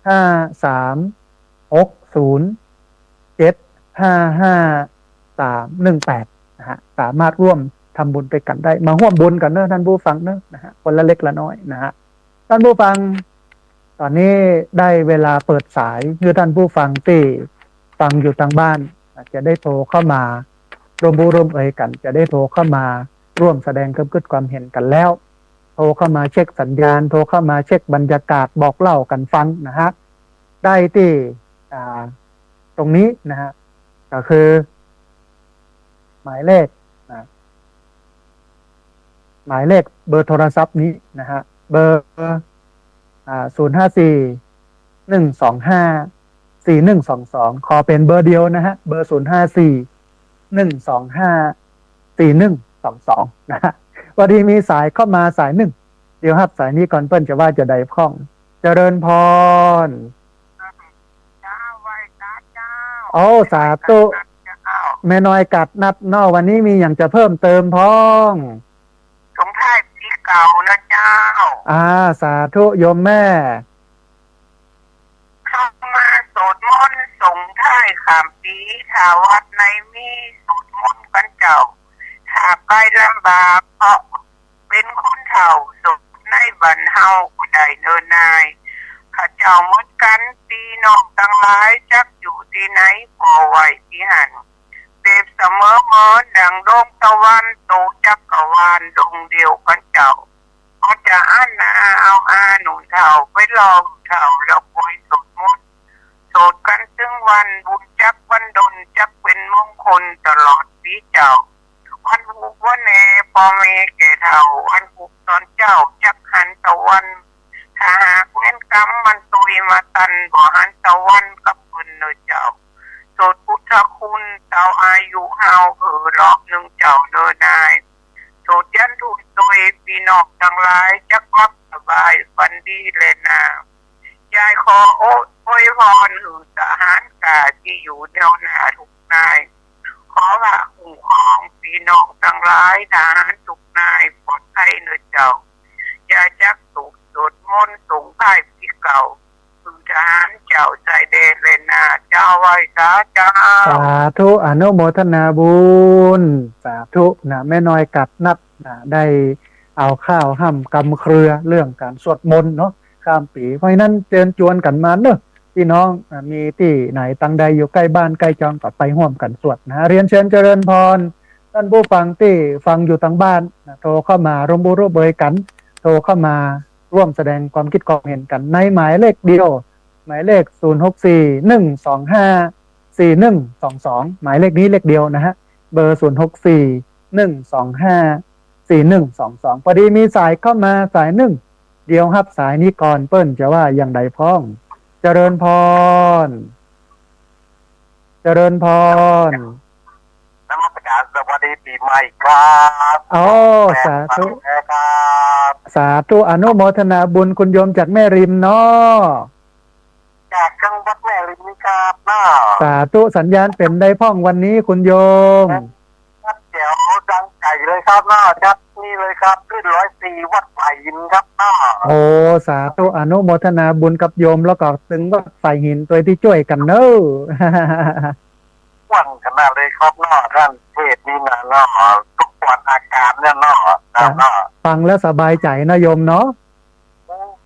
53607555318นะฮะสามารถร่วมทำบุญไปกันได้มาร่วมบุญกันเนอะท่านผู้ฟังเนอะนะฮะคนละเล็กละน้อยนะฮะท่านผู้ฟังตอนนี้ได้เวลาเปิดสายเพื่อท่านผู้ฟังที่ฟังอยู่ทางบ้านจะได้โทรเข้ามาร่วมเอ่ยกันจะได้โทรเข้ามาร่วมแสดงความเห็นกันแล้วโทรเข้ามาเช็คสัญญาณโทรเข้ามาเช็คบรรยากาศบอกเล่ากันฟังนะฮะได้ที่ตรงนี้นะฮะก็คือหมายเลขเบอร์โทรศัพท์นี้นะฮะเบอร์054-125-4122ขอเป็นเบอร์เดียวนะฮะเบอร์054-125-4122นะฮะวันนี้มีสายเข้ามาสายหนึ่งเดี๋ยวครับสายนี้ก่อนเปิ้ลจะว่าจะได้พ้องเจริญพรโอ้สาธุแม่น้อยกัดนัดนอวันนี้มีอย่างจะเพิ่มเติมพ้องส่งท้ายปีเก่านะเจ้าสาธุโยมแม่เข้ามาสวดมนต์ส่งท้ายข้ามปีถ้าวัดในมีสวดมนต์กันเจ้าถ้าไปลำบากเพราะเป็นคนเฒ่าสุขในบ้านเฮาก็ได้เนินนายข้าเจ้าเหมือนกันปีนอกตั้งหลายจักอยู่ที่ไหนพอไหวที่หันเปรียบเสมอเหมือนดังดวงตะวันโตจักรวาลดวงเดียวกันเจ้าเขาจะเอาหนุนเฒ่าไปลองเฒ่าแล้วปล่อยสดมดโสดกันถึงวันบุญจักวันดลจักเป็นมงคลตลอดปีเจ้าวันหุกวันเนพ่อแม่แก่เฒ่าวันหุกตอนเจ้าจักหันตะวันถ้าหากเว้นกรรมมันตุยมาตันบ่หันตะวันกับเพิ่นเนอเจ้าโสดพุทธคุณเจ้าอายุเฮารอบหนึ่งเจ้าเนอนายโสดยันทุนโดยพี่น้องทั้งหลายจักมักสบายฝัน ออวยพรหือทหารกาที่อยู่แนวหน้าทุกนายขอว่าคุ้มครองพี่น้องทั้งหลายทหารทุกนายปลอดภัยเนื้อเจ้าอย่าจักสุขสวดมนต์ส่งท้ายปีเก่าคือทหารเจ้าใจแดนเลยนาเจ้าไว้สาเจ้า สาธุอนุโมทนาบุญสาธุนะแม่น้อยกัดนัดนะได้เอาข้าวห้ำกำเครือเรื่องการสวดมนต์เนาะข้ามปีเพราะฉะนั้นเชิญชวนกันมาเนอะพี่น้องมีที่ไหนตังใดอยู่ใกล้บ้านใกล้จองก็ไปร่วมกันสวดนะเรียนเชิญเจริญพรท่านผู้ฟังที่ฟังอยู่ทางบ้านนะโทรเข้ามาร่วมบุร่วมเบยกันโทรเข้ามาร่วมแสดงความคิดความเห็นกันในหมายเลขเดียวหมายเลข064-125-4122หมายเลขนี้เลขเดียวนะฮะเบอร์064-125-4122พอดีมีสายเข้ามาสายหนึ่งเดียวครับสายนี้ก่อนเปิ้นจะว่าอย่างใดพ้องเจริญพรเจริญพรนมัสการสวัสดีปีใหม่ครับอ๋อสาธุครับ สาธุอนุโมทนาบุญคุณโยมจากแม่ริมเนาะจากจังหวัดแม่ริมครับเนาะสาธุสัญญาณเป็นได้พ้องวันนี้คุณโยมครับเดี๋ยวดังใจเลยครับเนาะครับนี่เลยครับขึ้น104วัดไผ่หินครับเนาะโอ้สาธุอนุโมทนาบุญกับโยมแล้วก็ถึงวัดไผ่หินตัวที่ช่วยกันเนอะหวังขนาดเลยครับเนาะท่านเทศนี่นะเนาะทุกวันอาการเนี่ยเนาะฟังแล้วสบายใจนะโยมเนาะ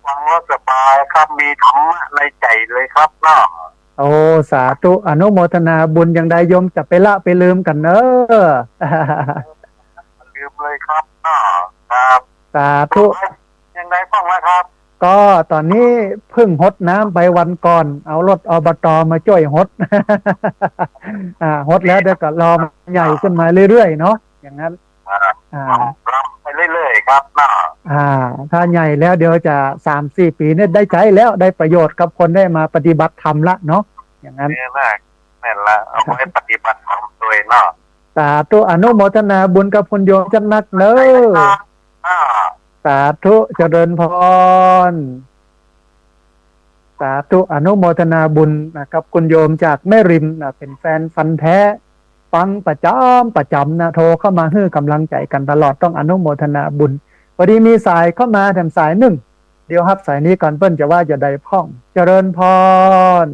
ฟังแล้วสบายครับมีธรรมะในใจเลยครับเนาะโอ้สาธุอนุโมทนาบุญอย่างใดโยมจะไปละไปลืมกันเนอะลืมเลยครับเนาะครับสาธุยังไงฟังแล้วครับก็ตอนนี้เพิ่งหดน้ำไปวันก่อนเอารถอบต.มาช่วยหดหดแล้วเดี๋ยวก็รอใหญ่ขึ้นมาเรื่อยๆเนาะอย่างนั้นไปเรื่อยๆครับเนาะถ้าใหญ่แล้วเดี๋ยวจะ 3-4 ปีเนี่ยได้ใช้แล้วได้ประโยชน์กับคนได้มาปฏิบัติธรรมละเนาะอย่างนั้นนี่ละเอาไว้ปฏิบัติธรรมด้วยเนาะสาธุอนุโมทนาบุญกับคุณโยมจันนักเนอะสาธุเจริญพรสาธุอนุโมทนาบุญนะครับคุณโยมจากแม่ริมนะเป็นแฟนฟันแท้ฟังประจำนะโทรเข้ามาให้กำลังใจกันตลอดต้องอนุโมทนาบุญพอดีมีสายเข้ามาแถมสายหนึ่งเดี๋ยวครับสายนี้ก่อนเปิ้ลจะว่าจะได้พ้องเจริญพร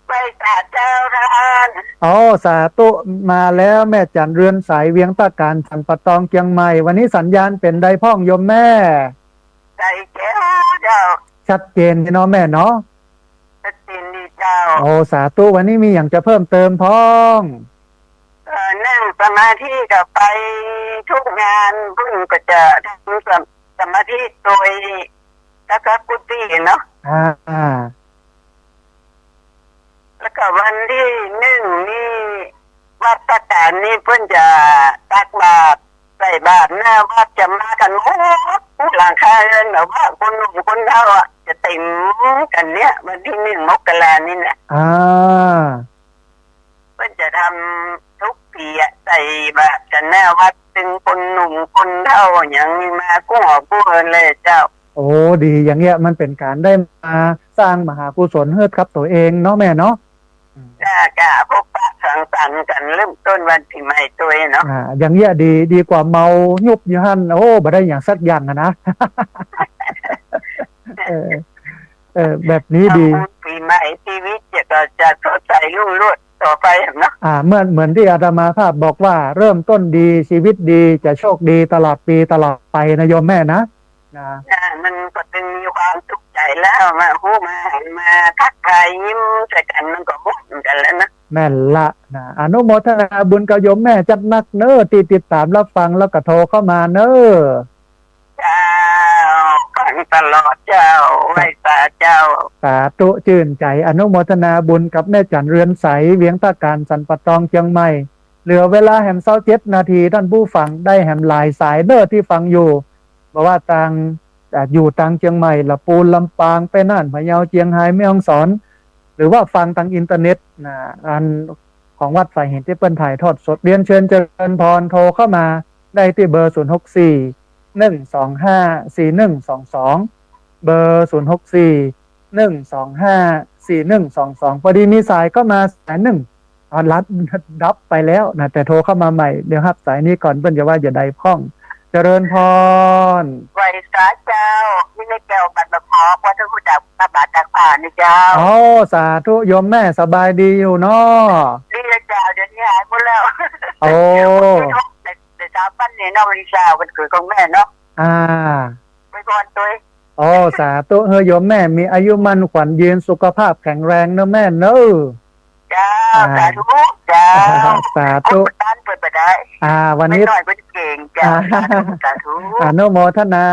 ไปสาเจ้าท่านอ๋อสาธุมาแล้วแม่จันเรือนสายเวียงตะการสันปะตองเชียงใหม่วันนี้สัญญาณเป็นได้พ้องโยมแม่ใจแก้วเจ้าชัดเจนเนาะแม่เนาะชัดเจนดีเจ้าโอ้สาธุวันนี้มีอย่างจะเพิ่มเติมพ้องนั่งสมาธิกับไปทุกงานพึ่งก็จะทำสมาธิโดยทักกุฏิเนาะแล้วก็วันที่1นี่วัดตะการนี่เพิ่นจะตักบาตรใส่บาตรหน้าวัดจะมากันหมดผู้หลังคาเรือนแบบว่าคนหนุ่มคนเฒ่าอ่ะจะเต็มกันเนี้ยวันที่1 มกรานี่แหละเพิ่นจะทำทุกปีใส่บาตรกันหน้าวัดถึงคนหนุ่มคนเฒ่าอย่างนี้มากู้หอบกู้เอินเลยเจ้าโอ้ดีอย่างเงี้ยมันเป็นการได้มาสร้างมหากุศลเฮือดครับตัวเองเนาะแม่เนาะกะพบปะสังสรรค์กันเริ่มต้นวันปีใหม่ตัวเนาะอย่างเงี้ยดีกว่าเมายุบอยู่หั่นโอ้บ่ได้อย่างสักอย่างนะแบบนี้ดีปีใหม่ชีวิตจะสดใสรุ่งโรจน์ต่อไปเนาะเหมือนที่อาตมาภาพบอกว่าเริ่มต้นดีชีวิตดีจะโชคดีตลอดปีตลอดไปนะโยมแม่นะมันก็ตึงมีความสุขใจแล้วมาหูมาทักทายยิ้มใส่กันมันก็มุ่งกันแล้วนะแม่ละนะอนุโมทนาบุญกับโยมแม่จัดนักเนอติดตามรับฟังแล้วก็โทรเข้ามาเนอเจ้าฟังตลอดเจ้าไหว้ตาเจ้าสาธุชื่นใจอนุโมทนาบุญกับแม่จันเรือนใสเวียงตะการสันปะตองเชียงใหม่เหลือเวลาแหม27 นาทีท่านผู้ฟังได้แหมหลายสายเนอที่ฟังอยู่บอกว่าอยู่ต่างเชียงใหม่ละปูนลำปางไปน่านพะเยาเชียงรายแม่ฮ่องสอนหรือว่าฟังทางอินเทอร์เน็ตอันของวัดฝ่ายเห็นที่เปิ้นถ่ายทอดสดเรียนเชิญเจริญพรโทรเข้ามาได้ที่เบอร์064-125-4122เบอร์064-125-4122 1254122พอดีมีสายก็มาสายหนึ่งตอนรับดับไปแล้วนะแต่โทรเข้ามาใหม่เดี๋ยวรับสายนี้ก่อนเพื่อนจะว่าอย่าใดพ้องเจริญพร ไหวสาเจ้านี่ในแก้วบัตรมาพอว่าถ้าผู้จับตาบาดจากผ่านนี่เจ้า อ๋อสาธุโยมแม่สบายดีอยู่เนาะ ดีเลยเจ้าเดี๋ยวนี้หายหมดแล้ว โอ้ แต่เช้าปั้นเนี่ยเนาะวันเช้าวันเกิดของแม่เนาะ อ่า ไปก่อนตัว โอ้สาธุเฮยโยมแม่มีอายุมั่นขวัญยืนสุขภาพแข็งแรงเนอะแม่เนอะ เจ้าสาธุเจ้า สาธุ ด้านเปิดไปได้ วัน ไม่ นี้ น้อยก็เก่งเจ้าสาธุ อนุโมทนา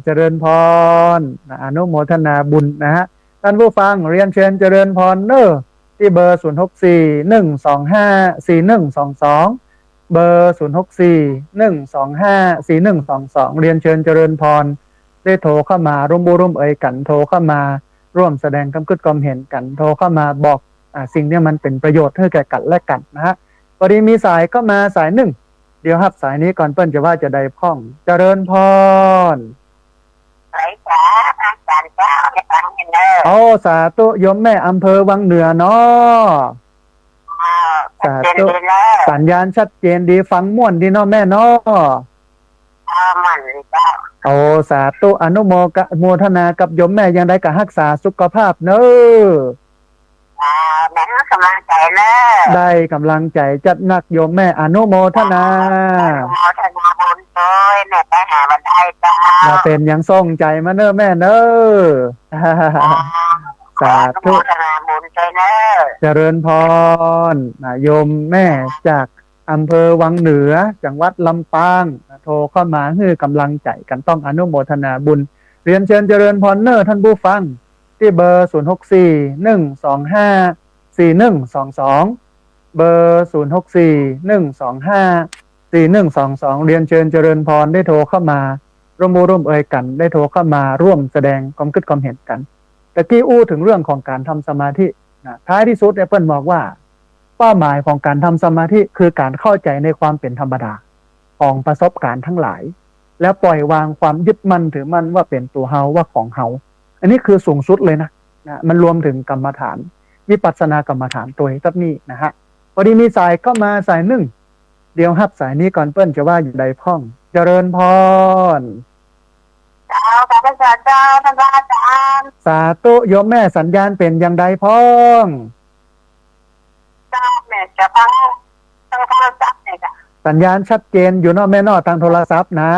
เจริญพรอนุโมทนาบุญนะฮะท่านผู้ฟังเรียนเชิญเจริญพรเนอะที่เบอร์0641254122เบอร์0641254122เรียนเชิญเจริญพรได้โทรเข้ามาร่วมบุร่วมเอ่ยกันโทรเข้ามาร่วมแสดงความคิดความเห็นกันโทรเข้ามาบอกสิ่งที่มันเป็นประโยชน์ให้แก่กันและกันนะฮะพอดีมีสายก็มาสายหนึ่งเดี๋ยวครับสายนี้ก่อนเปิ้ลจะว่าจะได้พ้องเจริญพร ไหลจ้าอาจารย์เจ้าในฟังกันเนอะ โอ้สาธุโยมแม่อำเภอวังเหนือเนาะสาธุสัญญาณชัดเจนดีฟังม่วนดีเนาะแม่เนาะ มันเจ้า โอ้สาธุอนุโมทนากับโยมแม่ยังได้กับรักษาสุขภาพเนอะ แม่กำลังใจเนอะ ได้กำลังใจจัดหนักโยมแม่อนุโมทนา โมทนาบุญด้วยแม่ไปหาวันได้เจ้า มาเป็นยังส่งใจมาเนอะแม่เนอะสาธุ โมทนาบุญด้วยเนอะ เจริญพรโยมแม่จากอำเภอวังเหนือจังหวัดลำปางโทรเข้ามาให้กำลังใจกันต้องอนุโมทนาบุญเรียนเชิญเจริญพรเนอร์ท่านผู้ฟังที่เบอร์0641254122เบอร์0641254122เรียนเชิญเจริญพรได้โทรเข้ามาร่วมเอ่ยกันได้โทรเข้ามาร่วมแสดงความคิดความเห็นกันตะกี้อู้ถึงเรื่องของการทำสมาธิท้ายที่สุดเนี่ยเปิ้ลบอกว่าเป้าหมายของการทำสมาธิคือการเข้าใจในความเป็นธรรมดาของประสบการณ์ทั้งหลายแล้วปล่อยวางความยึดมั่นถือมั่นว่าเป็นตัวเฮาว่าของเฮาอันนี้คือสูงสุดเลยนะมันรวมถึงกรรมฐานวิปัสสนากรรมฐานตัวนี้นี่นะฮะพอดีมีสายก็มาสายหนึ่งเดี๋ยวฮับสายนี้ก่อนเปิ้ลจะว่าอยู่ใดพ้องเจริญพร เจ้าพระพุทธเจ้าท่านพระอาจารย์ สาธุโยมแม่สัญญาณเป็นอย่างใดพ้อง เจ้าแม่จะฟังโทรศัพท์เนี่ยจ้ะ สัญญาณชัดเจนอยู่เนอกแม่นอทางโทรศัพท์นะ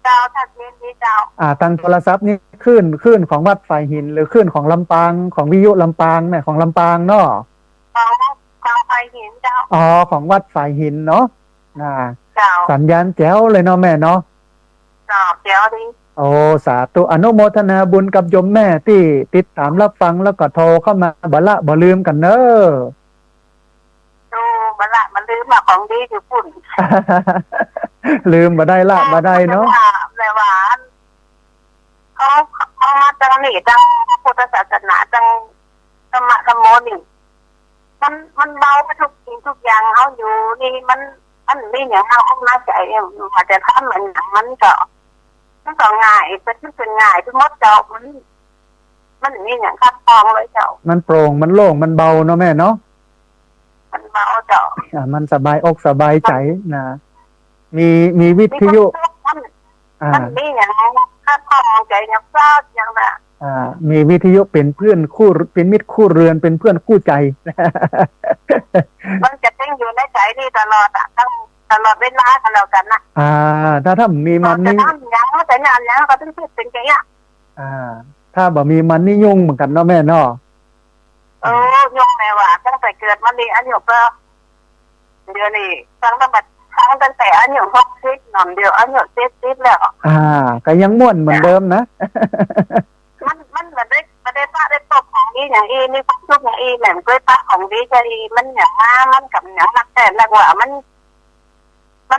เจ้าทัดเย็นดีเจ้า ทางโทรศัพท์นี่คลื่นของวัดฝ่ายหินหรือคลื่นของลำปางของวิทยุลำปางเนี่ยของลำปางเนาะ ของไฟหินเจ้า อ๋อของวัดฝ่ายหินเนาะนะ เจ้า สัญญาณแจ๋วเลยเนาะแม่เนาะ เจ้าเดี๋ยวดี โอ้สาธุอนุโมทนาบุญกับโยมแม่ที่ติดตามรับฟังแล้วก็โทรเข้ามาบ่ลืมกันเนอะ ดูมันลืมมาของดีอยู่ปุ่น ลืมบ่ได้ละบ่ได้เนาะ แต่ว่าเขามาจังนี่จังพุทธศาสนาจังธรรมะธรรมโมนี่มันเบาไปทุกสิ่งทุกอย่างเอาอยู่นี่มันนี่อย่างเอาเข้ามาใจอาจจะทำเหมือนอย่างมันก็ง่ายเป็นง่ายทุกมดเจ้ามันนี่อย่างคัดฟองเลยเจ้า มันโปร่งมันโล่งมันเบาเนาะแม่เนาะ มันเบาเจ้า มันสบายอกสบายใจนะมีวิทยุมันนี่อย่างคัดฟองใจอย่างเศร้าอย่างน่ะมีวิทยุเป็นเพื่อนคู่เป็นมิตรคู่เรือนเป็นเพื่อนคู่ใจ มันจะต้องอยู่ในใจนี่ตลอดอ่ะทั้งตลอดเวลากันแล้วกันนะถ้ามีมันนี่ยังแต่งานยังก็ต้องพูดเป็นใจอ่ะถ้าบ่มีมันนี่ยุ่งเหมือนกันเนาะแม่เนาะยุ่งแม่ว่าตั้งแต่เกิดมันนี่อันอยู่ก็เดือนนี้ตั้งแต่อันอยู่60นอนเดียวอันอยู่70แล้วก็ยังม่วนเหมือนเดิมนะมันได้ป้าได้ตบของดีอย่างอีนี่ทุกอย่างอีแหลมกล้วยป้าของดีจะอีมันอย่างมันกับอย่างนักแต่ละว่ามัน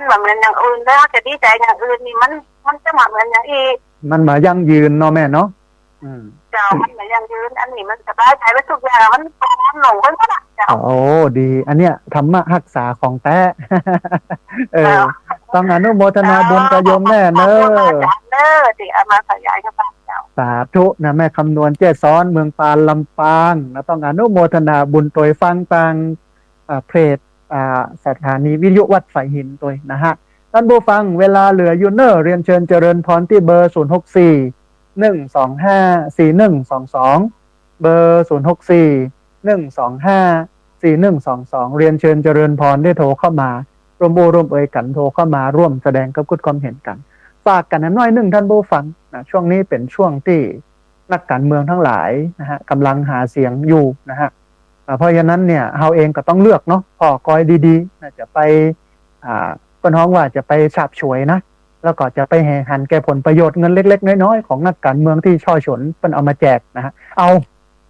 เหมือนอย่างอื่นแล้วจะดีใจอย่างอื่นนี่มันจะเหมือนอย่างอีมันมายั่งยืนเนาะแม่เนาะเจ้ามันมายั่งยืนอันนี้มันสบายใจไปทุกอย่างมันหลงไปหมดอ่ะเจ้าดีอันเนี้ยธรรมะรักษาของแท้ต้องอนุโมทนาบุญกับโยมแม่เนอะที่เอามาขยายกับเจ้า สาธุนะแม่คำนวณเจ้ซ้อนเมืองปานลำปางนะต้องอนุโมทนาบุญโดยฟังตังเพจสถานีวิทยุวัดสายหินตัวนะฮะท่านผู้ฟังเวลาเหลืออยู่เนอเรียนเชิญเจริญพรที่เบอร์064 125 4122เบอร์064 125 4122เรียนเชิญเจริญพรได้โทรเข้ามาร่วมร่วมเอ่ยกันโทรเข้ามาร่วมแสดงกับกุศความเห็นกันฝากกันน้อยหนึ่งท่านผู้ฟังนะช่วงนี้เป็นช่วงที่นักการเมืองทั้งหลายนะฮะกำลังหาเสียงอยู่นะฮะเพราะฉะนั้นเนี่ยเราเองก็ต้องเลือกเนาะพอกอยดีๆนะจะไปก็น้องว่าจะไปฉาบฉวยนะแล้วก็จะไปแห่หันแก่ผลประโยชน์เงินเล็กๆน้อยๆของนักการเมืองที่ช่อฉนเป็นเอามาแจกนะฮะเอา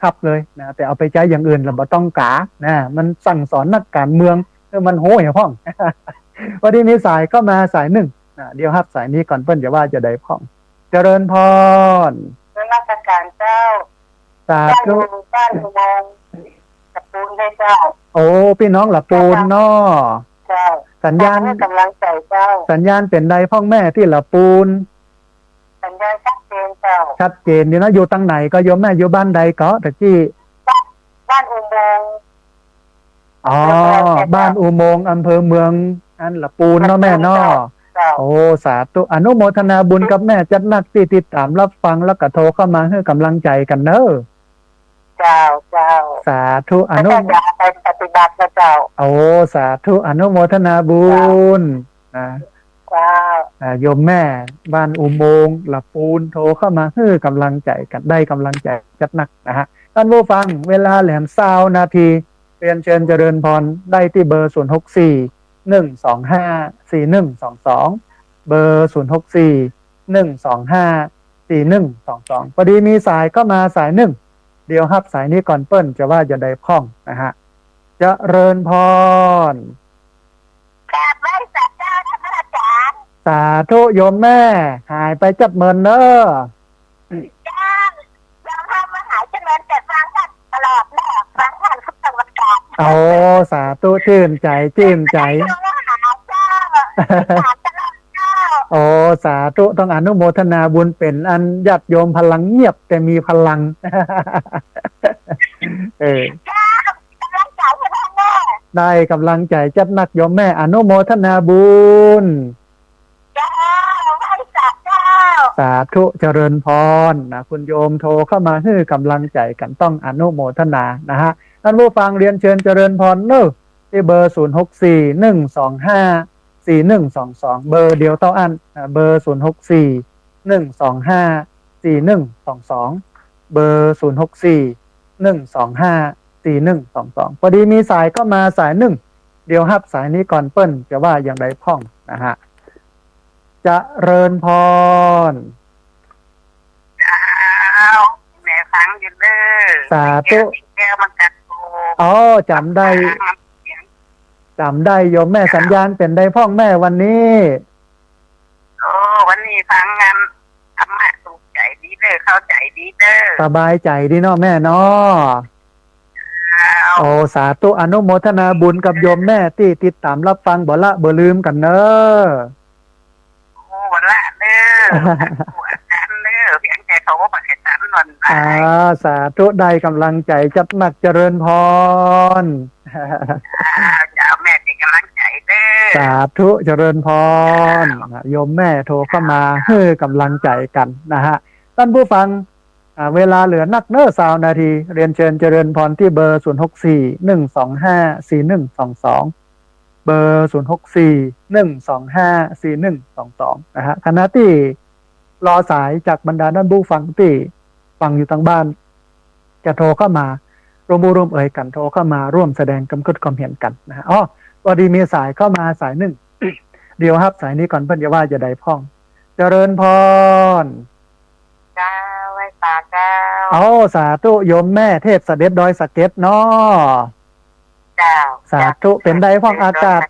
ครับเลยนะแต่เอาไปใช้อย่างอื่นเราบ่ต้องกานะมันสั่งสอนนักการเมืองมันโหยพ่อง วันนี้มีสายก็มาสายหนึ่งเดี๋ยวครับสายนี้ก่อนเพิ่นจะว่าจะได้พ่องเจริญพรราชการเจ้าสาธุบ้านอุโมงค์ตะปูนให้เจ้าโอ้พี่น้องละปูนเนาะใช่สัญญาณกำลังใจเจ้าสัญญาณเป็นใดพ่องแม่ที่ละปูนสัญญาณชัดเจนเจ้าชัดเจนอยู่นะอยู่ตั้งไหนก็โยมแม่อยู่บ้านใดก็ตะกี้บ้านอุโมงค์อ๋อบ้านอุโมงค์อำเภอเมืองอันละปูนเนาะแม่เนาะโอ้สาธุอนุโมทนาบุญกับแม่จัดนักที่ติดตามรับฟังแล้วก็โทรเข้ามาให้กำลังใจกันเนอะเจ้าสาธุอนุโมทนาไปปฏิบัตินะเจ้าโอ้สาธุอนุโมทนาบุญนะโยมแม่บ้านอุโมงค์ละปูนโทรเข้ามาให้กำลังใจกันได้กำลังใจจัดนักนะฮะท่านผู้ฟังเวลาแหลม20 นาทีเรียนเชิญเจริญพรได้ที่เบอร์064 125 4122เบอร์064 125 4122พอดีมีสายก็มาสายหนึ่งเดี๋ยวครับสายนี้ก่อนเปิ้ลจะว่าจะได้พ่องนะฮะเจริญพรกราบไหว้สักการะพระอาจารย์สาธุโยมแม่หายไปจับเมินเนอะจ้าเราทำมาหายเจริญแต่ฟังท่านตลอดแหละฟังท่านทุกจังหวัดกาญโอ้สาธุชื่นใจชื่นใจโอ้สาธุต้องอนุโมทนาบุญเป็นอันญาติโยมพลังเงียบแต่มีพลังได้กำลังใจจัดนักโยมแม่อนุโมทนาบุญสาธุเจริญพรนะคุณโยมโทรเข้ามาให้กำลังใจกันต้องอนุโมทนานะฮะท่านผู้ฟังเรียนเชิญเจริญพรเนอะที่เบอร์064 125 4122เบอร์เดียวเท่าอันเบอร์064 125 4122เบอร์064 125 4122พอดีมีสายก็มาสายหนึ่งเดี๋ยวครับสายนี้ก่อนเปิ้ลจะว่าอย่างไรพ่องนะฮะจะเริญพรแม่ฟังอยู่เด้อสาธุแก้วมันกัดโตอ๋อจำได้โยมแม่สัญญาณเป็นได้พ่องแม่วันนี้วันนี้ฟังงานธรรมะสุขใจดีเด้อเข้าใจดีเด้อสบายใจดีเนาะแม่เนาะโอ้สาธุอนุโมทนาบุญกับโยมแม่ที่ติดตามรับฟังบ่ละบ่ลืมกันเนอะบ่ละเด้อกันเด้อเพียงแค่เขาก็ประกันนอนได้สาธุได้กำลังใจจัดหนักเจริญพรจ้าแม่เป็นกำลังใจเด้อสาธุเจริญพรโยมแม่โทรเข้ามาให้กำลังใจกันนะฮะท่านผู้ฟังเวลาเหลือนักเนอ20 นาทีเรียนเชิญเจริญพรที่เบอร์064 125 4122เบอร์064 125 4122นะฮะขณะที่รอสายจากบรรดาท่านผู้ฟังที่ฟังอยู่ทางบ้านจะโทรเข้ามาร่วมเอ่ยกันโทรเข้ามาร่วมแสดงความเห็นกันนะฮะพอดีมีสายเข้ามาสายหนึ่ง เดี๋ยวครับสายนี้ก่อนเพิ่นจะว่าจะได้พ่องเจริญพรจ้าไว้ตาเจ้าสาธุโยมแม่เทพเสด็จดอยสะเก็ดเนาะจ้าสาธุเป็นได้พ่องอากาศ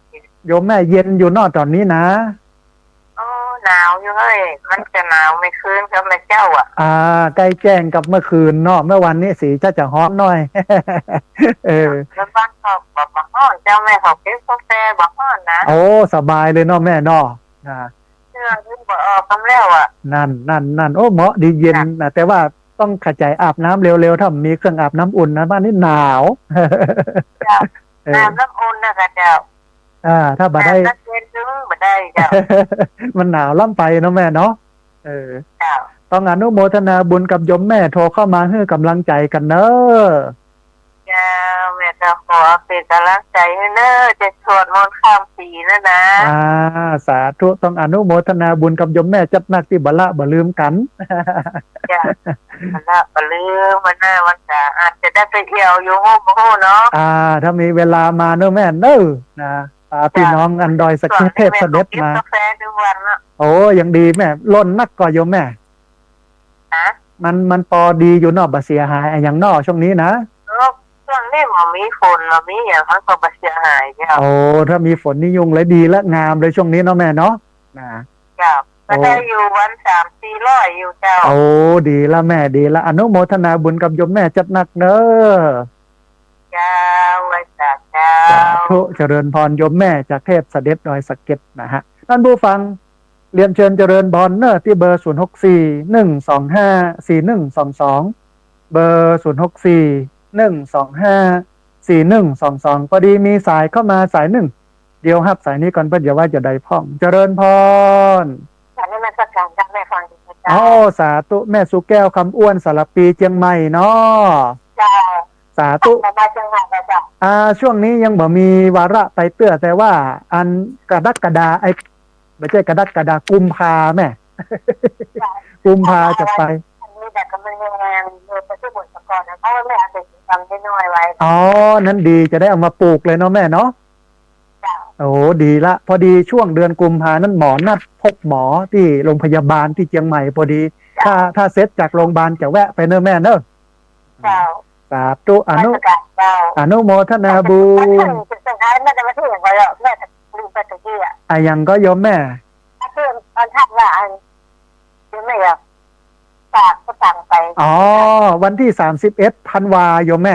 โยมแม่เย็นอยู่นอกตอนนี้นะหนาวอยู่เฮ้ยมันจะหนาวไม่คืนครับแม่เจ้าใกล้แจ้งกับเมื่อคืนเนาะเมื่อวันนี้สีจะฮ้อนหน่อยแล้วบ้านเขาบอกฮ้อนเจ้าแม่เขากินกาแฟบอกฮ้อนนะโอ้สบายเลยเนาะแม่เนาะเชื่อ ขึ้นบ่ออกคำแล้วอ่ะ นั่นโอ้เหมาะดีเย็นนะแต่ว่าต้องขจายอาบน้ำเร็วๆถ้ามีเครื่องอาบน้ำอุ่นนะบ้านนี้หนาว เจ้าน้ำอุ่นนะคะเจ้า ถ้าบ่ได้ น้ำเย็นซึ้งบ่ได้เจ้า มันหนาวล่ำไปเนาะแม่เนาะเจ้า ต้องอนุโมทนาบุญกับโยมแม่โทรเข้ามาให้กำลังใจกันเนอะ เจ้าแม่ก็ขอเป็นกำลังใจให้เนอะจะสวดมนต์ข้ามปีนะ สาธุต้องอนุโมทนาบุญกับโยมแม่จัดหนักที่บละบ่ลืมกัน จ้ามันละบ่ลืมมันหน้าวันจะอาจจะได้ไปเอี่ยวอยู่ห้องโหเนาะ ถ้ามีเวลามาเนอะแม่เนอะนะพี่น้องอันดอยสะเก็ดเทพเสด็จมา กาแฟทุกวันละ โอ้ยังดีแม่ล้นนักกว่าโยมแม่ มันปอดีอยู่นอกบ่เสียหายอย่างนอกช่วงนี้นะช่วงนี้มันมีฝนมันมีอย่างมันก็บ่เสียหายเจ้าถ้ามีฝนนี่ยุ่งเลยดีและงามเลยช่วงนี้เนาะแม่เนาะเจ้าก็ได้อยู่วัน3-400อยู่เจ้าดีละแม่ดีละอนุโมทนาบุญกับโยมแม่จัดหนักเด้อเจ้าไว้จ้าเจ้าทุเจริญพรโยมแม่จากเทพเสด็จดอยสะเก็ดนะฮะท่านผู้ฟังเรียนเชิญเจริญพรเนอร์ที่เบอร์0641254122เบอร์0641254122พอดีมีสายเข้ามาสายหนึ่งเดี๋ยวฮับสายนี้ก่อนเพื่ออย่าว่าจะได้พ่องเจริญพรสายนี้มาสักการจากแม่ฟังสาธุแม่สุแก้วคำอ้วนสารปีเชียงใหม่เนาะสาธุช่วงนี้ยังบ่มีวาระไปเตื้อแต่ว่าอันกระดักกระดาไม่ใช่กระดักกระดากุมภาแม่กุมภาจะไปแต่ก็มันยังไปที่บุญสกรนะเพราะว่าแม่อาจจะทำได้น้อยไว้นั้นดีจะได้เอามาปลูกเลยเนาะแม่เนาะดีละพอดีช่วงเดือนกุมภานั้นหมอนัดพบหมอที่โรงพยาบาลที่เชียงใหม่พอดีถ้าเสร็จจากโรงพยาบาลจะแวะไปเนอะแม่เนอะสาธุอนุโมทนาบุญสุดท้ายแม่จะมาที่อย่างไรแม่จะลืมไปตะกี้ยังก็โยมแม่ตอนทักว่ายังไม่อยากฝากก็สั่งไปวันที่31ธันวาโยมแม่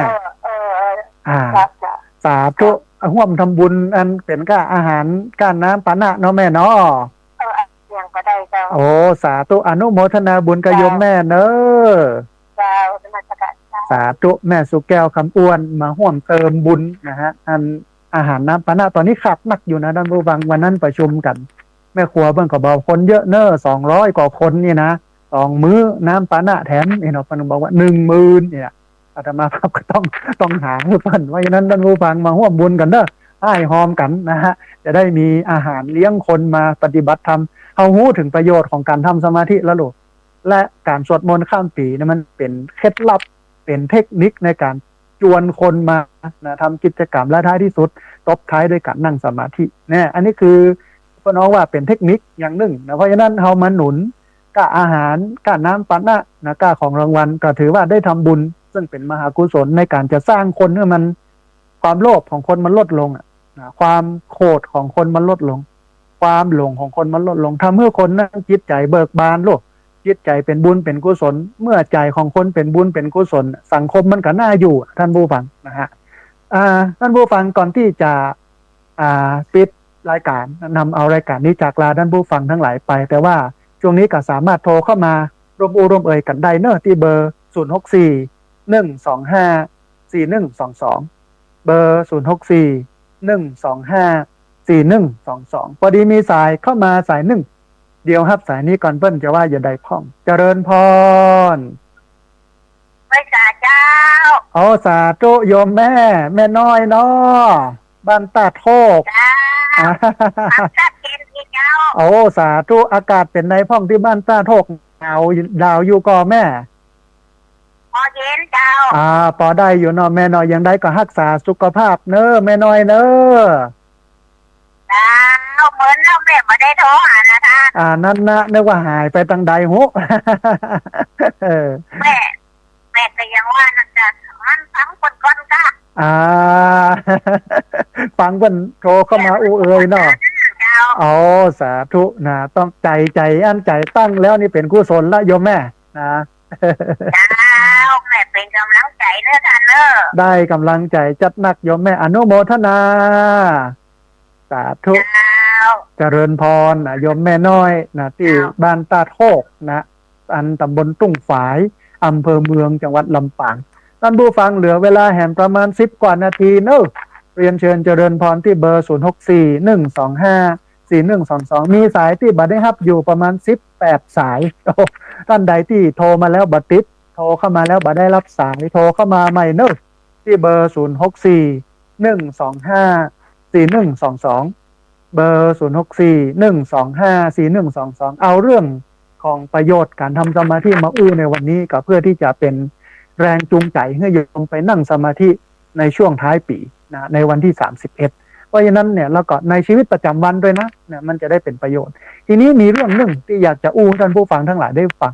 สาธุร่วมทำบุญอันเป็นก้าอาหารก้าน้ำปานะเนาะแม่เนาะยังก็ได้เจ้าสาธุอนุโมทนาบุญกับโยมแม่เนอะสาธุแม่สุแก้วคำอ้วนมาร่วมเติมบุญนะฮะอันอาหารน้ำปานะตอนนี้ขาดหนักอยู่นะท่านผู้ฟังวันนั้นประชุมกันแม่ครัวเบิ่งก็บอกคนเยอะเนอะ200 กว่าคนนี่นะ2 มื้อน้ำปานะแถมเนาะปนุบอกว่า 10,000 เนี่ยอาตมาภาพก็ต้องหาเพิ่นไว้นั้นท่านผู้ฟังมาร่วมบุญกันเด้อให้หอมกันนะฮะจะได้มีอาหารเลี้ยงคนมาปฏิบัติธรรมเฮารู้ถึงประโยชน์ของการทำสมาธิแล้วลูกและการสวดมนต์ข้ามปีเนี่ยมันเป็นเคล็ดลับเป็นเทคนิคในการจวนคนมานะทำกิจกรรมและท้ายที่สุดตบท้ายด้วยการนั่งสมาธิเนี่ยอันนี้คือพ่อน้องว่าเป็นเทคนิคอย่างหนึ่งนะเพราะฉะนั้นเฮามาหนุนก้าอาหารก้าน้ำปานะนะก้าของรางวัลก็ถือว่าได้ทำบุญซึ่งเป็นมหากุศลในการจะสร้างคนให้มันความโลภของคนมันลดลงความโกรธของคนมันลดลงความหลงของคนมันลดลงทำให้คนนั้นจิตใจเบิกบานโลกจิตใจเป็นบุญเป็นกุศลเมื่อใจของคนเป็นบุญเป็นกุศลสังคมมันก็น่าอยู่ท่านผู้ฟังนะฮะท่านผู้ฟังก่อนที่จะปิดรายการนำเอารายการนี้จากลาท่านผู้ฟังทั้งหลายไปแต่ว่าช่วงนี้ก็สามารถโทรเข้ามาร่วมเอ่ยกันได้เนอะที่เบอร์064-125-4122เบอร์064-125-4122พอดีมีสายเข้ามาสายหนึ่งเดี๋ยวครับสายนี้ก่อนเปิ้นจะว่าอย่าได้พ่องเจริญพรไม่สาเจ้าสาธุโยมแม่น้อยเนาะบ้านตาโทกสาธุอากาศเป็นในพ่องที่บ้านตาโทกหนาวดาวอยู่ก่อแม่พอเย็นเจ้าพอได้อยู่เนาะแม่น้อยยังได้ก็รักษาสุขภาพเนอะแม่น้อยเนอะเหมือนเราแม่ไม่ได้โทรหานะคะนั่นนะนึกว่าหายไปตั้งใดหูแม่ก็ยังว่านั่นจะมันฟังคนก่อนค่ะฟังคนโทรเข้ามาเอ่ยเนาะสาธุนะต้องใจอันใจตั้งแล้วนี่เป็นกุศลละโยมแม่นะแม่เป็นกำลังใจเนอะท่านเนอะได้กำลังใจจัดหนักโยมแม่อนุโมทนาสาธุ เจริญพรนะโยมแม่น้อยนะที่บ้านตาโทกนะอันตำบลตุ้งฝายอำเภอเมืองจังหวัดลำปางท่านผู้ฟังเหลือเวลาแห่งประมาณ10 กว่านาทีเนอะเรียนเชิญเจริญพรที่เบอร์0641254122มีสายที่บัดได้รับอยู่ประมาณ18 สายท่านใดที่โทรมาแล้วบัดติดโทรเข้ามาแล้วบัดได้รับสายโทรเข้ามาใหม่เนอะที่เบอร์0641254122เบอร์0641254122เอาเรื่องของประโยชน์การทำสมาธิมาอู้ในวันนี้ก็เพื่อที่จะเป็นแรงจูงใจให้โยมไปนั่งสมาธิในช่วงท้ายปีนะในวันที่31เพราะฉะนั้นเนี่ยแล้วก็ในชีวิตประจำวันด้วยนะมันจะได้เป็นประโยชน์ทีนี้มีเรื่องหนึ่งที่อยากจะอู้ท่านผู้ฟังทั้งหลายได้ฟัง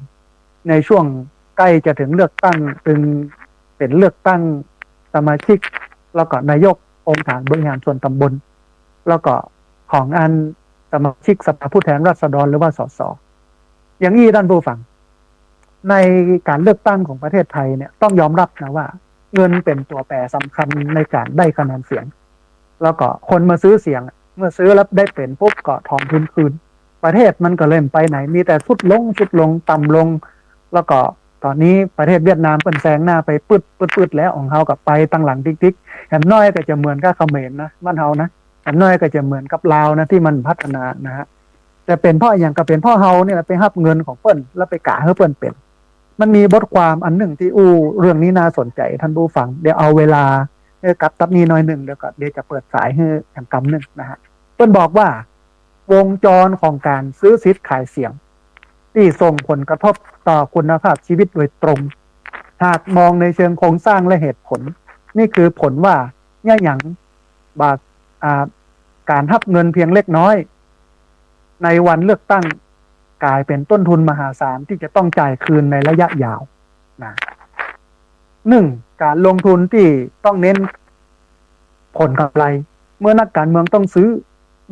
ในช่วงใกล้จะถึงเลือกตั้งเป็นเลือกตั้งสมาชิกแล้วก็นายกองค์การบริหารส่วนตำบลแล้วก็ของอันสมาชิกสภาผู้แทนราษฎรหรือว่าสสอย่างนี้ท่านผู้ฟังในการเลือกตั้งของประเทศไทยเนี่ยต้องยอมรับนะว่าเงินเป็นตัวแปรสำคัญในการได้คะแนนเสียงแล้วก็คนมาซื้อเสียงเมื่อซื้อแล้วได้เป็นปุ๊บก็ถอนทุนคืนประเทศมันก็เริ่มไปไหนมีแต่สุดลงต่ำลงแล้วก็ตอนนี้ประเทศเวียดนามเป็นแซงหน้าไปปืดแล้วของเฮากับไปตั้งหลังติ๊กๆอย่างน้อยก็จะเหมือนกับเขมรนะบ้านเฮานะอย่างน้อยก็จะเหมือนกับลาวนะที่มันพัฒนานะฮะแต่เป็นเพราะอย่างก็เป็นเพราะเฮาเนี่ยไปรับเงินของเปิ้นแล้วไปกะให้เปิ้นเป็นมันมีบทความอันหนึ่งที่เรื่องนี้น่าสนใจท่านผู้ฟังเดี๋ยวเอาเวลากับตับนี้น้อยหนึ่งเดี๋ยวจะเปิดสายให้อย่างกำหนึ่งนะฮะเปิ้นบอกว่าวงจรของการซื้อสิทธิ์ขายเสียงที่ส่งผลกระทบต่อคุณภาพชีวิตโดยตรงหากมองในเชิงโครงสร้างและเหตุผลนี่คือผลว่าย่าหยังบาการรับเงินเพียงเล็กน้อยในวันเลือกตั้งกลายเป็นต้นทุนมหาศาลที่จะต้องจ่ายคืนในระยะยาวนะการลงทุนที่ต้องเน้นผลกำไรเมื่อนักการเมืองต้องซื้อ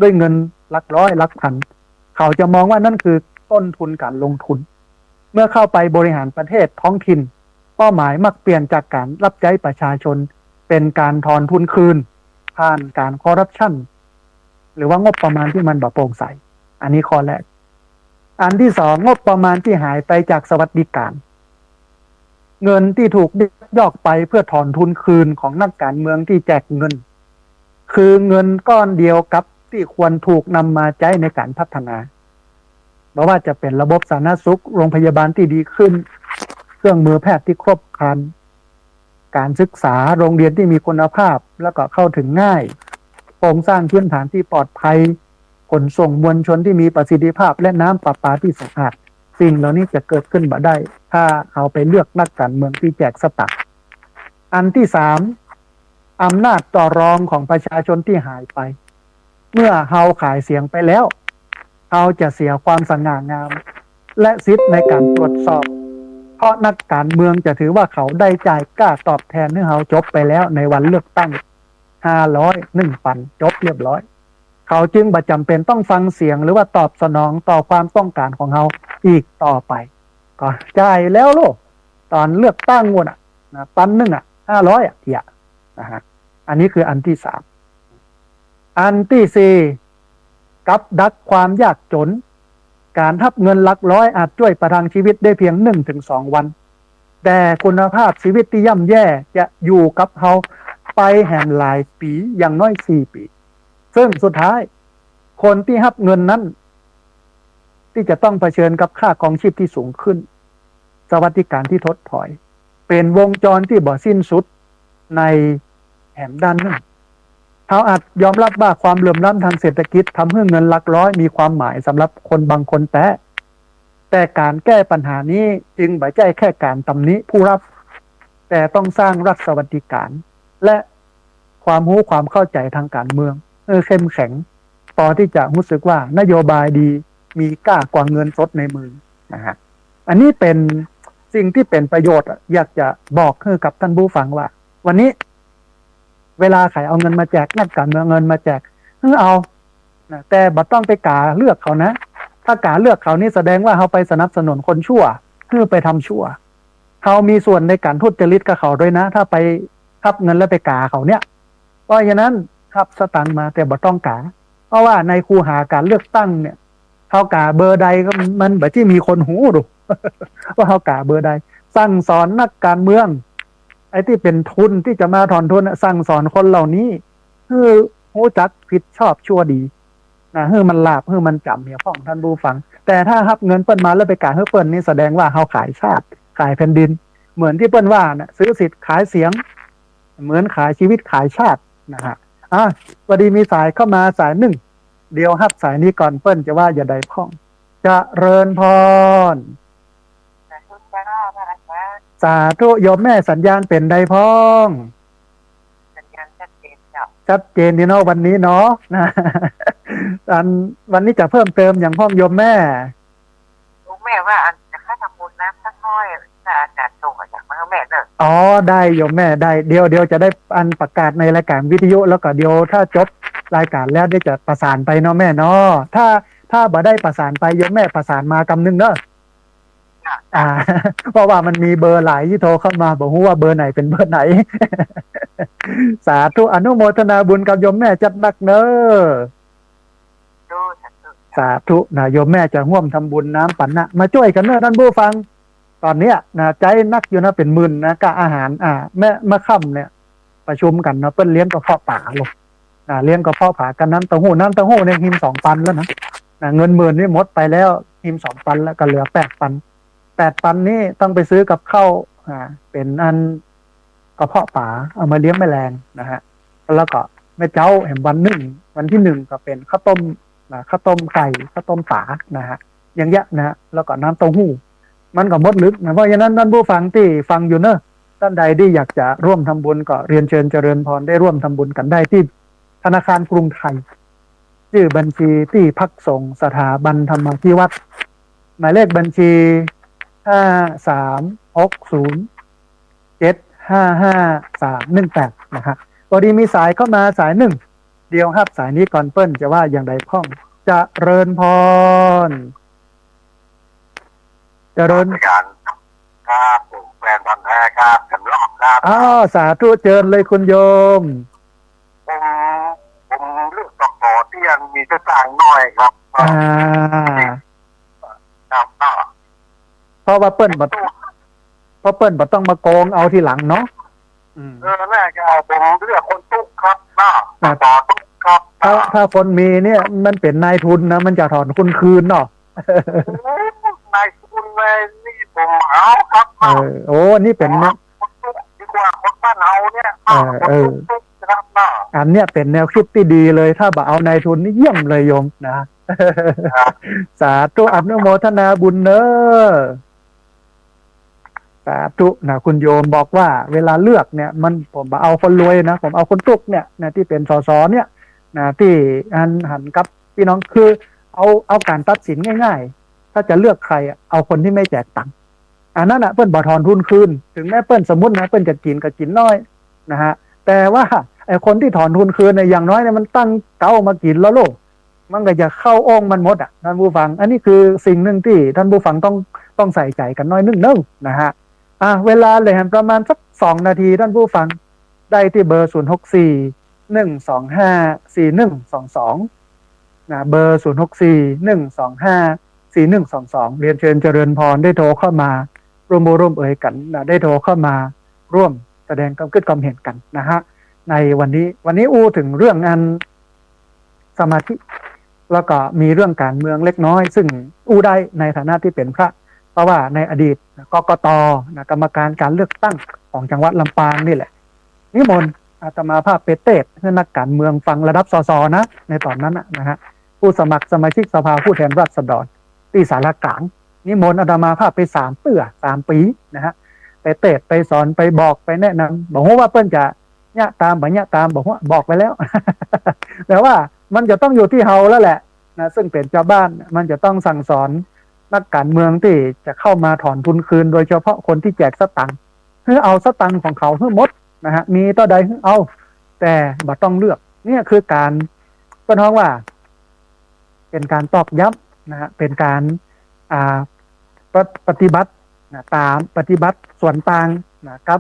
ด้วยเงินหลักร้อยหลักพันเขาจะมองว่านั่นคือต้นทุนการลงทุนเมื่อเข้าไปบริหารประเทศท้องถิ่นเป้าหมายมักเปลี่ยนจากการรับใช้ประชาชนเป็นการถอนทุนคืนผ่านการคอร์รัปชันหรือว่างบประมาณที่มันบ่โปร่งใสอันนี้ข้อแรกอันที่สองงบประมาณที่หายไปจากสวัสดิการเงินที่ถูกยอกไปเพื่อถอนทุนคืนของนักการเมืองที่แจกเงินคือเงินก้อนเดียวกับที่ควรถูกนำมาใช้ในการพัฒนาไม่ว่าจะเป็นระบบสาธารณสุขโรงพยาบาลที่ดีขึ้นเครื่องมือแพทย์ที่ครบครันการศึกษาโรงเรียนที่มีคุณภาพแล้วก็เข้าถึงง่ายโครงสร้างพื้นฐานที่ปลอดภัยขนส่งมวลชนที่มีประสิทธิภาพและน้ำประปาที่สะอาดสิ่งเหล่านี้จะเกิดขึ้นบ่ได้ถ้าเอาไปเลือกนักการเมืองที่แจกสตังค์อันที่สามอำนาจต่อรองของประชาชนที่หายไปเมื่อเฮาขายเสียงไปแล้วเฮาจะเสียความสง่างามและสิทธิ์ในการตรวจสอบเพราะนักการเมืองจะถือว่าเขาได้จ่ายค่าตอบแทนให้เฮาจบไปแล้วในวันเลือกตั้ง500 1,000จบเรียบร้อยเขาจึงบ่จำเป็นต้องฟังเสียงหรือว่าตอบสนองต่อความต้องการของเขาอีกต่อไปก็จ่ายแล้วโลกตอนเลือกตั้งงวดนะ1,000500เที่ยนะฮะอันนี้คืออันที่สามอันที่สี่กับดักความยากจนการทับเงินหลักร้อยอาจช่วยประทังชีวิตได้เพียง 1-2 วันแต่คุณภาพชีวิตที่ย่ำแย่จะอยู่กับเขาไปแห่งหลายปีอย่างน้อย4 ปีซึ่งสุดท้ายคนที่รับเงินนั้นที่จะต้องเผชิญกับค่าครองชีพที่สูงขึ้นสวัสดิการที่ถดถอยเป็นวงจรที่บ่สิ้นสุดในแห่งด้านหนึ่งเขาอาจยอมรับว่าความเหลื่อมล้ำทางเศรษฐกิจทำให้เงินหลักร้อยมีความหมายสำหรับคนบางคนแต่การแก้ปัญหานี้จึงไม่ใช่แค่การตำหนิผู้รับแต่ต้องสร้างรัฐสวัสดิการและความรู้ความเข้าใจทางการเมืองเข้มแข็งพอที่จะรู้สึกว่านโยบายดีมีกล้ากว่าเงินสดในมือนะฮะอันนี้เป็นสิ่งที่เป็นประโยชน์อยากจะบอกให้กับท่านผู้ฟังว่าวันนี้เวลาใครเอาเงินมาแจกนักการเมืองเงินมาแจกเอานะแต่บัดต้องไปกาเลือกเขานะถ้ากาเลือกเขานี่แสดงว่าเขาไปสนับสนุนคนชั่วคือไปทำชั่วเขามีส่วนในการทุจริตกับเขาด้วยนะถ้าไปทับเงินแล้วไปกาเขาเนี่ยเพราะฉะนั้นทับสตังค์มาแต่บัดต้องกา เพราะว่าในคูหาการเลือกตั้งเนี่ยเฮากาเบอร์ใดก็มันแบบที่มีคนหูดู ว่าเฮากาเบอร์ใดสั่งสอนนักการเมืองไอ้ที่เป็นทุนที่จะมาถอนทุนสั่งสอนคนเหล่านี้คือรู้จักผิดชอบชั่วดีนะให้มันลาบให้มันจำเนี่ยพ่องท่านผู้ฟังแต่ถ้ารับเงินเปิ้นมาแล้วไปกาให้เปิ้นนี่แสดงว่าเฮาขายชาติขายแผ่นดินเหมือนที่เปิ้นว่านะซื้อสิทธิ์ขายเสียงเหมือนขายชีวิตขายชาตินะฮะพอดีมีสายเข้ามาสายหนึ่งเดี๋ยวรับสายนี้ก่อนเปิ้นจะว่าอย่าใดพ่องจะเริญพรสาธุโยมแม่สัญญาณเป็นใดพ้องสัญญาณชัดเจนเจ้าชัดเจนดีเนาะวันนี้เนาะนะวันนี้จะเพิ่มเติมอย่างพ่องโยมแม่ว่าอันจะค่าทำบุญนะสักน้อยจะอาจารย์ส่งมาจากแม่เนอะอ๋อได้โยมแม่ได้เดี๋ยวจะได้อันประกาศในรายการวิทยุแล้วก็เดี๋ยวถ้าจบรายการแล้วได้จะประสานไปเนาะแม่เนาะถ้าบ่ได้ประสานไปโยมแม่ประสานมากำนึงเนอะเพราะว่ามันมีเบอร์หลายที่โทรเข้ามาบอกว่าเบอร์ไหนเป็นเบอร์ไหน สาธุอนุโมทนาบุญกับโยมแม่จัดหนักเนอะสาธุนะโยมแม่จะร่วมทำบุญน้ำปันนะมาช่วยกันเนอะท่านผู้ฟังตอนเนี้ยนะใจนักอยู่นะเป็นหมื่นนะกะอาหารแม่มาค่ำเนี่ยประชุมกันนะเปิ้นเลี้ยงกระเพาะป่าลงเลี้ยงกระเพาะป่ากันน้ำเต้าหู้เนี่ยหิม2 ปันแล้วนะเงิน10,000นี่หมดไปแล้วหิม2 ปันแล้วก็เหลือ8 ปันนี่ต้องไปซื้อกับข้าวเป็นอันกระเพาะป่าเอามาเลี้ยงแมลงนะฮะแล้วก็แม่เจ้าแห่งวันที่1ก็เป็นข้าวต้มข้าวต้มไก่ข้าวต้มป่านะฮะอย่างเงี้ยนะแล้วก็น้ำเต้าหู้มันก็หมดลึกนะเพราะฉะนั้นท่านผู้ฟังที่ฟังอยู่เนอะท่านใดที่อยากจะร่วมทำบุญก็เรียนเชิญเจริญพรได้ร่วมทำบุญกันได้ที่ธนาคารกรุงไทยชื่อบัญชีที่พักสงฆ์สถาบันธรรมาภิวัตรหมายเลขบัญชี5360755318นะครับพอดีมีสายเข้ามาสายหนึ่งเดียวครับสายนี้ก่อนเปิ้ลจะว่าอย่างไรพ่องจะเริญพรจะเริญครับผมแฟนพันธุ์แท้ครับกันรอบครับสาธุเจิญเลยคุณโยมผมเลือกต่อที่ยังมีสตางค์น้อยครับเพราะว่าเปิ้ลบ่ต้องมาโกงเอาทีหลังเนาะแม่ก็ผมเลือกคนตุ๊กครับต่อตุ๊กครับถ้าคนมีเนี่ยมันเป็นนายทุนนะมันจะถอนคุณคืนเนาะนายทุนเลยนี่ผมเอาครับโอ้นี่เป็นนะคนตุ๊กดีกว่าคนบ้านเอาเนี่ยตุ๊กครับอันเนี้ยเป็นแนวคิดที่ดีเลยถ้าบ่เอานายทุนนี่เยี่ยมเลยโยมนะสาธุอนุโมทนาบุญเนอะสาธุนะคุณโยมบอกว่าเวลาเลือกเนี่ยผมเอาคนรวยนะผมเอาคนตุกเนี่ยนะที่เป็นสสเนี่ยนะที่หันกับพี่น้องคือเอาการตัดสินง่ายๆถ้าจะเลือกใครเอาคนที่ไม่แจกตังค์อันนั้นเปิ้นบ่ถอนทุนคืนถึงแม้เปิ้นสมมุตินะเปิ้นจะกินก็กินน้อยนะฮะแต่ว่าไอ้คนที่ถอนทุนคืนเนี่ยอย่างน้อยเนี่ยมันตั้งเก้ามากินแล้วโลกมันก็จะเข้าองค์มันหมดท่านผู้ฟังอันนี้คือสิ่งหนึ่งที่ท่านผู้ฟังต้องใส่ใจกันน้อยนึงนะฮะเวลาเลยประมาณสัก2 นาทีท่านผู้ฟังได้ที่เบอร์0641254122นะเบอร์0641254122เรียนเชิญเจริญพรได้โทรเข้ามาร่วมเอ่ยกันนะได้โทรเข้ามาร่วมแสดงความคิดความเห็นกันนะฮะในวันนี้อู้ถึงเรื่องงานสมาธิแล้วก็มีเรื่องการเมืองเล็กน้อยซึ่งอู้ได้ในฐานะที่เป็นพระเพราะว่าในอดีตกกต.กรรมการการเลือกตั้งของจังหวัดลำปางนี่แหละนิมนต์อาตมาภาพเปเตศให้นักการเมืองฟังระดับสสนะในตอนนั้นนะฮะผู้สมัครสมาชิกสภาผู้แทนราษฎรที่สารกลางนิมนต์อาตมาภาพไป3 ปีนะฮะไปเทศไปสอนไปบอกไปแนะนำบอกว่าเปิ้นจะเนี่ยตามบอกไปแล้ว แต่ว่ามันจะต้องอยู่ที่เฮาแล้วแหละนะซึ่งเป็นเจ้าบ้านมันจะต้องสั่งสอนนักการเมืองที่จะเข้ามาถอนทุนคืนโดยเฉพาะคนที่แจกสตังค์คือเอาสตังค์ของเขาทั้งหมดนะฮะมีต่อใดเอาแต่บ่ต้องเลือกเนี่ยคือการก็น้องว่าเป็นการตอกย้ำนะฮะเป็นการปฏิบัตินะตามปฏิบัติส่วนต่างนะกับ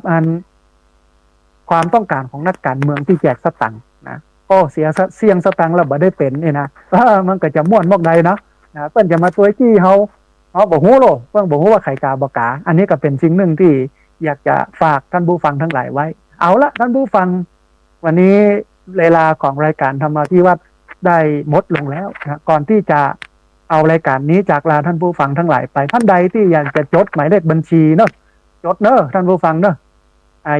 ความต้องการของนักการเมืองที่แจกสตังค์นะ โอ้เสียงสตังค์แล้วบ่ได้เป็นนี่นะมันก็จะม่วนมอกใดเนาะเปิ้นจะมาตัวจี้เฮาบ่ฮู้โลเปิ้นบ่ฮู้ว่าไข่กาบ่กาอันนี้ก็เป็นสิ่งหนึ่งที่อยากจะฝากท่านผู้ฟังทั้งหลายไว้เอาละท่านผู้ฟังวันนี้เวลาของรายการธรรมาภิวัตน์ได้หมดลงแล้วนะก่อนที่จะเอารายการนี้จากลาท่านผู้ฟังทั้งหลายไปท่านใดที่อยากจะจดหมายเลขบัญชีเนาะจดเนอะท่านผู้ฟังเนอะ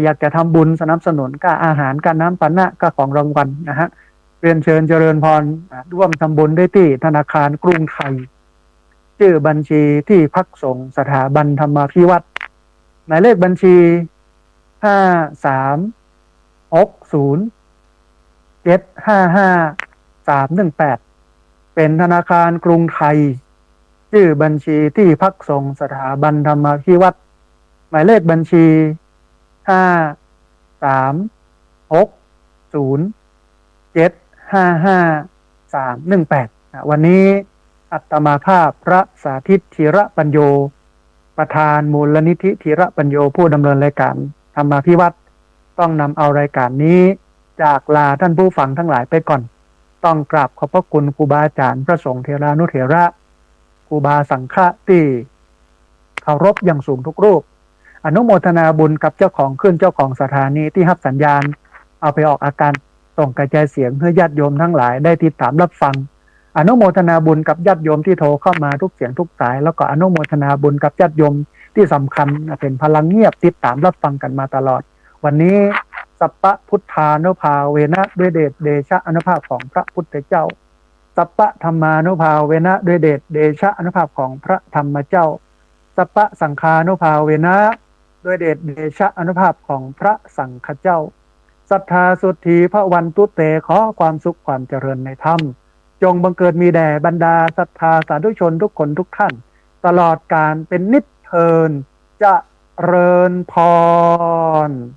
อยากจะทำบุญสนับสนุนค่าอาหารค่าน้ำปานะค่าของรางวัลนะฮะเรียนเชิญเจริญพรร่วมทำบุญได้ที่ธนาคารกรุงไทยชื่อบัญชีที่พักสงฆ์สถาบันธรรมาภิวัตน์หมายเลขบัญชี5360755318เป็นธนาคารกรุงไทยชื่อบัญชีที่พักสงฆ์สถาบันธรรมาภิวัตน์หมายเลขบัญชี5360755318วันนี้อัตมาภาพพระสาธิตธีระปัญโยประธานมูลนิธิธีระปัญโยผู้ดำเนินรายการธรรมาภิวัตน์ต้องนำเอารายการนี้จากลาท่านผู้ฟังทั้งหลายไปก่อนต้องกราบขอบพระคุณครูบาอาจารย์พระสงฆ์เถรานุเถระครูบาสังฆะที่เคารพอย่างสูงทุกรูปอนุโมทนาบุญกับเจ้าของขึ้นเจ้าของสถานีที่รับสัญญาณเอาไปออกอาการส่งกระจายเสียงเพื่อญาติโยมทั้งหลายได้ติดตามรับฟังอนุโมทนาบุญกับญาติโยมที่โทรเข้ามาทุกเสียงทุกสายแล้วก็อนุโมทนาบุญกับญาติโยมที่สำคัญเป็นพลังเงียบติดตามรับฟังกันมาตลอดวันนี้สัพพะพุทธานุภาเวนะด้วยเดชเดชะอนุภาพของพระพุทธเจ้าสัพพะธรรมานุภาเวนะด้วยเดชเดชะอนุภาพของพระธรรมเจ้าสัพพะสังฆานุภาเวนะด้วยเดชเดชะอนุภาพของพระสังฆเจ้าศรัทธาสุทธีพระวันตุเตขอความสุขความเจริญในธรรมจงบังเกิดมีแด่บรรดาศรัทธาสาธุชนทุกคนทุกท่านตลอดการเป็นนิจเทินเจริญพร